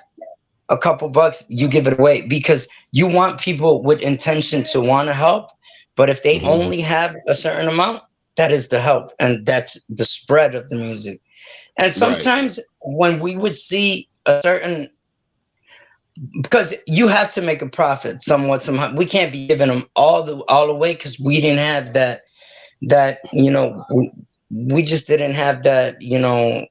a couple bucks, you give it away, because you want people with intention to want to help. But if they only have a certain amount, that is the help, and that's the spread of the music. And sometimes when we would see a certain, because you have to make a profit somewhat somehow. We can't be giving them all the way, because we didn't have that you know, we just didn't have that, you know,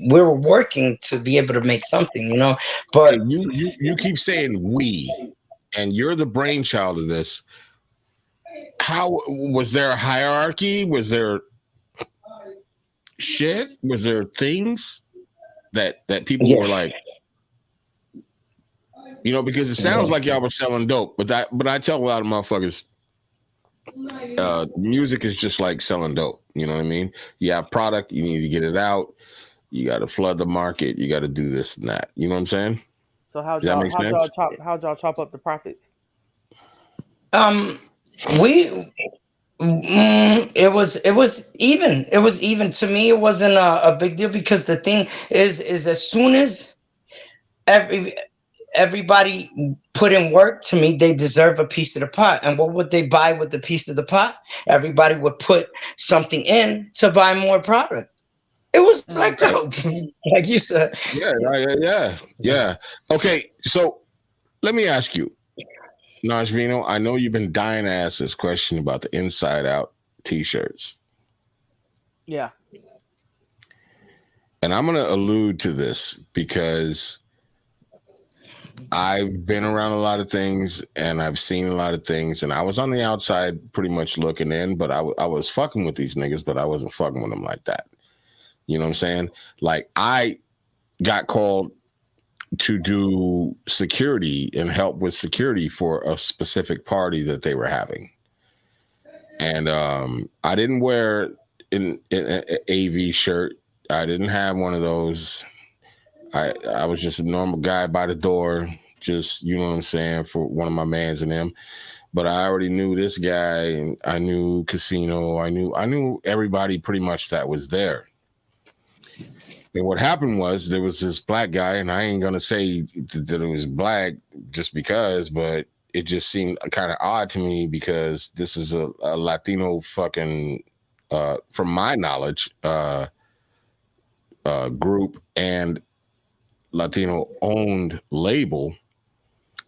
we're working to be able to make something, you know. But Hey, you keep saying we, and you're the brainchild of this. How was there a hierarchy? Was there shit? Was there things that people yeah, were like, you know, because it sounds like y'all were selling dope, but I tell a lot of motherfuckers, music is just like selling dope. You know what I mean? You have product, you need to get it out. You got to flood the market. You got to do this and that. You know what I'm saying? So Does that make sense? how'd y'all chop up the profits? um, we. It was even to me. It wasn't a big deal because the thing is as soon as every everybody put in work, to me they deserve a piece of the pot. And what would they buy with the piece of the pot? Everybody would put something in to buy more product. It was like Mm. dope, like you said. Yeah. Okay, so let me ask you, Najmino, I know you've been dying to ask this question about the Inside Out t-shirts. Yeah. And I'm going to allude to this because I've been around a lot of things and I've seen a lot of things, and I was on the outside pretty much looking in, but I was fucking with these niggas, but I wasn't fucking with them like that. You know what I'm saying? Like, I got called to do security and help with security for a specific party that they were having. And I didn't wear an AV shirt. I didn't have one of those. I was just a normal guy by the door, just, you know what I'm saying, for one of my mans and them. But I already knew this guy, and I knew Casino. I knew everybody pretty much that was there. And what happened was there was this black guy, and I ain't gonna say that it was black just because, but it just seemed kind of odd to me because this is a Latino fucking, from my knowledge, group and Latino owned label,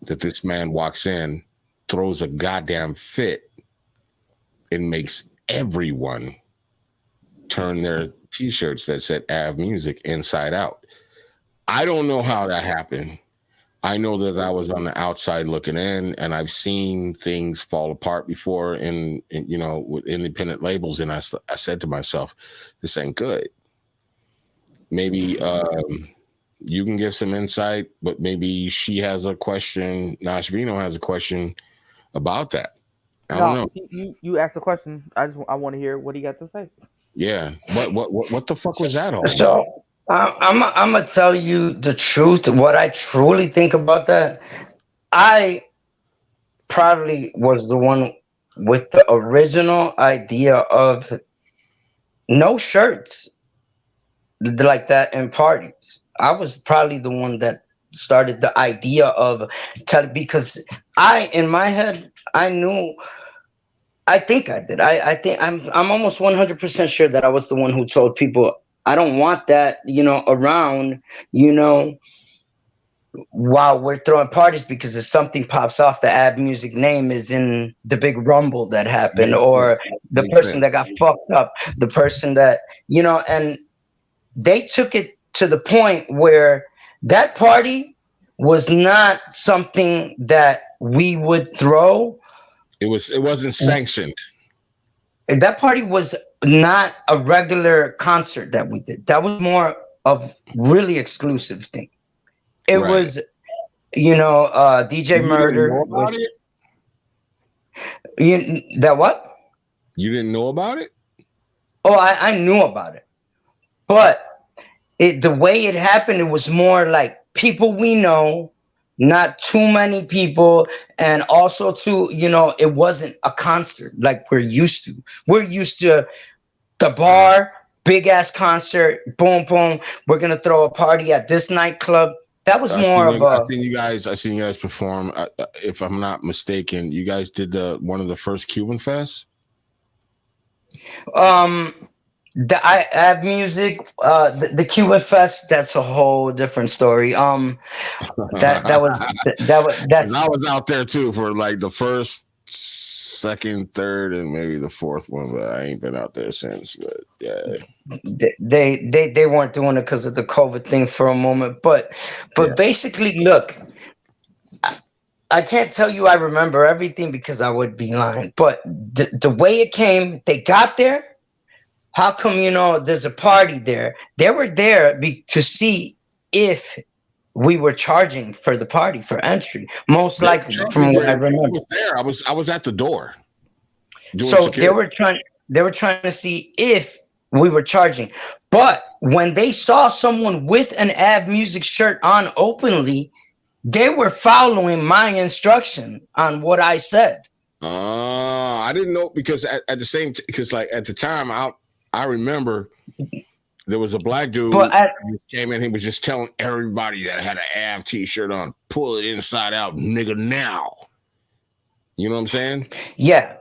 that this man walks in, throws a goddamn fit, and makes everyone turn their t-shirts that said AVE Music inside out. I don't know how that happened. I know that I was on the outside looking in, and I've seen things fall apart before in you know, with independent labels, and I said to myself, this ain't good. Maybe you can give some insight, but maybe she has a question, Nashvino has a question about that. I don't know. You asked a question. I want to hear what he got to say. Yeah. What the fuck was that all about? So I'm gonna tell you the truth. What I truly think about that, I probably was the one with the original idea of no shirts like that in parties. I was probably the one that started the idea of because in my head, I knew. I think I did. I think I'm almost 100% sure that I was the one who told people I don't want that, you know, around, you know, while we're throwing parties, because if something pops off, the AVE Music name is in the big rumble that happened, Makes or sense. the Makes person sense. that got fucked up, the person that, you know, and they took it to the point where that party was not something that we would throw. It wasn't sanctioned. That party was not a regular concert that we did. That was more of really exclusive thing. It Right. was, you know, DJ You didn't Murder. know about it? That what? You didn't know about it? Oh, I knew about it, but the way it happened, it was more like people we know, not too many people, and also too, you know, it wasn't a concert like we're used to. We're used to the bar, big ass concert, boom, boom. We're gonna throw a party at this nightclub. That was more of I a. seen you guys perform. If I'm not mistaken, you guys did one of the first Cuban fests. I have music. The Cuban Fest. That's a whole different story. That's I was out there too for like the first second, third, and maybe the fourth one, but I ain't been out there since. But yeah, They weren't doing it because of the COVID thing for a moment, but yeah. basically, look, I can't tell you I remember everything because I would be lying. But the way it came, they got there. How come, there's a party there? They were there to see if we were charging for the party for entry. Most likely, from what I remember. I was there. I was at the door. So security. they were trying to see if we were charging. But when they saw someone with an AVE Music shirt on openly, they were following my instruction on what I said. I didn't know because at the same because like at the time I remember there was a black dude who came in. He was just telling everybody that had an AVE T-shirt on, pull it inside out, nigga. Now, you know what I'm saying? Yeah,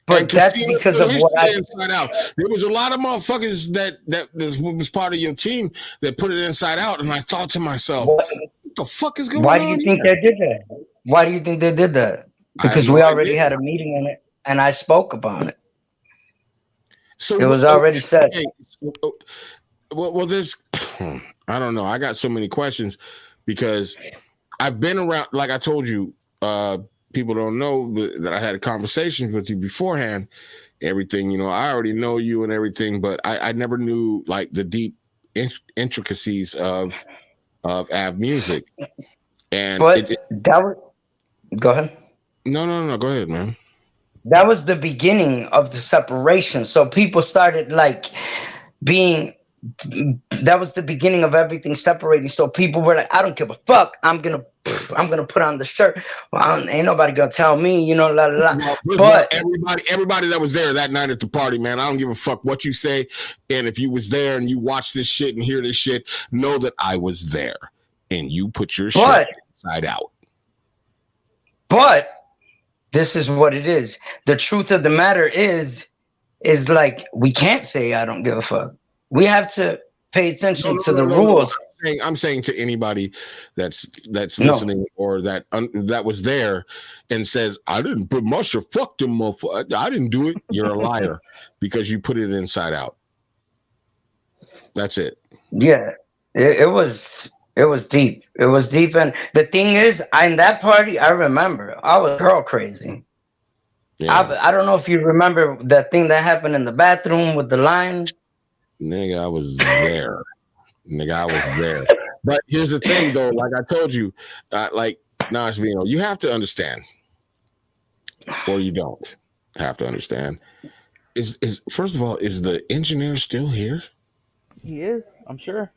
but that's because of what I inside out. There was a lot of motherfuckers that was part of your team that put it inside out, and I thought to myself, what the fuck is going on? Why do you think they did that? Why do you think they did that? Because we already had a meeting on it, and I spoke about it. So it was already said. Okay. Well, there's, I don't know. I got so many questions because I've been around. Like I told you, people don't know that I had a conversation with you beforehand. Everything, I already know you and everything, but I never knew like the deep intricacies of AVE Music. And that was. Go ahead. No. Go ahead, man. That was the beginning of the separation. So people started like that was the beginning of everything separating. So people were like, I don't give a fuck. I'm gonna put on the shirt. Well, ain't nobody gonna tell me, la la la. But everybody that was there that night at the party, man, I don't give a fuck what you say. And if you was there and you watch this shit and hear this shit, know that I was there and you put your shit inside out. But this is what it is. The truth of the matter is like we can't say I don't give a fuck. We have to pay attention to the rules. I'm saying to anybody that's listening or that was there and says I didn't put my shirt. Fuck them, motherfucker. I didn't do it. You're a liar because you put it inside out. That's it. Yeah, it was deep. It was deep, and the thing is, in that party, I remember I was girl crazy. Yeah. I don't know if you remember that thing that happened in the bathroom with the line. Nigga, I was there. But here's the thing, though. Like I told you, Nash Vino, you have to understand, or you don't have to understand. Is first of all, is the engineer still here? He is, I'm sure.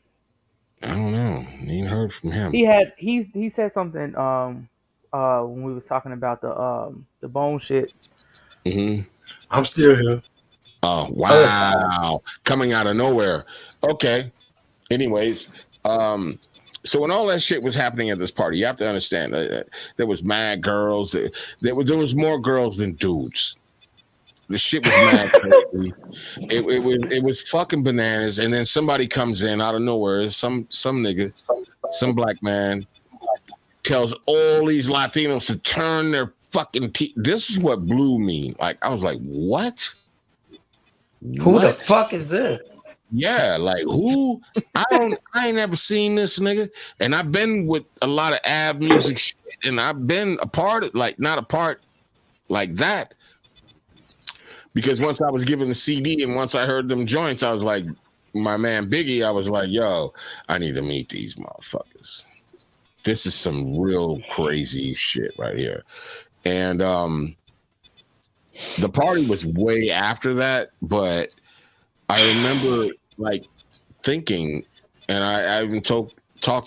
I don't know. Ain't heard from him. He said something when we was talking about the bone shit. Mm-hmm. I'm still here. Oh wow! Coming out of nowhere. Okay. Anyways, so when all that shit was happening at this party, you have to understand there was mad girls. There was more girls than dudes. The shit was mad crazy. It was fucking bananas. And then somebody comes in out of nowhere. Some nigga, some black man tells all these Latinos to turn their fucking teeth. This is what blew me. Like I was like, what? Who the fuck is this? Yeah, like who? I ain't never seen this nigga. And I've been with a lot of AVE Music shit, and I've been a part of not a part like that. Because once I was given the CD and once I heard them joints, I was like, my man Biggie, I was like, yo, I need to meet these motherfuckers. This is some real crazy shit right here. And the party was way after that, but I remember like thinking, and I even talked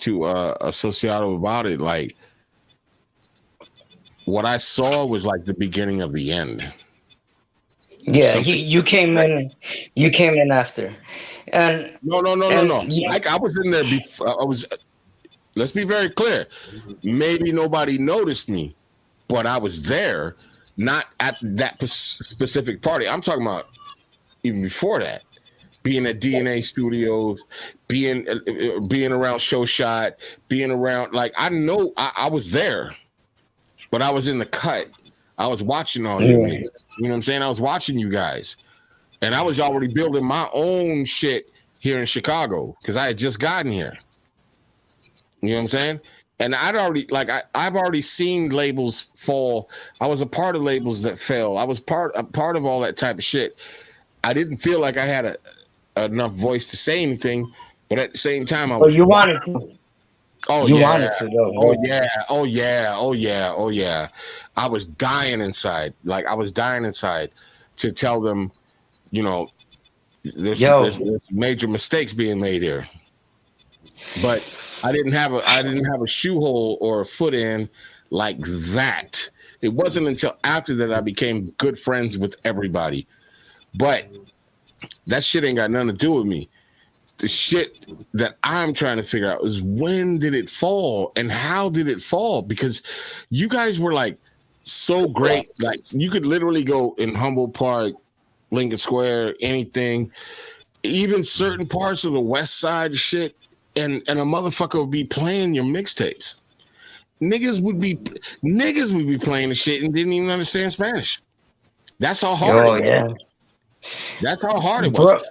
to a sociato about it, like what I saw was like the beginning of the end. Yeah, you came in after. And no. Like I was in there before. Let's be very clear. Maybe nobody noticed me, but I was there, not at that specific party. I'm talking about even before that, being at DNA Studios, being around Show Shot, being around. Like I know I was there, but I was in the cut. I was watching all you Yeah. niggas. You know what I'm saying? I was watching you guys. And I was already building my own shit here in Chicago because I had just gotten here. You know what I'm saying? And I'd already I've already seen labels fall. I was a part of labels that fell. I was a part of all that type of shit. I didn't feel like I had enough voice to say anything, but at the same time, I But was. you wanted to. Oh You yeah. wanted to, though. Oh Right? yeah. Oh yeah. Oh yeah. Oh yeah. I was dying inside. Like I was dying inside to tell them, you know, there's major mistakes being made here. But I didn't have a shoe hole or a foot in like that. It wasn't until after that I became good friends with everybody. But that shit ain't got nothing to do with me. The shit that I'm trying to figure out is when did it fall and how did it fall? Because you guys were like so great. Like you could literally go in Humboldt Park, Lincoln Square, anything, even certain parts of the West Side shit, and a motherfucker would be playing your mixtapes. Niggas would be playing the shit and didn't even understand Spanish. That's how hard it was. Yeah. That's how hard it was. Bro,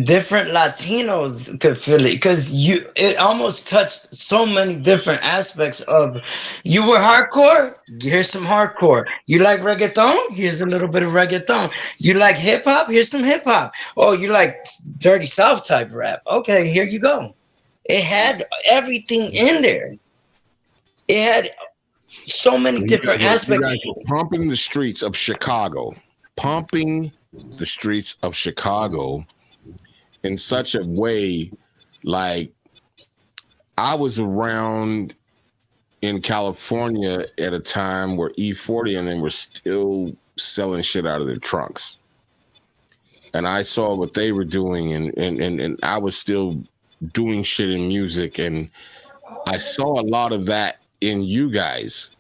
different Latinos could feel it because it almost touched so many different aspects of. You were hardcore, here's some hardcore. You like reggaeton, here's a little bit of reggaeton. You like hip hop, here's some hip hop. Oh, you like dirty South type rap, okay, here you go. It had everything in there. It had so many different aspects. You guys were pumping the streets of Chicago in such a way, like I was around in California at a time where E40 and them were still selling shit out of their trunks. And I saw what they were doing and I was still doing shit in music, and I saw a lot of that in you guys.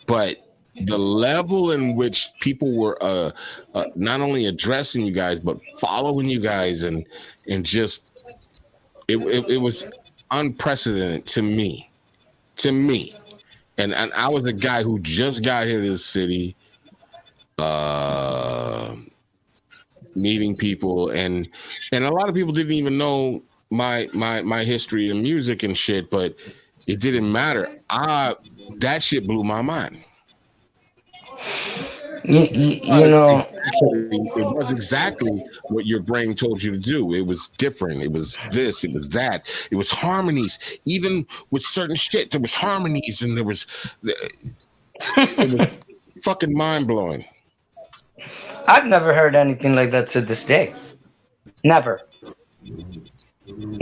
But the level in which people were not only addressing you guys but following you guys and just it was unprecedented to me, and I was a guy who just got here to the city, meeting people, and a lot of people didn't even know my history in music and shit, but it didn't matter. That shit blew my mind. You know, it was exactly what your brain told you to do. It was different. It was this. It was that. It was harmonies. Even with certain shit, there was harmonies, and it was fucking mind blowing. I've never heard anything like that to this day. Never.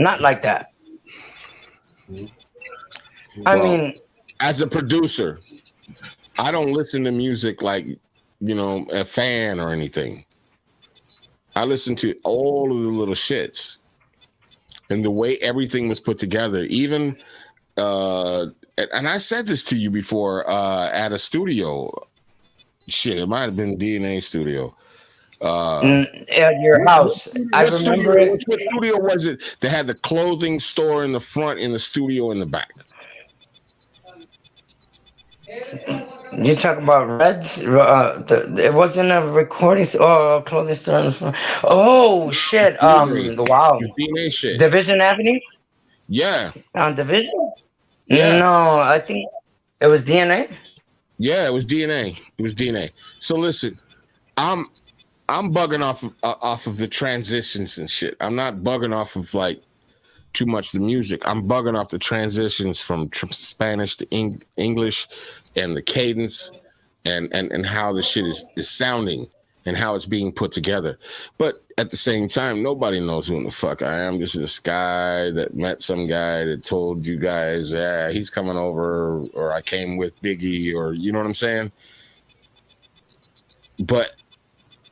Not like that. I mean, as a producer, I don't listen to music like, you know, a fan or anything. I listen to all of the little shits and the way everything was put together. Even, and I said this to you before at a studio. Shit, it might have been DNA studio. At your house. I remember it. What studio was it? They had the clothing store in the front and the studio in the back. You talk about Reds? It wasn't a recording clothing store in the front. Oh shit! Wow. DNA shit. Division Avenue. Yeah. On Division. Yeah. No, I think it was DNA. Yeah, it was DNA. It was DNA. So listen, I'm bugging off of the transitions and shit. I'm not bugging off of like too much the music. I'm bugging off the transitions from Spanish to English and the cadence and how the shit is sounding and how it's being put together. But at the same time, nobody knows who in the fuck I am. Just this guy that met some guy that told you guys, yeah, he's coming over, or I came with Biggie, or you know what I'm saying? But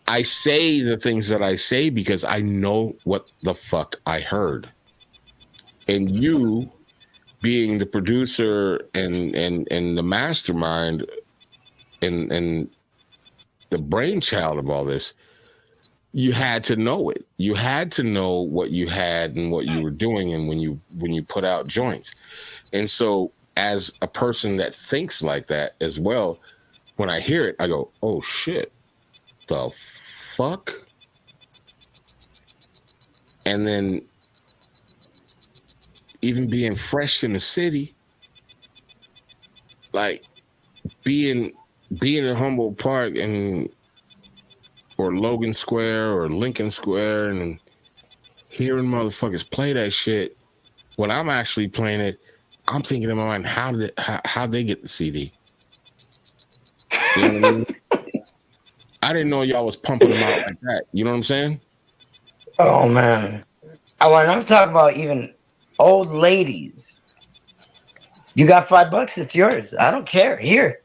I say the things that I say because I know what the fuck I heard. And you being the producer and the mastermind and the brainchild of all this, you had to know it. You had to know what you had and what you were doing, and when you put out joints. And so as a person that thinks like that as well, when I hear it, I go, oh shit, the fuck? And then even being fresh in the city, like being in Humboldt Park and or Logan Square or Lincoln Square and hearing motherfuckers play that shit when I'm actually playing it, I'm thinking in my mind, how they get the CD? You know what I mean? I didn't know y'all was pumping them out like that. You know what I'm saying? Oh man. When I'm talking about even old ladies, you got $5, it's yours. I don't care. Here.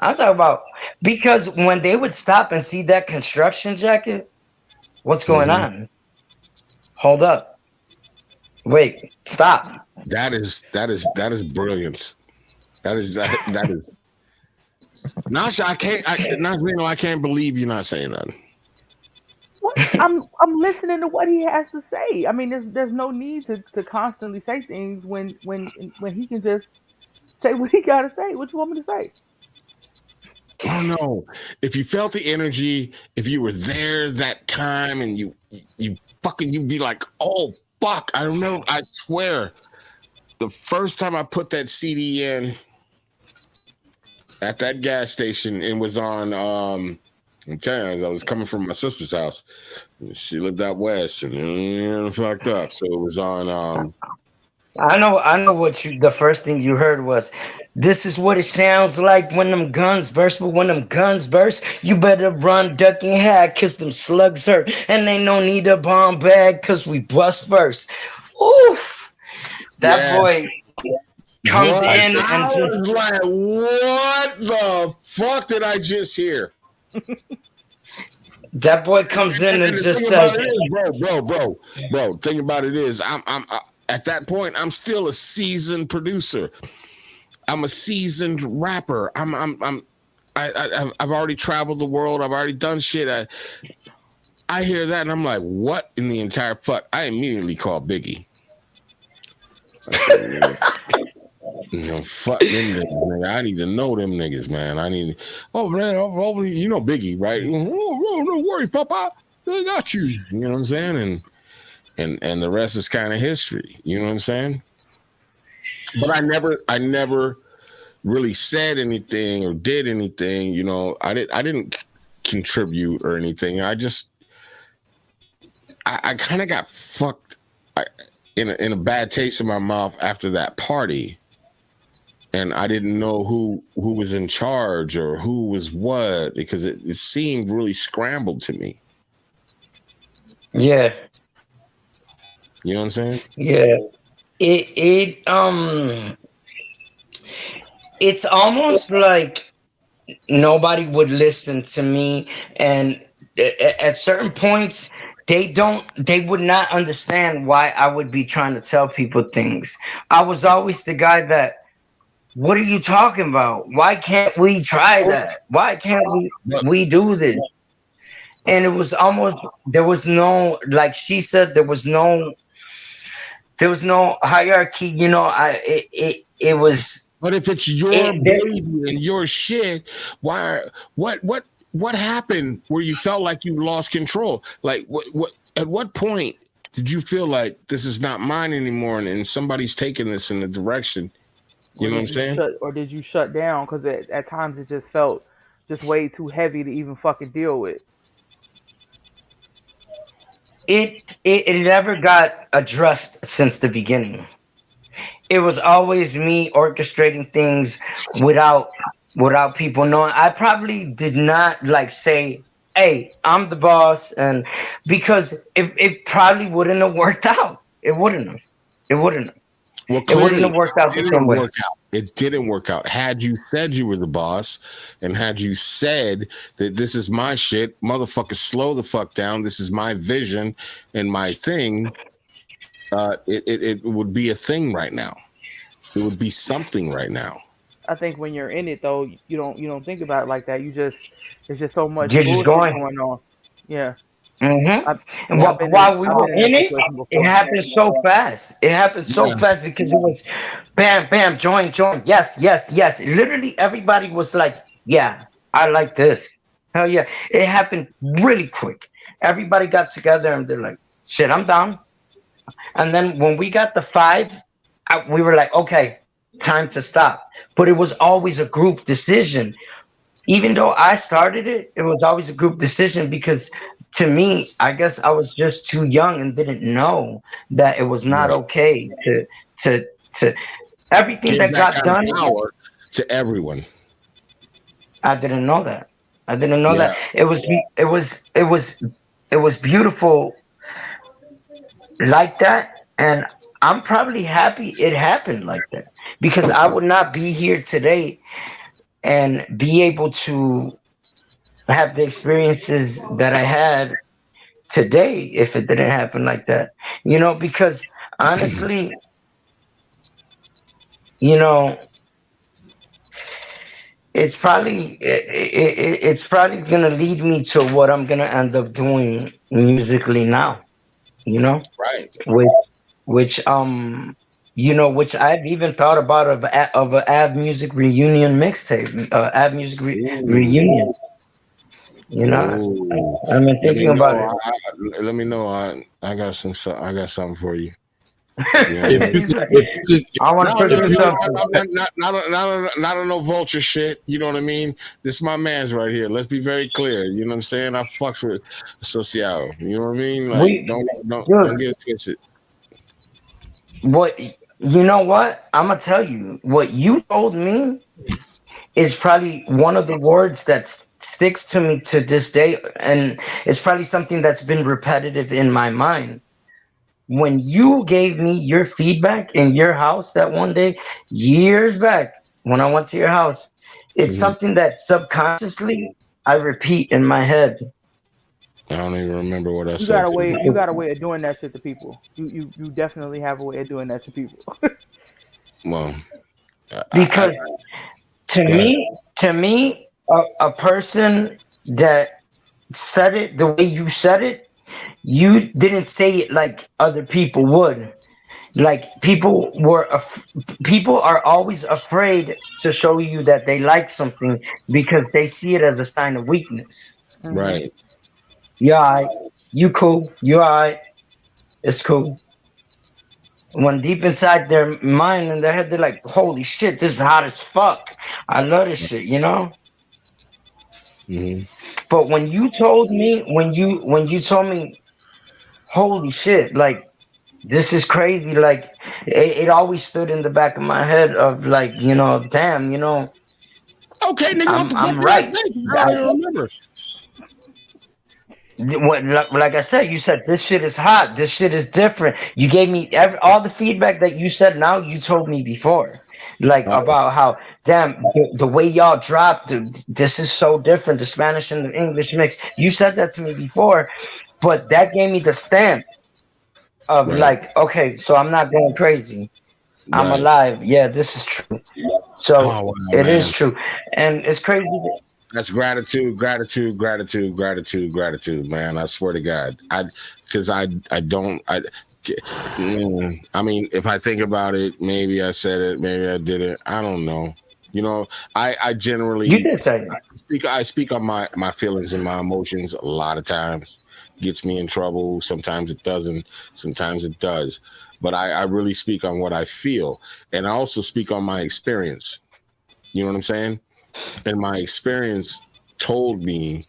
I'm talking about because when they would stop and see that construction jacket, what's going on? Hold up. Wait, stop. That is brilliance. That is Nasha, I can't believe you're not saying that. What? I'm listening to what he has to say. I mean, there's no need to constantly say things when he can just say what he gotta say. What you want me to say? I don't know. If you felt the energy, if you were there that time and you'd be like, oh fuck. I remember, I swear, the first time I put that CD in at that gas station, it was on I'm telling you, I was coming from my sister's house. She lived out west and fucked up. So it was on I know what the first thing you heard was, this is what it sounds like when them guns burst, but when them guns burst, you better run, duck, and hide, cause them slugs hurt, and ain't no need a bomb bag, cause we bust first. Oof! That boy comes in and I was like, what the fuck did I just hear? That boy comes in and just says, bro, thing about it is, I'm at that point, I'm still a seasoned producer. I'm a seasoned rapper. I've already traveled the world. I've already done shit. I hear that and I'm like, what in the entire fuck? I immediately call Biggie. Fuck them niggas, man. I need to know them niggas, man. Oh man, you know Biggie, right? Oh, don't worry, Papa. I got you. You know what I'm saying? And the rest is kind of history. You know what I'm saying? But I never really said anything or did anything. You know, I didn't contribute or anything. I kind of got fucked in a bad taste in my mouth after that party. And I didn't know who was in charge or who was what, because it seemed really scrambled to me. yeah. You know what I'm saying? Yeah. It's almost like nobody would listen to me, and at certain points they would not understand why I would be trying to tell people things. I was always the guy that, what are you talking about? Why can't we try that? Why can't we do this? And it was almost, there was no, like she said, there was no hierarchy. You know, it was. But if it's your baby and your shit, why? What happened where you felt like you lost control? Like what? At what point did you feel like this is not mine anymore, and somebody's taking this in the direction? You know what I'm saying? Or did you shut down? Because at times it just felt just way too heavy to even fucking deal with. It never got addressed since the beginning. It was always me orchestrating things without people knowing. I probably did not like say, hey, I'm the boss, and because it probably wouldn't have worked out. It wouldn't have. Well, it wouldn't have worked out the same way. It didn't work out. Had you said you were the boss, and had you said that this is my shit, motherfucker, slow the fuck down. This is my vision and my thing. It would be a thing right now. It would be something right now. I think when you're in it though, you don't think about it like that. It's just so much You're just bullshit going on. Yeah. Mm-hmm. I, And yeah, while we I've were been in in that it, situation it before. happened so fast. It happened so Yeah. fast because it was bam, bam, join, join. Yes, yes, yes. Literally, everybody was like, "Yeah, I like this." Hell yeah! It happened really quick. Everybody got together and they're like, "Shit, I'm down." And then when we got the five, we were like, "Okay, time to stop." But it was always a group decision. Even though I started it, it was always a group decision because to me, I guess I was just too young and didn't know that it was not Right. okay to to everything Give that that got kind of done. power to everyone. I didn't know that. I didn't know Yeah. that it was beautiful like that, and I'm probably happy it happened like that because I would not be here today and be able to have the experiences that I had today if it didn't happen like that. Because honestly, you know, it's probably gonna lead me to what I'm gonna end up doing musically now. You know, Right. which which I've even thought about of a Av Music reunion mixtape, Av Music Ooh. reunion. You know, Ooh. I've been Let me thinking about know. it. Let me know. I got some. I got something for you. You know what I If mean? you He's could, like, if you could, I want No, to no, if produce you, no. something. Not on no vulture shit. You know what I mean? This is my man's right here. Let's be very clear. You know what I'm saying? I fucks with SOCIO. You know what I mean? Like, We, don't dude, get it twisted. what you know? What I'm gonna tell you. What you told me is probably one of the words that sticks to me to this day, and it's probably something that's been repetitive in my mind. When you gave me your feedback in your house that one day, years back, when I went to your house, it's Mhm. something that subconsciously I repeat in my head. I don't even remember what I you got said a to you. way. You got a way of doing that shit to people. You definitely have a way of doing that to people. Well, Because to go ahead. me, a person that said it the way you said it, you didn't say it like other people would. Like people are always afraid to show you that they like something because they see it as a sign of weakness. Hmm. Right. Yeah, you cool. You alright. It's cool. When deep inside their mind and their head, they're like, "Holy shit, this is hot as fuck. I love this shit." Hmm. But when you told me, "Holy shit, like this is crazy," like it always stood in the back of my head of like, damn, Okay, nigga, what I'm the fuck I'm did I right. say? I don't even remember. Like I said, you said this shit is hot. This shit is different. You gave me all the feedback that you said. Now you told me before, like Oh, about how damn the way y'all dropped. This is so different. The Spanish and the English mix. You said that to me before, but that gave me the stamp of right, like, okay, so I'm not going crazy. I'm right. alive. Yeah, this is true. So Oh wow, it is man. true, and it's crazy. That's gratitude, gratitude, gratitude, gratitude, gratitude, man. I swear to God, because I don't, I mean, if I think about it, maybe I said it, maybe I didn't. I don't know. You know, I You generally did say that. I speak on my feelings and my emotions a lot of times. Gets me in trouble. Sometimes it doesn't. Sometimes it does. But I really speak on what I feel, and I also speak on my experience. You know what I'm saying? And my experience told me,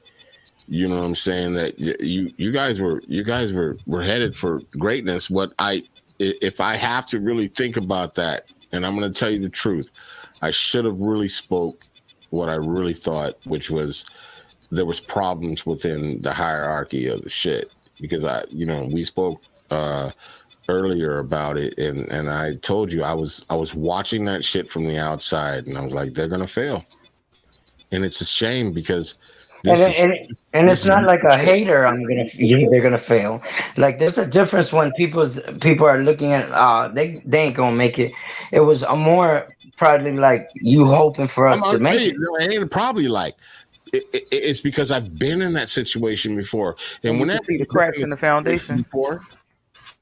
you know what I'm saying, that you guys were headed for greatness. If I have to really think about that, and I'm going to tell you the truth, I should have really spoke what I really thought, which was there was problems within the hierarchy of the shit, because we spoke uh earlier about it, and I told you I was watching that shit from the outside, and I was like, they're gonna fail, and it's a shame because And this it- is and and this it's is not like beautiful a shit. hater. They're gonna fail. Like there's a difference when people are looking at they ain't gonna make it. It was a more probably like you hoping for I'm us to gonna tell make you, it. it ain't probably like it's because I've been in that situation before, And and you can whenever see the you've been cracks in in the a situation foundation. before,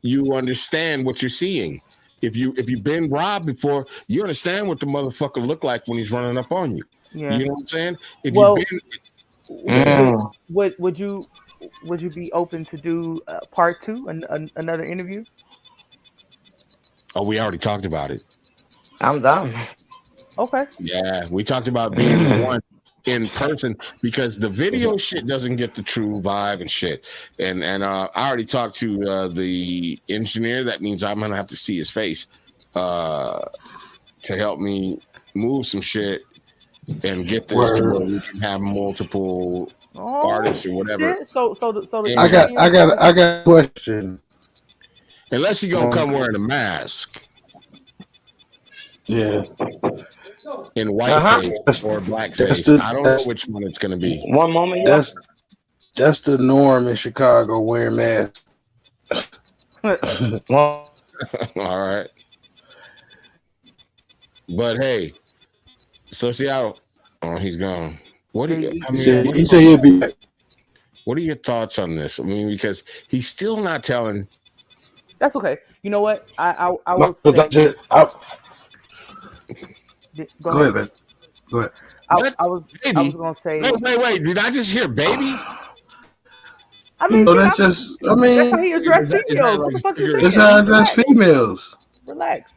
you understand what you're seeing. If you've been robbed before, you understand what the motherfucker look like when he's running up on you. Yeah. You know what I'm saying? If you've Well, been, go ahead. Mm. would you be open to do part two, another interview? Oh, we already talked about it. I'm down. Okay. Yeah, we talked about being one in person because the video shit doesn't get the true vibe and shit. And I already talked to the engineer. That means I'm gonna have to see his face to help me move some shit and get this to where Word. we can have multiple Oh artists or whatever. shit! So the And I got a question. unless you're gonna come wearing a mask Yeah, in Uh-huh. whiteface or that's blackface, I don't know that's which one it's gonna be. One moment, yo. that's the norm in Chicago. Wearing masks. Well, All right, but hey, Socio, oh, he's gone. What do you? I He mean, said he said he'd be back. what are your thoughts on this? I mean, because he's still not telling. That's okay. You know what? I No, will say. Go go ahead. ahead, man. Go ahead. What? I was Baby? gonna say. Wait! Did I just hear baby? I mean, No, shit, that's just. I that's mean, how he addressed Is that females. What like the fuck you that's saying? how I address females. Relax.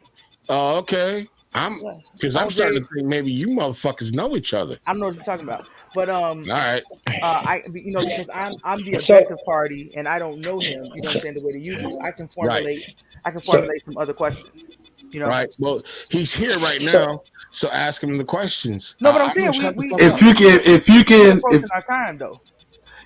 Oh, okay. I'm because I'm OJ, starting to think maybe you motherfuckers know each other. I don't know what you're talking about, but All right. because I'm the so objective party and I don't know him. You know what I'm saying? The way that you do, I can formulate some other questions. You know. Right. Well, he's here right so now, so ask him the questions. No, but I'm I'm gonna saying shut the we fuck If up. you we're can, approaching our time though.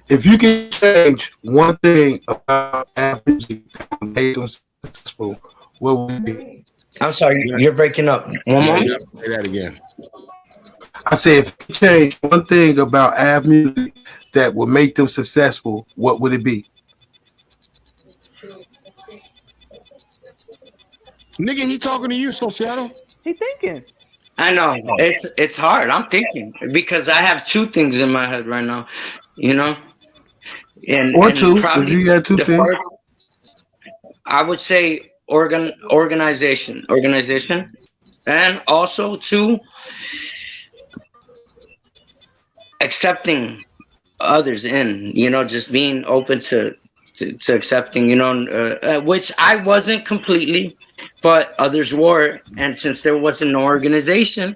if you can change one thing about Af music that would make them successful, what would it be? I'm sorry, Yeah, you're breaking up. One yeah, moment. you have to say that again. I said, if you change one thing about Av music that would make them successful, what would it be? Nigga, he talking to you, so Seattle. He thinking. I know it's hard. I'm thinking because I have two things in my head right now. You know, Or and two, if probably you got two the things. first I would say organization, and also two accepting others in. You know, just being open to accepting. You know, which I wasn't completely, but others were, and since there wasn't no organization,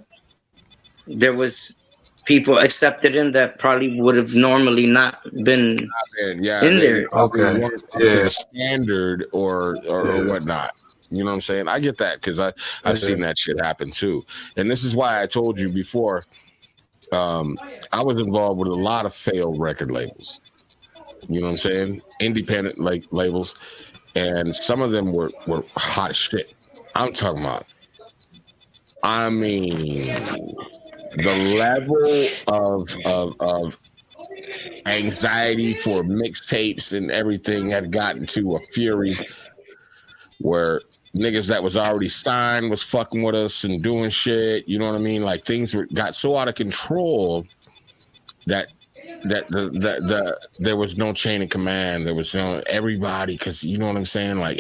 there was people accepted in that probably would have normally not been And yeah, in they there. probably Okay. weren't up to Yeah. the standard or Yeah. whatnot. You know what I'm saying? I get that because I've seen that shit happen too. And this is why I told you before. I was involved with a lot of failed record labels. You know what I'm saying? Independent labels, and some of them were hot shit. I'm talking about. I mean, the level of anxiety for mixtapes and everything had gotten to a fury where niggas that was already signed was fucking with us and doing shit. You know what I mean? Like things got so out of control that there was no chain of command. There was no everybody, because you know what I'm saying. Like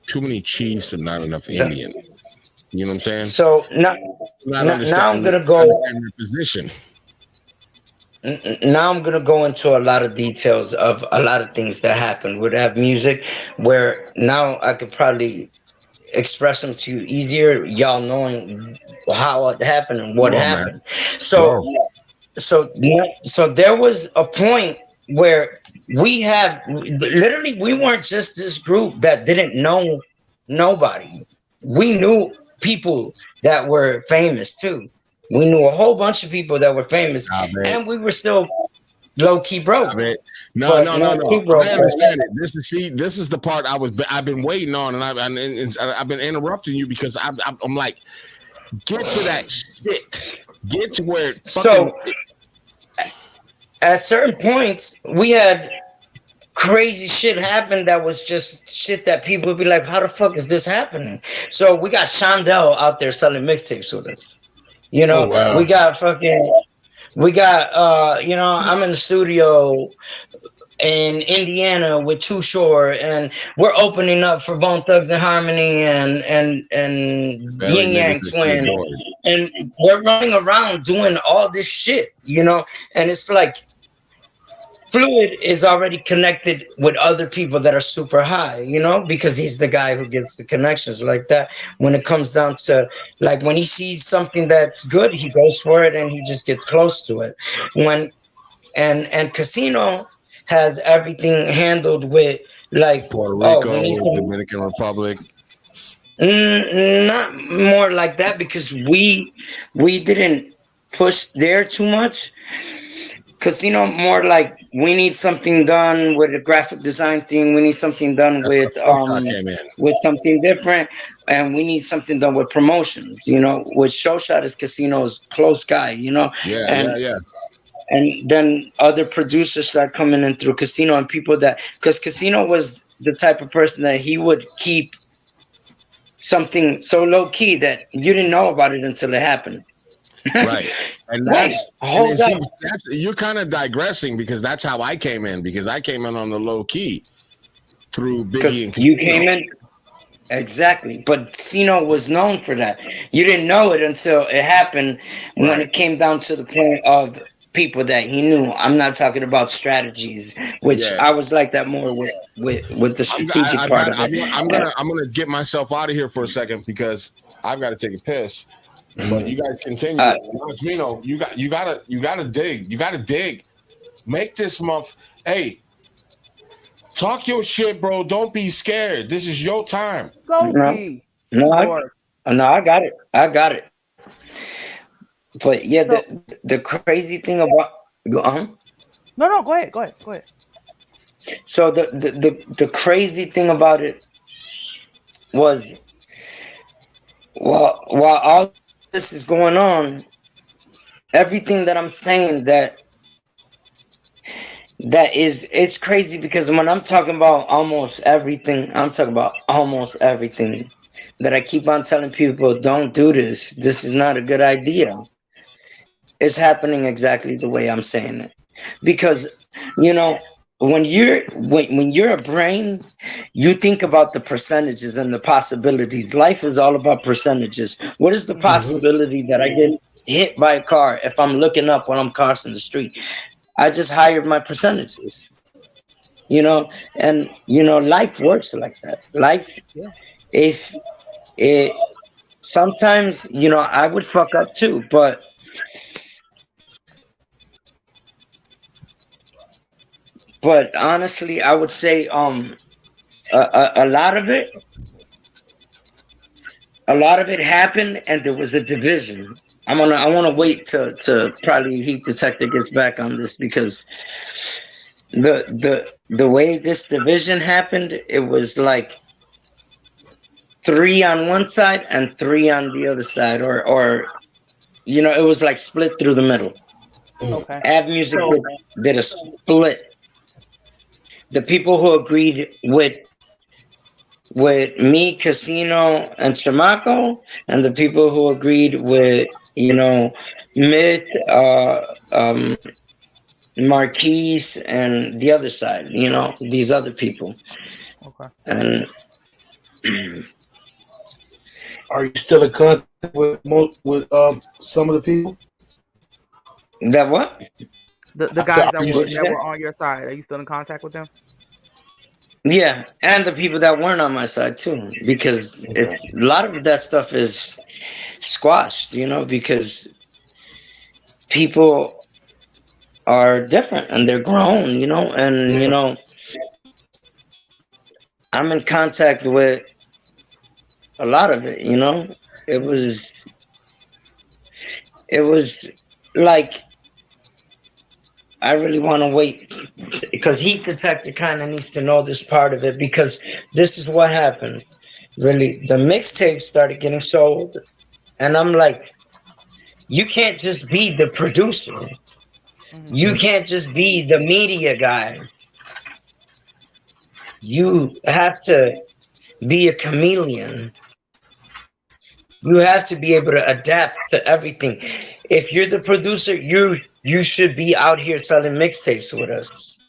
too many chiefs and not enough Indians. You know what I'm saying? So now I'm gonna go. Understand their position. Now I'm gonna go into a lot of details of a lot of things that happened with that music, where now I could probably express them to you easier, y'all knowing how it happened and what Come on, man. happened. So so there was a point where we weren't just this group that didn't know nobody. We knew people that were famous too. We knew a whole bunch of people that were famous, and we were still low key broke. No. I understand it. But This is the part I've been waiting on, and I've been interrupting you because I'm like, get to that shit. Get to where it's So at certain points, we had crazy shit happen that was just shit that people would be like, how the fuck is this happening? So we got Shondell out there selling mixtapes with us. You Oh know, we wow. got fucking, we got, you know, I'm in the studio in Indiana with Too Short, and we're opening up for Bone Thugs and Harmony and Very Yin niggas Yang that you Twin, adored. and we're running around doing all this shit, you know, and it's like Fluid is already connected with other people that are super high, you know, because he's the guy who gets the connections like that. When it comes down to like when he sees something that's good, he goes for it and he just gets close to it. When and Casino has everything handled with like, Puerto oh, we need Rico, some Dominican Republic. not more like that because we didn't push there too much. Casino more like we need something done with a graphic design thing. We need something done That's where Flow Shot came in. with something different, and we need something done with promotions. You know, with Show Shot is Casino's close guy. You know, Yeah, yeah, and yeah. and then other producers start coming in through Casino and people that because Casino was the type of person that he would keep something so low key that you didn't know about it until it happened. Right. And Wait, that's and hold see up. that's you're kind of digressing because that's how I came in because I came in on the low key through Biggie Because and you Casino. came in exactly, but Casino was known for that. You didn't know it until it happened when Right. it came down to the point of people that he knew. I'm not talking about strategies, which Yeah. I was like that more with the strategic I've part got of it. I'm gonna get myself out of here for a second because I've got to take a piss. But you guys Uh, continue. Rino, you gotta dig. You gotta dig. Make this month. Hey, talk your shit, bro. Don't be scared. This is your time. Go no, pee. no, Lord. no, I got it. I got it. But yeah, So the crazy thing about go on. no, go ahead, go ahead, go ahead. So the crazy thing about it was while all this is going on, everything that I'm saying that is it's crazy because when I'm talking about almost everything, I'm talking about almost everything that I keep on telling people, don't do this. This is not a good idea. It's happening exactly the way I'm saying it. Because, you know, when you're a brain, you think about the percentages and the possibilities. Life is all about percentages. What is the Hmm. possibility that I get hit by a car if I'm looking up when I'm crossing the street? I just hired my percentages, you know, and you know, life works like that. Life, Yeah. if it sometimes, you know, I would fuck up too, but honestly, I would say a lot of it, a lot of it happened, and there was a division. I want to wait to probably Heat Detector gets back on this because the way this division happened, it was like three on one side and three on the other side, or you know, it was like split through the middle. Okay. Av Music So did a split. The people who agreed with me, Casino, and Chamaco, and the people who agreed with you know Myth, Marquise, and the other side. You know these other people, okay. and Are you still in contact with some of the people? that what? The I said, guys are you What'd you that say? were on your side, are you still in contact with them? Yeah, and the people that weren't on my side too, because okay? it's a lot of that stuff is squashed, you know, because people are different and they're grown, you know, and you Yeah. know, I'm in contact with a lot of it, you know. It Hmm. was it was like I really want to wait because Heat Detector kind of needs to know this part of it because this is what happened. Really, the mixtape started getting sold, and I'm like, you can't just be the producer. Hmm. You can't just be the media guy. You have to be a chameleon You have to be able to adapt to everything. If you're the producer, you should be out here selling mixtapes with us.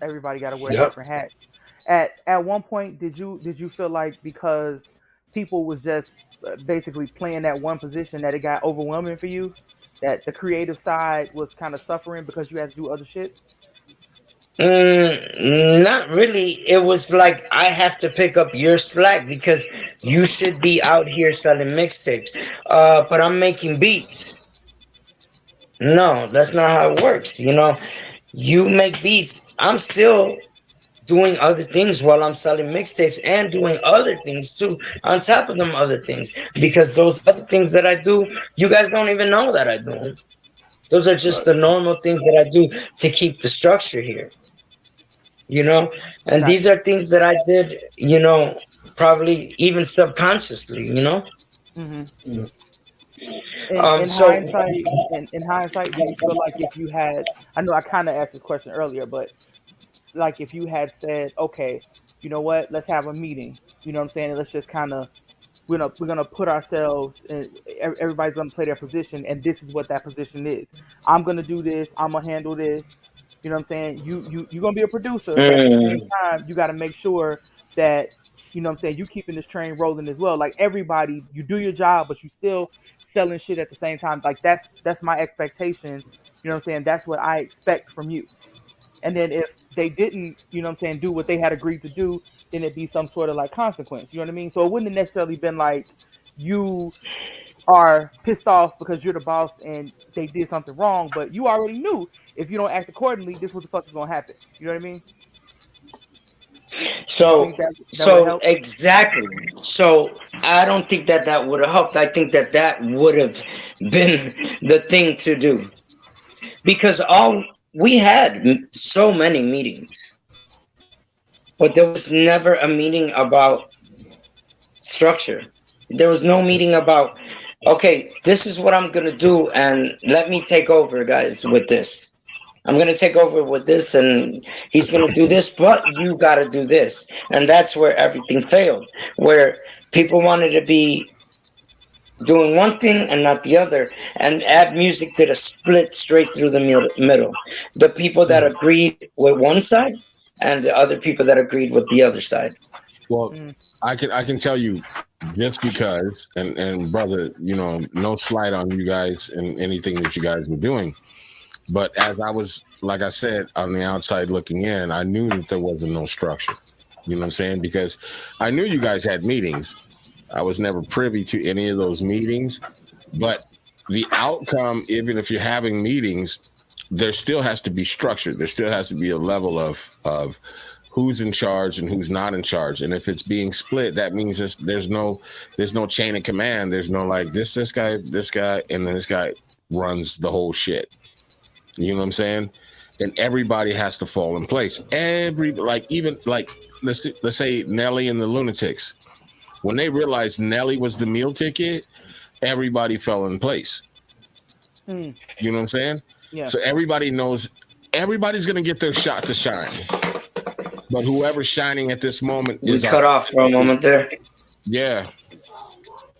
Everybody got to wear Yep. different hats. At one point, did you feel like because people was just basically playing that one position that it got overwhelming for you, that the creative side was kind of suffering because you had to do other shit? Not really. It was like I have to pick up your slack because you should be out here selling mixtapes. But I'm making beats. No, that's not how it works. You make beats. I'm still doing other things while I'm selling mixtapes and doing other things too on top of them other things because those other things that I do, you guys don't even know that I do 'em. Those are just Right. the normal things that I do to keep the structure here. you know and these Gotcha. are things that I did, probably even subconsciously. Hmm. Mm. In So hindsight, do you feel like if you had, I know I kind of asked this question earlier, but like if you had said, okay, you know what, let's have a meeting, you know what I'm saying, and let's just kind of we're gonna put ourselves in, everybody's gonna play their position, and this is what that position is. I'm gonna do this, I'm gonna handle this, you know what I'm saying, you're gonna be a producer, but at the same mm, time you got to make sure that, you know what I'm saying, you keeping this train rolling as well. Like everybody, you do your job, but you still selling shit at the same time. Like that's my expectation, you know what I'm saying, that's what I expect from you. And then if they didn't, you know what I'm saying, do what they had agreed to do, then it'd be some sort of like consequence. You know what I mean? So it wouldn't have necessarily been like you are pissed off because you're the boss and they did something wrong, but you already knew if you don't act accordingly, this is what the fuck is gonna happen. You know what I mean? You so think that would so help? exactly. So I don't think that that would have helped. I think that that would have been the thing to do because all we had so many meetings, but there was never a meeting about structure. There was no meeting about, okay, this is what I'm gonna do, and let me take over, guys, with this. I'm gonna take over with this, and he's gonna do this, but you gotta do this, and that's where everything failed. Where people wanted to be doing one thing and not the other, and Ab Music did a split straight through the middle. The people that agreed with one side, and the other people that agreed with the other side. Well, Mm, I can tell you just because, and brother, no slight on you guys and anything that you guys were doing, but as I was, like I said, on the outside looking in, I knew that there wasn't no structure. You know what I'm saying? Because I knew you guys had meetings. I was never privy to any of those meetings, but the outcome, even if you're having meetings, there still has to be structure. There still has to be a level of who's in charge and who's not in charge. And if it's being split, that means there's no chain of command. There's no like this guy, and then this guy runs the whole shit. You know what I'm saying? And everybody has to fall in place. Even like let's say Nelly and the Lunatics. When they realized Nelly was the meal ticket, everybody fell in place. mm, You know what I'm saying? yeah. So everybody knows everybody's gonna get their shot to shine. But whoever's shining at this moment We is our cut off for a moment there. yeah.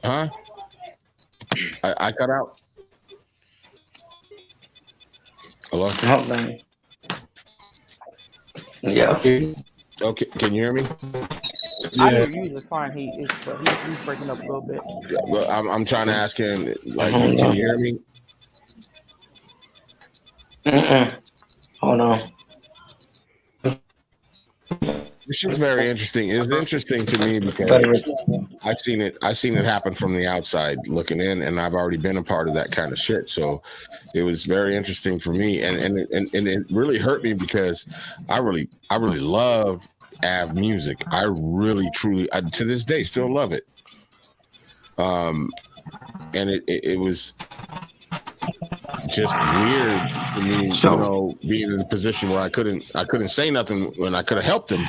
Huh? I cut out. Hello? Hold on. Yeah. Okay, can you hear me? I Yeah. hear you just fine. He's breaking up a little bit. Well, I'm trying to ask him, like, Hold can on. you hear me? Hold on. This is very interesting. It's interesting to me because Better. I seen it happen from the outside looking in, and I've already been a part of that kind of shit. So it was very interesting for me, and it really hurt me because I really love AVE music. I really truly to this day still love it. And it was just weird for me, So being in a position where I couldn't say nothing when I could have helped him,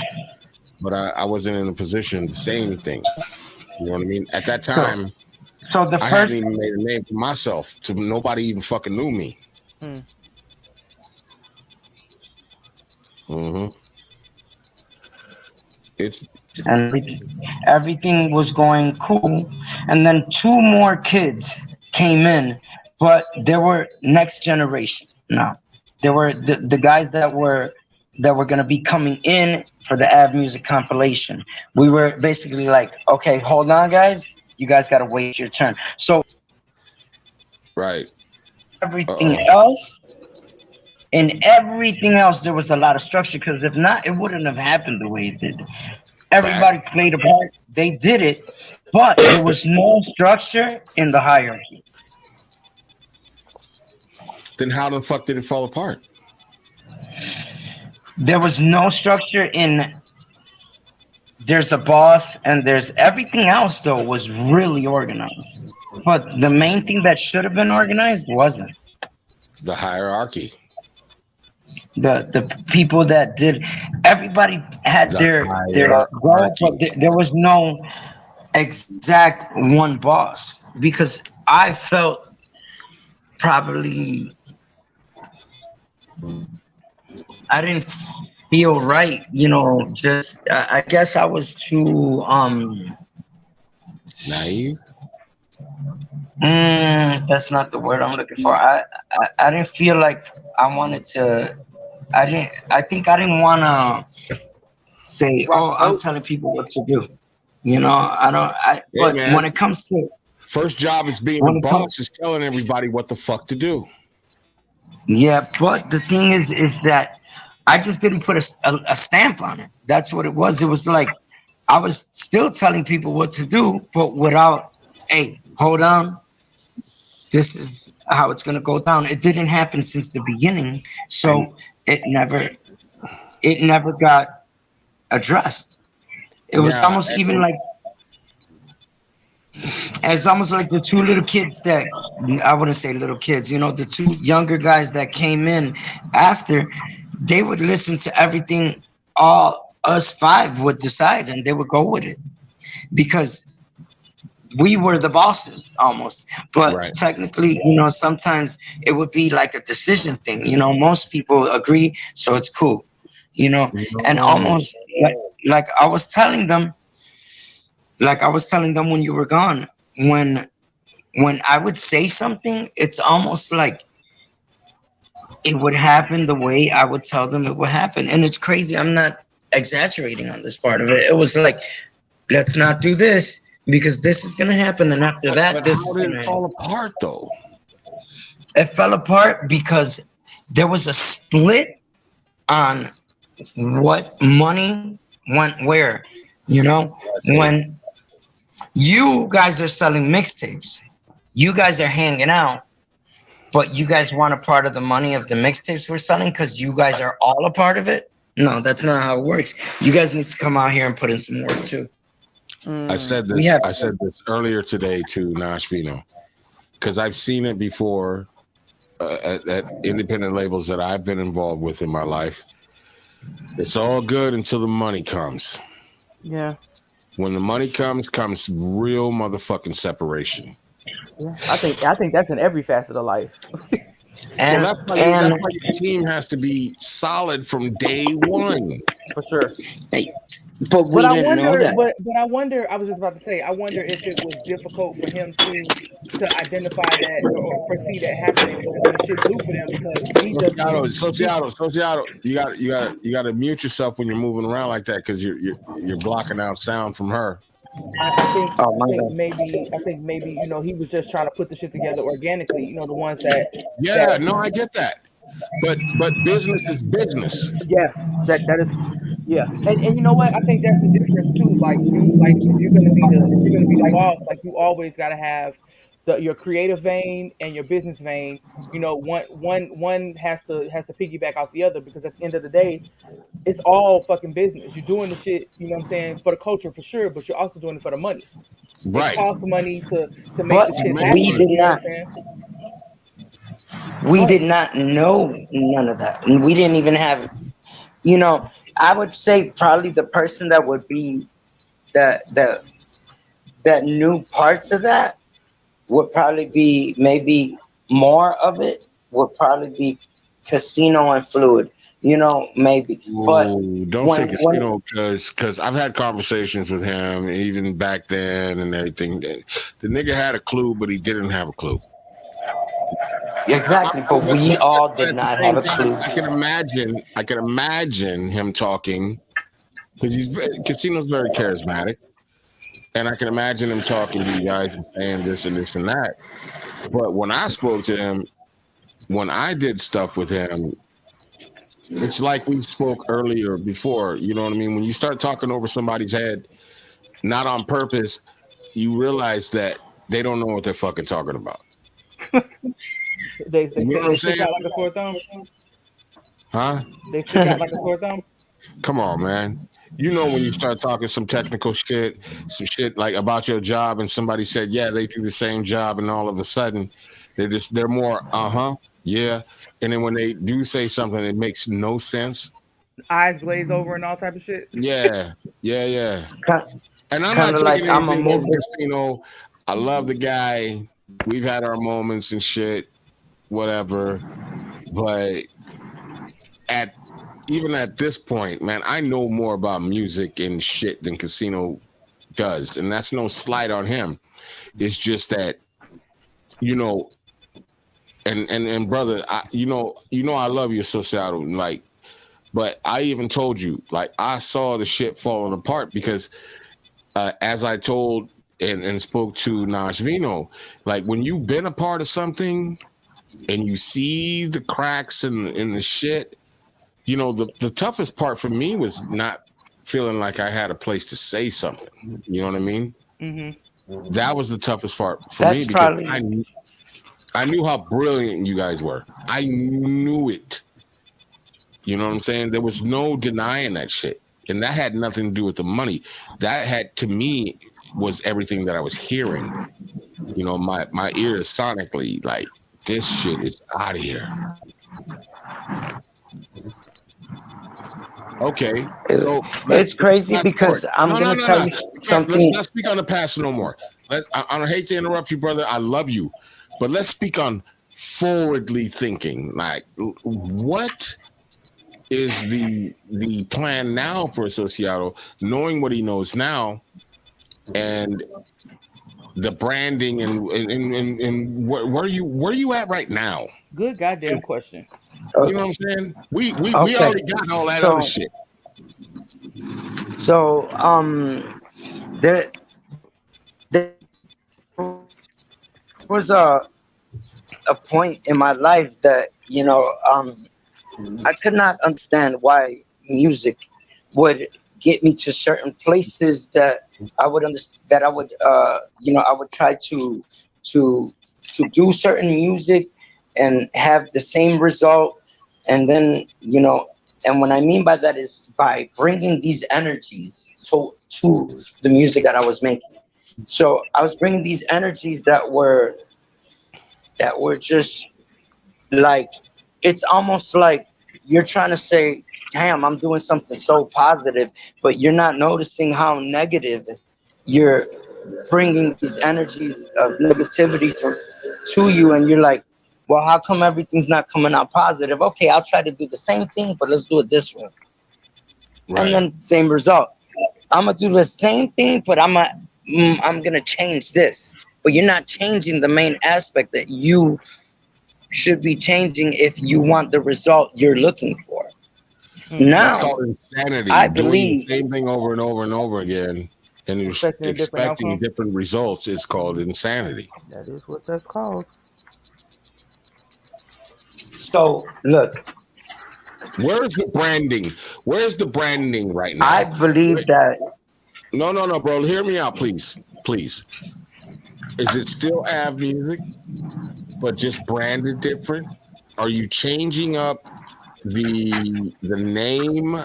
but I wasn't in a position to say anything. You know what I mean? At that so time, so the I hadn't first even made a name for myself. To nobody even fucking knew me. Mm, hmm It's and everything was going cool. And then two more kids came in, but they were next generation now. They were the guys that were going to be coming in for the AVE music compilation. We were basically like, okay, hold on, guys, you guys got to wait your turn. So Right. everything else, in everything else, there was a lot of structure, because if not, it wouldn't have happened the way it did. Fact. Everybody played a part. They did it, but there was no structure in the hierarchy. Then how the fuck did it fall apart? There was no structure in. There's a boss, and there's everything else. Though was really organized, but the main thing that should have been organized wasn't. The hierarchy. The people that did. Everybody had The their hierarchy. role, but there was no exact one boss, because I felt probably I didn't feel right, just I guess I was too Naive. that's not the word I'm looking for. I didn't feel like I wanted to. I think I didn't want to say, oh, I'm telling people what to do. I don't. Hey, But man. when it comes to First job is being when the it comes, boss is telling everybody what the fuck to do. yeah. But the thing is that I just didn't put a stamp on it. That's what it was. It was like I was still telling people what to do, but without, hey, hold on, this is how it's gonna go down. It didn't happen since the beginning, so it never got addressed. It was Yeah. almost even like it's almost like the two little kids that I wouldn't say little kids, the two younger guys that came in after, they would listen to everything all us five would decide, and they would go with it because we were the bosses almost. But Right. technically, sometimes it would be like a decision thing. Most people agree, so it's cool. And almost like I was telling them, when you were gone, when I would say something, it's almost like it would happen the way I would tell them it would happen. And it's crazy. I'm not exaggerating on this part of it. It was like, let's not do this because this is going to happen. And after that, But this how is did going to it happen. fall apart though? It fell apart because there was a split on what money went where. When you guys are selling mixtapes, you guys are hanging out, but you guys want a part of the money of the mixtapes we're selling because you guys are all a part of it. No, that's not how it works. You guys need to come out here and put in some work too. I said this. I said this earlier today to Nashvino because I've seen it before at independent labels that I've been involved with in my life. It's all good until the money comes. Yeah. When the money comes real motherfucking separation. Yeah. I think that's in every facet of life. And, Well, that's why your team has to be solid from day one. For sure. but we I didn't know wonder, that. but I wonder. I was just about to say. I wonder if it was difficult for him to identify that or foresee that happening when shit blew for them because he just Sociato, you got to mute yourself when you're moving around like that because you're blocking out sound from her. I think maybe he was just trying to put the shit together organically. The ones that I get that, but business is business. yes, that is yeah, and you know what? I think that's the difference too. Like if you're gonna be the boss, like you always gotta have your creative vein and your business vein. One has to piggyback off the other because at the end of the day, it's all fucking business. You're doing the shit, what I'm saying, for the culture for sure, but you're also doing it for the money. Right. It costs money to make But the shit happen. we did You know not. what I'm saying? We did not know none of that. And we didn't even have, I would say probably the person that would be that knew parts of that would probably be maybe more of it would probably be Casino and Fluid maybe. But Ooh, don't say when casino because I've had conversations with him even back then and everything. The nigga had a clue, but he didn't have a clue. exactly, but we all But did at the not have same a time, clue. I can imagine him talking because Casino's very charismatic, and I can imagine him talking to you guys and saying this and this and that. But when I spoke to him, when I did stuff with him, it's like we spoke earlier before. You know what I mean? When you start talking over somebody's head, not on purpose, you realize that they don't know what they're fucking talking about. They You know what I'm stick saying? out like a sore thumb. Huh? They stick out like a sore thumb. Come on, man. You know when you start talking some technical shit, some shit like about your job, and somebody said, "Yeah, they do the same job," and all of a sudden, they're more, yeah. And then when they do say something that makes no sense, Eyes glaze over and all type of shit. yeah. And I'm Kind not of like taking I'm a anything over movie. Casino. I love the guy. We've had our moments and shit, whatever. But at even at this point, man, I know more about music and shit than Casino does, and that's no slight on him. It's just that you know, and brother, I love you, Societal, like, but I even told you, like, I saw the shit falling apart because, as I told and spoke to Naj Vino, like when you've been a part of something and you see the cracks in the shit. The toughest part for me was not feeling like I had a place to say something. You know what I mean? Mm-hmm. That was the toughest part for me That's because probably I knew how brilliant you guys were. I knew it. You know what I'm saying? There was no denying that shit. And that had nothing to do with the money. That had, to me, was everything that I was hearing. My ears sonically, like, this shit is out of here. Okay, so let's it's crazy fast forward. because I'm No, gonna tell no. you Let's something. not speak on the past no more. I hate to interrupt you, brother. I love you, but let's speak on forwardly thinking. Like, what is the plan now for Associado, knowing what he knows now, and the branding and where you at right now? Good goddamn question. You know what I'm saying? We Okay, already got all that other so shit. so there was a point in my life that I could not understand why music would get me to certain places that I would understand, that I would I would try to do certain music and have the same result, and then and what I mean by that is by bringing these energies to the music that I was making. So I was bringing these energies that were just like, it's almost like you're trying to say, damn, I'm doing something so positive, but you're not noticing how negative you're bringing these energies of negativity to you. And you're like, well, how come everything's not coming out positive? Okay, I'll try to do the same thing, but let's do it this way. Right. And then same result. I'm gonna do the same thing, but I'm gonna change this. But you're not changing the main aspect that you should be changing if you want the result you're looking for. That's Now, called insanity. I Doing the believe, same thing over and over and over again and Expecting a different expecting outcome. different results is called insanity. That is what that's called. so look, Where's the branding? Where's the branding right now? I believe that No, bro. Hear me out, please. Please. Is it still AVE music, but just branded different? Are you changing up the name?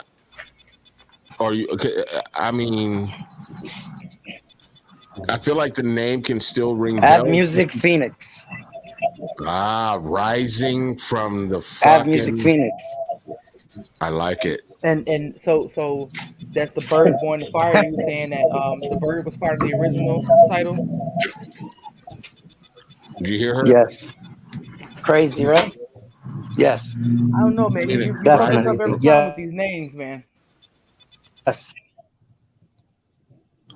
Are you okay? I mean, I feel like the name can still ring AVE bells. Music Phoenix. Rising from the AVE Music fucking. Phoenix. I like it. And so that's the bird born to fire. You were saying that the bird was part of the original title. Did you hear her? Yes. Crazy, right? Yes, I don't know, man. Phoenix, You fuck right? us up definitely. every time with Yes. these names, man.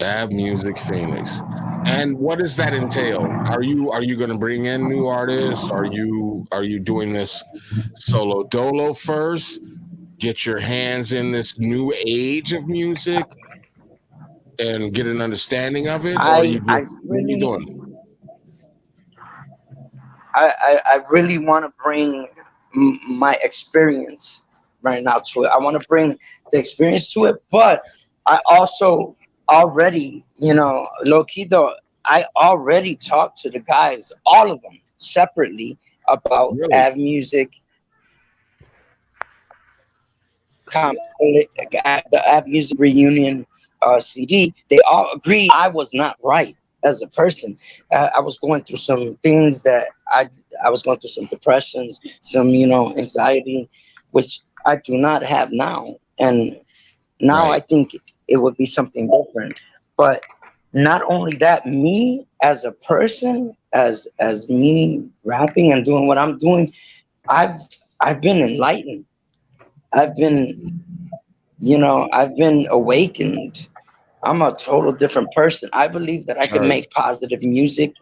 Ab Music Phoenix. And what does that entail? Are you going to bring in new artists? Are you doing this solo dolo first? Get your hands in this new age of music and get an understanding of it, or are you I just what are you really doing? I really want to bring my experience right now to it. I want to bring the experience to it, but I also already, low key though, I already talked to the guys, all of them separately about Really? AV Music, the AV Music reunion CD. They all agreed I was not right as a person. I was going through some things that I was going through some depressions, some anxiety, which I do not have now. And now I Right. think it would be something different. But not only that, me as a person, as me rapping and doing what I'm doing, I've I've been enlightened. I've been I've been awakened. I'm a total different person. I believe that I can Church. make positive music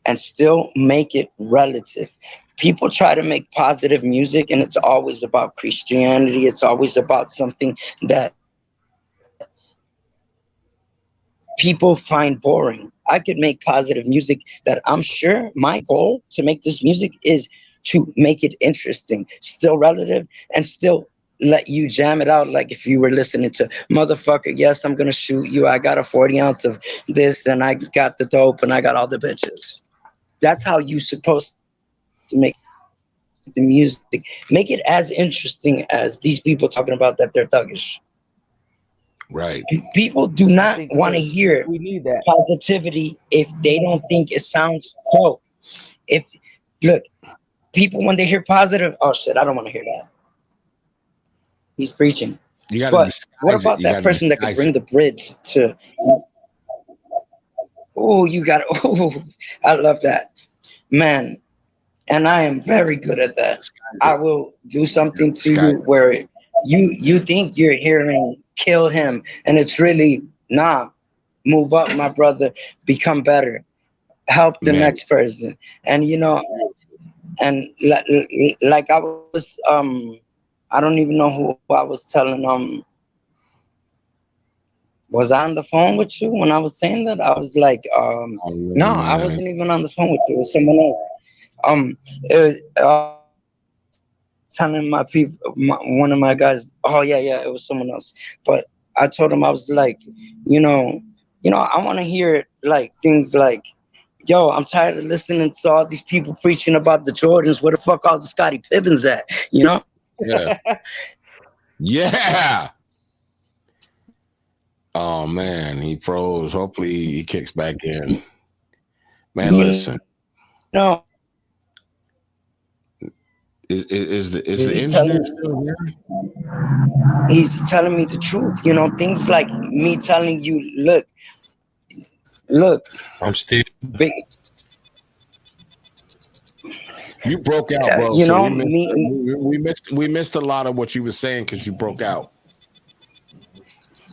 and still make it relative. People try to make positive music and it's always about Christianity. It's always about something that people find boring. I could make positive music that I'm sure my goal to make this music is to make it interesting, still relative, and still let you jam it out like if you were listening to motherfucker, yes, I'm gonna shoot you. I got a 40 ounce of this and I got the dope and I got all the bitches. That's how you supposed to make the music. Make it as interesting as these people talking about that they're thuggish. Right. People do I not think want to hear we need that. positivity if they don't think it sounds dope. If look, people when they hear positive, oh shit, I don't want to hear that. He's preaching. You got to But what disguise it. about You that got to person that could disguise bring it. the bridge to? Oh, you got. Oh, I love that, man. And I am very good at that. Disguise I it. will do You something gotta to you disguise it. where you think you're hearing kill him, and it's really nah. Move up, my brother. Become better. Help the Man, next person. And and like I was I don't even know who I was telling was I on the phone with you when I was saying that? I was like oh, no, really, I man. wasn't even on the phone with you. It was someone else. I was telling my people, one of my guys. Oh yeah, it was someone else. But I told him I was like, you know, I want to hear like things like, yo, I'm tired of listening to all these people preaching about the Jordans. Where the fuck all the Scottie Pippens at? You know? Yeah. Yeah. Oh man, he froze. Hopefully he kicks back in. Man, You listen. know, Is the he's engineer telling still here? he's telling me the truth. Things like me telling you, look, I'm still. big, You broke out, bro. So me. we missed a lot of what you were saying because you broke out.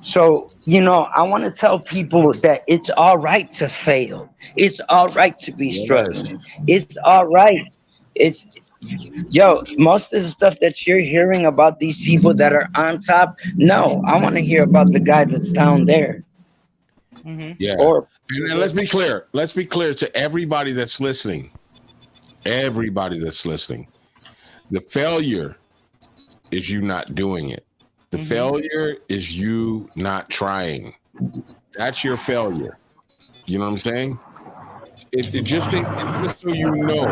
So, I want to tell people that it's all right to fail. It's all right to be Yes. struggling. It's all right. It's, yo, most of the stuff that you're hearing about these people that are on top, no, I want to hear about the guy that's down there. Mm-hmm. Yeah. Or, And let's be clear. Let's be clear to everybody that's listening. Everybody that's listening. The failure is you not doing it. The Mm-hmm. failure is you not trying. That's your failure. You know what I'm saying? Just so you know,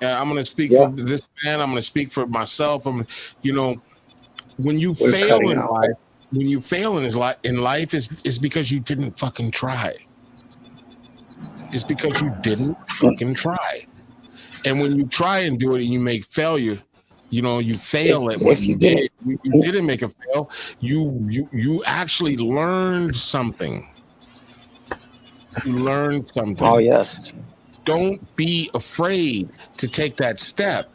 I'm going to speak for yeah, this man. I'm going to speak for myself. You know, when you we're fail cutting in out. life, in life is because you didn't fucking try. It's because you didn't fucking try. And when you try and do it and you make failure, you fail at what If you you didn't, did. You didn't make a fail. You actually learned something. You learned oh, something. yes. don't be afraid to take that step,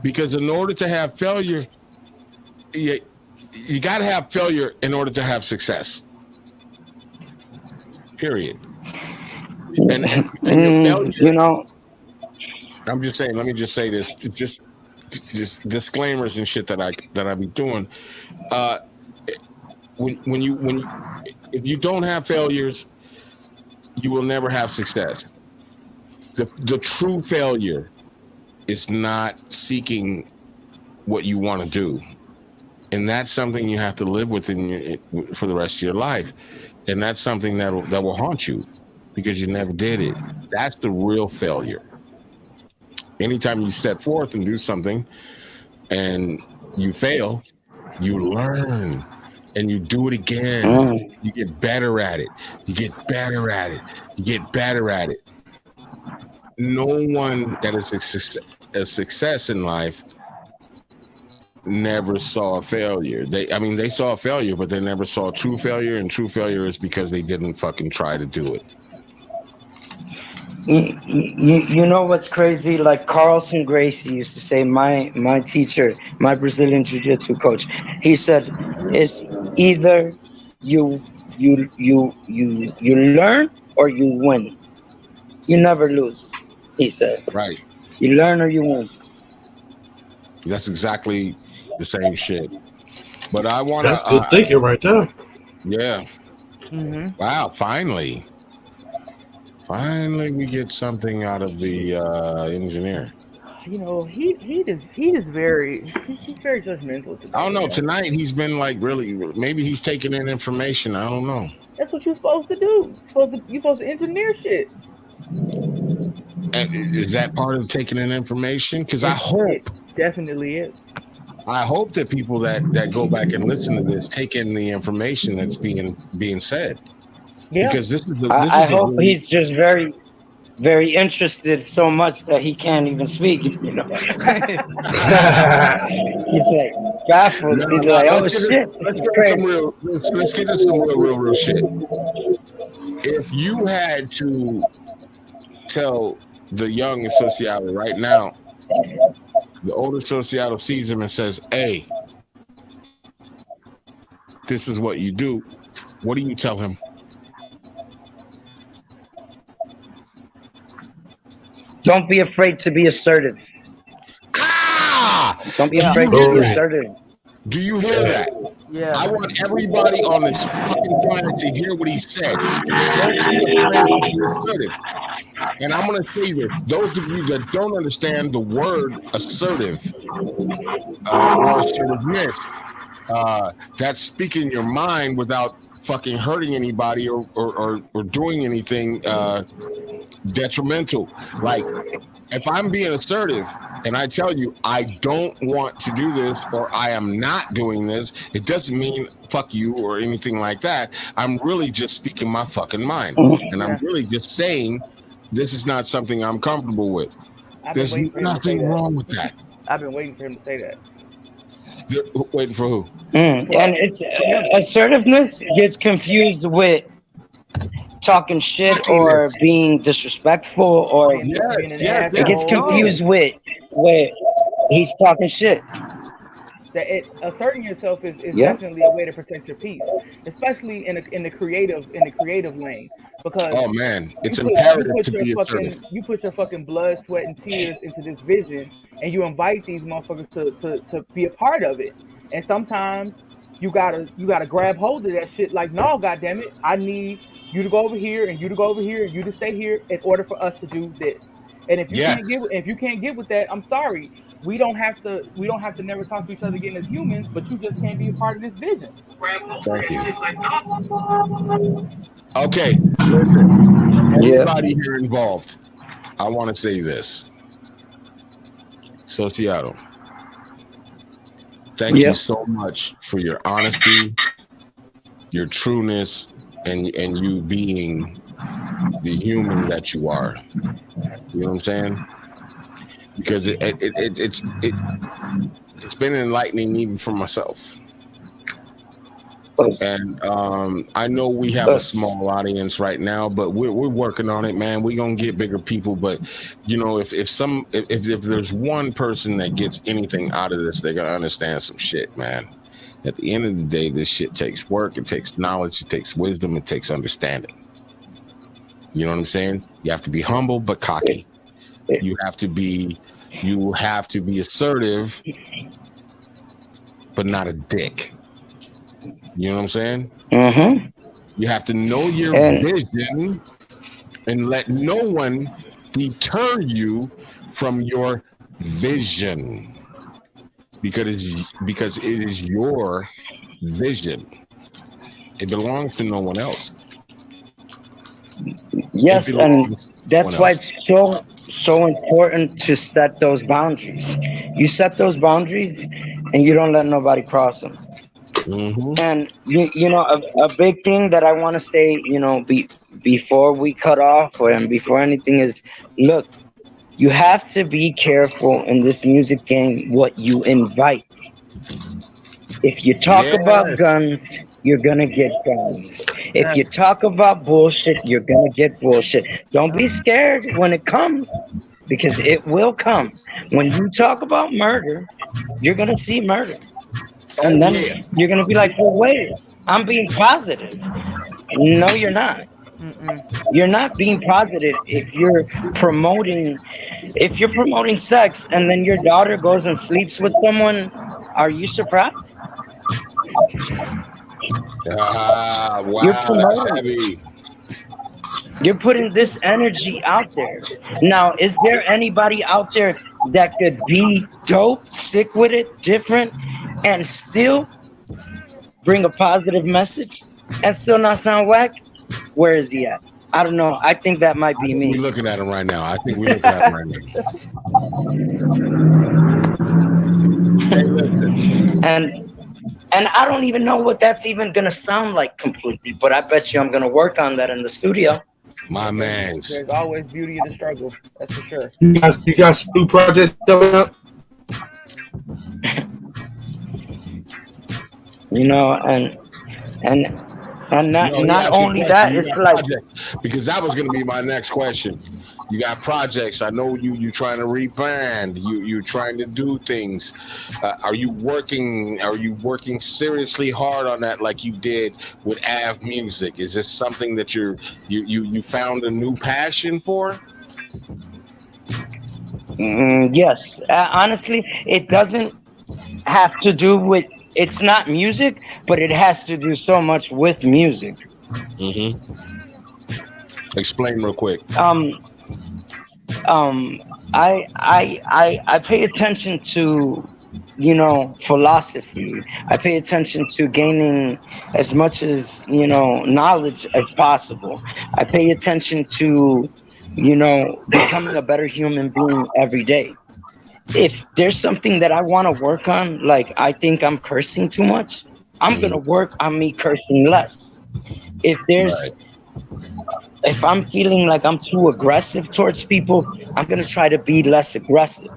because in order to have failure, you got to have failure in order to have success. Period. And your failure, You know, I'm just saying. Let me just say this: it's just disclaimers and shit that I be doing. When you if you don't have failures, you will never have success. The true failure is not seeking what you want to do, and that's something you have to live with for the rest of your life, and that's something that will haunt you because you never did it. That's the real failure. Anytime you set forth and do something and you fail, you learn and you do it again. You get better at it. You get better at it. You get better at it. No one that is a success in life never saw a failure. They saw a failure, but they never saw true failure, and true failure is because they didn't fucking try to do it. you know what's crazy? Like Carlson Gracie used to say, my teacher, my Brazilian jiu-jitsu coach, he said, it's either you learn or you win. You never lose, he said. Right. You learn or you win. That's exactly the same shit. But I want to. That's good thinking right there. Yeah. Mm-hmm. Wow. Finally, we get something out of the engineer. You know, he is very he's very judgmental today. I don't know. Tonight he's been like really. Maybe he's taking in information. I don't know. That's what you're supposed to do. You're supposed to engineer shit. Is that part of taking in information? Because I hope. It definitely is. I hope that people that go back and listen to this take in the information that's being said. Yeah. Because this is. I hope he's just very, very interested so much that he can't even speak. You know, he's like baffled. He's like, "Oh shit, this is crazy." Let's get into some real shit. If you had to tell the young associate right now, the older associate sees him and says, "Hey, this is what you do," what do you tell him? Don't be afraid to be assertive. Ah! Don't be afraid to be assertive. Do you hear that? Yeah. I want everybody on this fucking planet to hear what he said. Don't be afraid to be assertive. And I'm going to say this. Those of you that don't understand the word assertive or assertiveness, that's speaking your mind without fucking hurting anybody or doing anything detrimental. Like, if I'm being assertive and I tell you I don't want to do this or I am not doing this, it doesn't mean fuck you or anything like that. I'm really just speaking my fucking mind. And I'm really just saying this is not something I'm comfortable with. There's nothing wrong with that. I've been waiting for him to say that. Waiting for who? And it's assertiveness gets confused with talking shit or being disrespectful, or it gets confused with he's talking shit. That asserting yourself is definitely a way to protect your peace, especially in the creative lane. Because oh man, it's imperative to be assertive. You put your fucking blood, sweat, and tears into this vision, and you invite these motherfuckers to be a part of it. And sometimes you gotta grab hold of that shit. Like, no, goddammit, I need you to go over here and you to go over here and you to stay here in order for us to do this. And if you can't get with that, I'm sorry. We don't have to never talk to each other again as humans, but you just can't be a part of this vision. Thank you. Okay, listen. Everybody here involved, I want to say this. Sociato, thank you so much for your honesty, your trueness, and you being the human that you are. You know what I'm saying? Because it's been enlightening even for myself. And I know we have a small audience right now, but we're working on it, man. We're gonna get bigger people. But you know, if there's one person that gets anything out of this, they're gonna understand some shit, man. At the end of the day, this shit takes work, it takes knowledge, it takes wisdom, it takes understanding. You know what I'm saying? You have to be humble but cocky. You have to be assertive but not a dick. You know what I'm saying? Mm-hmm. You have to know your vision and let no one deter you from your vision, because it is your vision. It belongs to no one else. Yes, and that's why it's so important to set those boundaries. You set those boundaries, and you don't let nobody cross them. Mm-hmm. And you know, a big thing that I want to say, you know, before we cut off and before anything is, look, you have to be careful in this music game what you invite. If you talk about guns, you're gonna get guns. If you talk about bullshit, you're gonna get bullshit. Don't be scared when it comes, because it will come. When you talk about murder, you're gonna see murder. And then you're gonna be like, well, wait, I'm being positive. No, you're not. You're not being positive promoting if you're promoting sex and then your daughter goes and sleeps with someone. Are you surprised? Wow, that's heavy. You're putting this energy out there. Now, is there anybody out there that could be dope, sick with it, different, and still bring a positive message and still not sound whack? Where is he at? I don't know. I think that might be me. We're looking at him right now. I think we're looking at him right now. Hey, listen. And I don't even know what that's even gonna sound like completely, but I bet you I'm gonna work on that in the studio. My man. There's always beauty in the struggle. That's for sure. You got some new projects coming up? You know, and not only that, it's like, because that was going to be my next question. You got projects. I know you trying to rebrand. You trying to do things. Are you working seriously hard on that like you did with AVE Music? Is this something that you found a new passion for? Yes. Honestly, it doesn't have to do with. It's not music, but it has to do so much with music. Mm-hmm. Explain real quick. I pay attention to, you know, philosophy. I pay attention to gaining as much as, you know, knowledge as possible. I pay attention to, you know, becoming a better human being every day. If there's something that I want to work on, like I think I'm cursing too much, I'm gonna work on me cursing less. If I'm feeling like I'm too aggressive towards people, I'm gonna try to be less aggressive.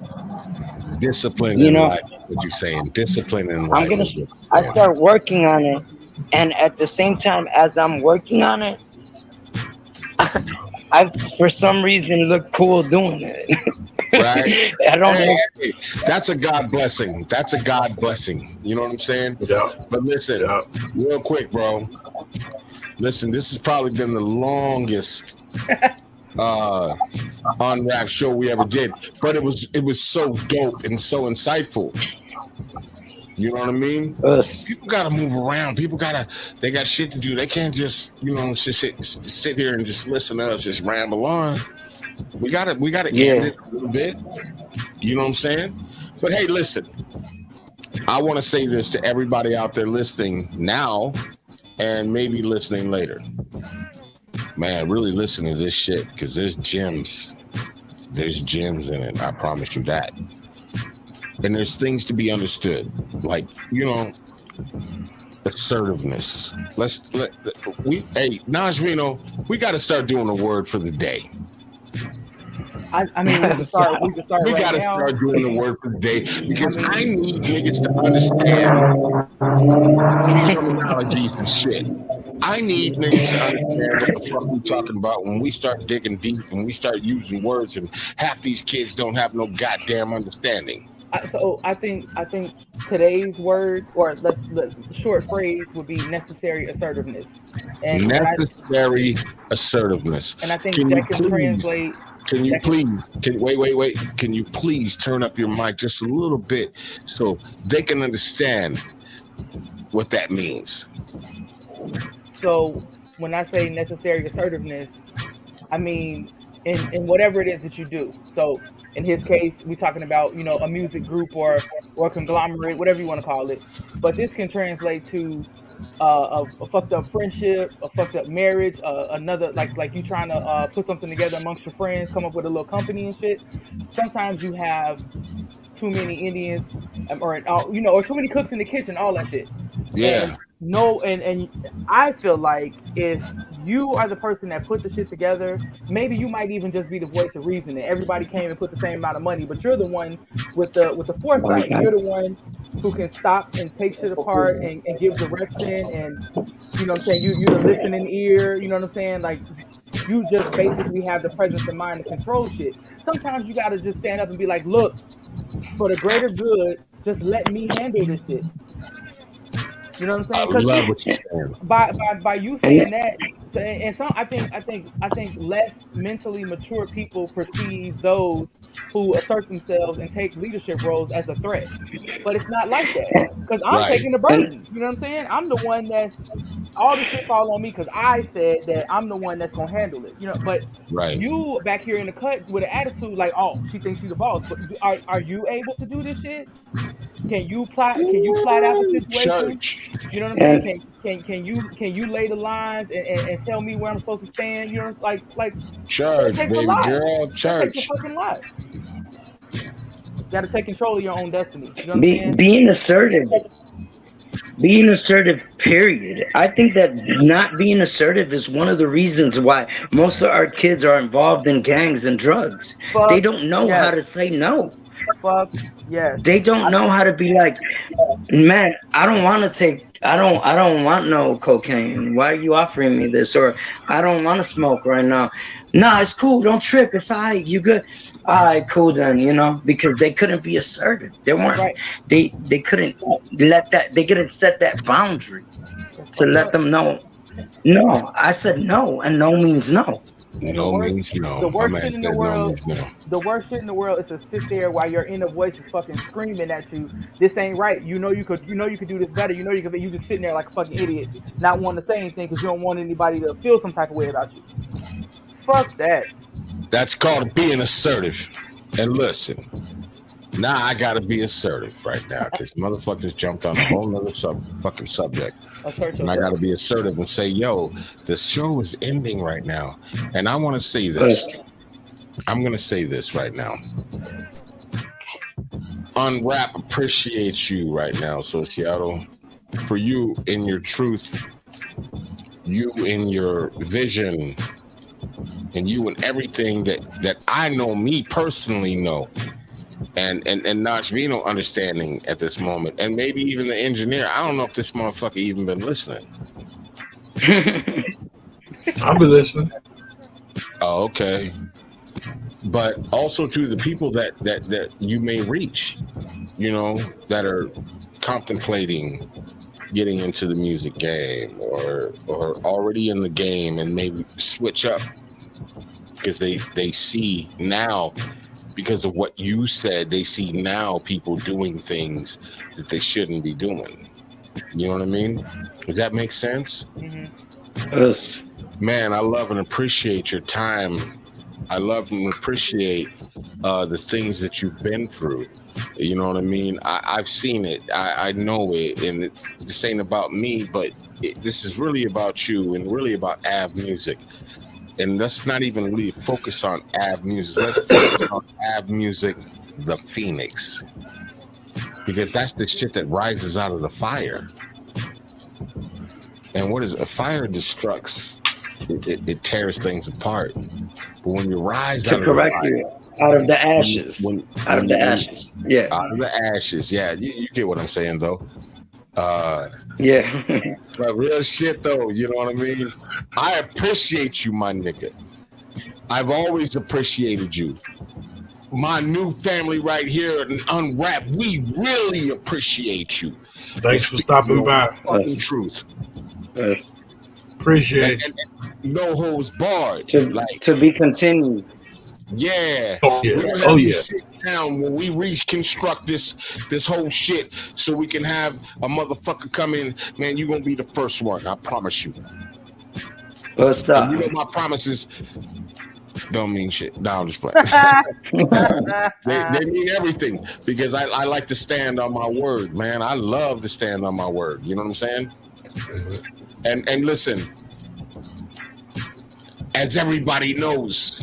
Discipline, you know, life, what you're saying. Discipline in life. I start working on it, and at the same time as I'm working on it, I for some reason look cool doing it. Right? I don't know. Hey, that's a God blessing. That's a God blessing. You know what I'm saying? Yeah. But listen, real quick, bro. Listen, this has probably been the longest unwrapped show we ever did, but it was so dope and so insightful. You know what I mean? People gotta move around. They got shit to do. They can't just, you know, sit here and just listen to us just ramble on. We gotta end it a little bit. You know what I'm saying? But hey, listen, I want to say this to everybody out there listening now and maybe listening later. Man, really listen to this shit, because there's gems in it. I promise you that. And there's things to be understood, like, you know, assertiveness. Hey, Najrino, we got to start doing a word for the day. I mean, we can start. We can start We right gotta now. start doing the work of the day I because I mean, need niggas to understand terminologies and shit. I need niggas to understand what the fuck we talking about when we start digging deep and we start using words and half these kids don't have no goddamn understanding. so I think today's word, or let's short phrase would be necessary assertiveness, Necessary assertiveness. and I think Can you that can please? translate. Can you That can please? Can wait? Can you please turn up your mic just a little bit so they can understand what that means? So when I say necessary assertiveness, I mean in whatever it is that you do. So in his case, we're talking about a music group or conglomerate, whatever you want to call it. But this can translate to a fucked up friendship, a fucked up marriage, another like you trying to put something together amongst your friends, come up with a little company and shit. Sometimes you have too many Indians, or too many cooks in the kitchen, all that shit. Yeah, And no, and I feel like if you are the person that put the shit together, maybe you might even just be the voice of reason. And everybody came and put the same amount of money, but you're the one with the foresight. You're the one who can stop and take shit apart and give direction, and you know what I'm saying. You're the listening ear. You know what I'm saying. Like you just basically have the presence of mind to control shit. Sometimes you gotta just stand up and be like, look, for the greater good, just let me handle this shit. You know what I'm I saying? Because love what you're saying. by you saying that, and some I think less mentally mature people perceive those who assert themselves and take leadership roles as a threat. But it's not like that. Because I'm Right, taking the And burden. You know what I'm saying? I'm the one that's all the shit fall on me because I said that I'm the one that's gonna handle it. But right. you back here in the cut with an attitude like, oh, she thinks she's the boss. But are you able to do this shit? Can you plot out the situation? Church, You know what I'm saying? and Can you lay the lines and tell me where I'm supposed to stand? You know, like that church, takes a baby lot. girl, That takes a church. fucking lot. You got to take control of your own destiny. You know what I'm be, saying? being assertive, being assertive, period. I think that not being assertive is one of the reasons why most of our kids are involved in gangs and drugs. They Fuck don't know how yes. to say no. Fuck yes. They don't I, know how to be like, man, I don't want to take, I don't want no cocaine. Why are you offering me this? Or I don't want to smoke right now. Nah, it's cool. Don't trip. It's all right. You good? All right, cool then. Because they couldn't be assertive. They weren't. right. They couldn't let that. They couldn't set that boundary That's to fucked let up. them know. No, I said no, and no means no. And the No worst, means no. the My worst man shit in the said no world, means no. the worst shit in the world is to sit there while your inner voice is fucking screaming at you. This ain't right. You could do this better. You just sitting there like a fucking idiot, not wanting to say anything because you don't want anybody to feel some type of way about you. Fuck that. That's called being assertive. And listen, now I gotta be assertive right now because motherfuckers jumped on a whole nother fucking subject. Assert And I yourself. gotta be assertive and say, yo, the show is ending right now. And I wanna say this. Us. I'm gonna say this right now. Unwrap appreciates you right now, Sociato. For you in your truth, you in your vision, and you in everything that I know, me personally know, and Notch Vino understanding at this moment, and maybe even the engineer. I don't know if this motherfucker even been listening. I'll be listening. Oh, okay. But also to the people that you may reach, that are contemplating getting into the music game or already in the game and maybe switch up because they see now, because of what you said, they see now people doing things that they shouldn't be doing. You know what I mean? Does that make sense? Us. Man, I love and appreciate your time. I love and appreciate the things that you've been through. You know what I mean? I've seen it. I know it. And this ain't about me, but this is really about you and really about AVE music. And let's not even really focus on AVE music. Let's focus on AVE music, the Phoenix. Because that's the shit that rises out of the fire. And what is a fire destructs it tears things apart. But when you rise To out of the correct fire, you, out of the ashes, when out of the you ashes. Yeah, out of the ashes, yeah, you get what I'm saying though. Uh, yeah. but real shit though, you know what I mean. I appreciate you, my nigga. I've always appreciated you. My new family right here and Unwrap, we really appreciate you. Thanks for stopping by. Fucking truth. Yes. Appreciate And no holds barred. Like, To be continued. yeah, Oh yeah. we're gonna Oh have you yeah. sit down when we reconstruct this whole shit, so we can have a motherfucker come in. Man, you gonna be the first one. I promise you. What's And up? you know my promises don't mean shit. No, I'm just playing. They mean everything because I like to stand on my word, man. I love to stand on my word. You know what I'm saying? And listen, as everybody knows,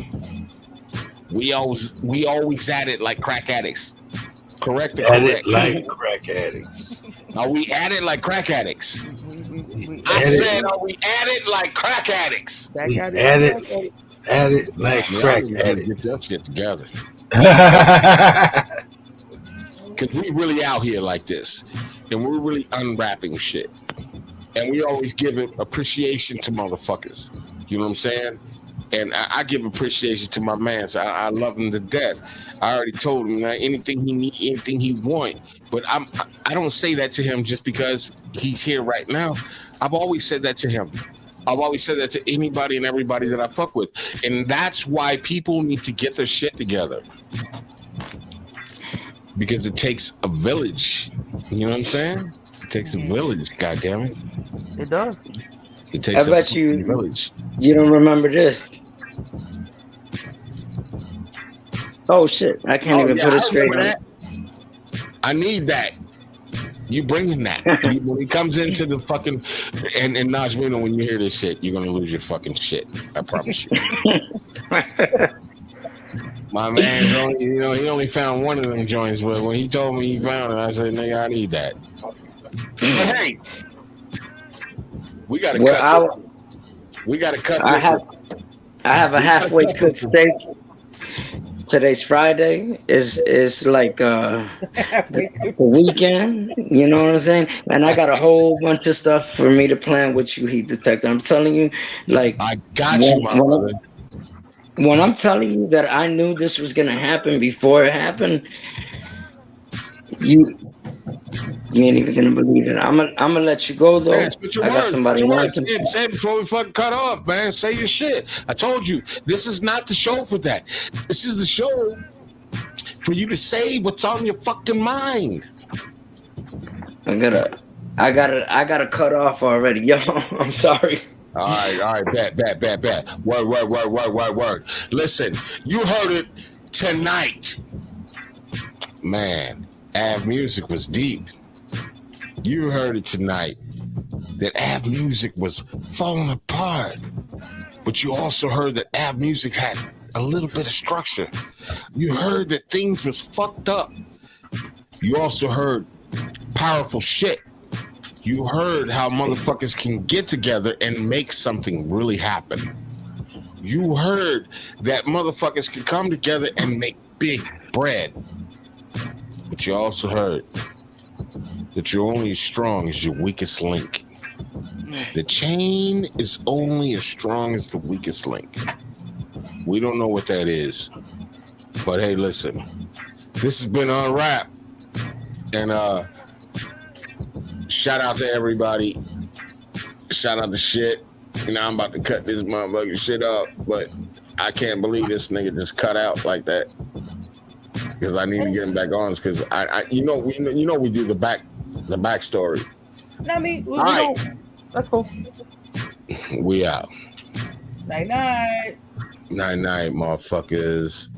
we always at it like crack addicts. Correct or At correct? it like crack addicts. Are we at it like crack addicts? We I At said, it, are we at it like crack addicts? we at it like Man, crack y'all need to get addicts. that shit together. Because we really out here like this. And we're really unwrapping shit. And we always give it appreciation to motherfuckers. You know what I'm saying? And I give appreciation to my man. So I love him to death. I already told him that anything he need, anything he want. But I don't say that to him just because he's here right now. I've always said that to him. I've always said that to anybody and everybody that I fuck with. And that's why people need to get their shit together. Because it takes a village. You know what I'm saying? It takes a village, goddammit. It does. It takes I bet you village. you don't remember this. Oh shit! I can't even put it straight. I need that. You bringing that. When he comes into the fucking and Najmino, when you hear this shit, you're gonna lose your fucking shit. I promise you. My man's only, he only found one of them joints, but when he told me he found it, I said, nigga, I need that. But hey, we gotta cut this. We gotta cut this. I have a halfway cooked steak. Today's Friday is like the weekend, you know what I'm saying? And I got a whole bunch of stuff for me to plan with you, Heat Detector. I'm telling you, like I got you, my brother. When I'm telling you that I knew this was gonna happen before it happened, you ain't even gonna believe it. I'm gonna let you go though. Man, I got somebody watching. Say it before we fucking cut off, man. Say your shit. I told you, this is not the show for that. This is the show for you to say what's on your fucking mind. I gotta cut off already, yo. I'm sorry. All right, bet. Word. Listen, you heard it tonight. Man, AVE Music was deep. You heard it tonight that AVE Music was falling apart. But you also heard that AVE Music had a little bit of structure. You heard that things was fucked up. You also heard powerful shit. You heard how motherfuckers can get together and make something really happen. You heard that motherfuckers can come together and make big bread. But you also heard that you're only as strong as your weakest link. The chain is only as strong as the weakest link. We don't know what that is. But hey, listen. This has been Unwrapped. And shout out to everybody. Shout out to shit. I'm about to cut this motherfucking shit up, but I can't believe this nigga just cut out like that. Because I need to get him back on. Because we do the backstory. No, I mean, All right. That's cool. We out. Night. Night, motherfuckers.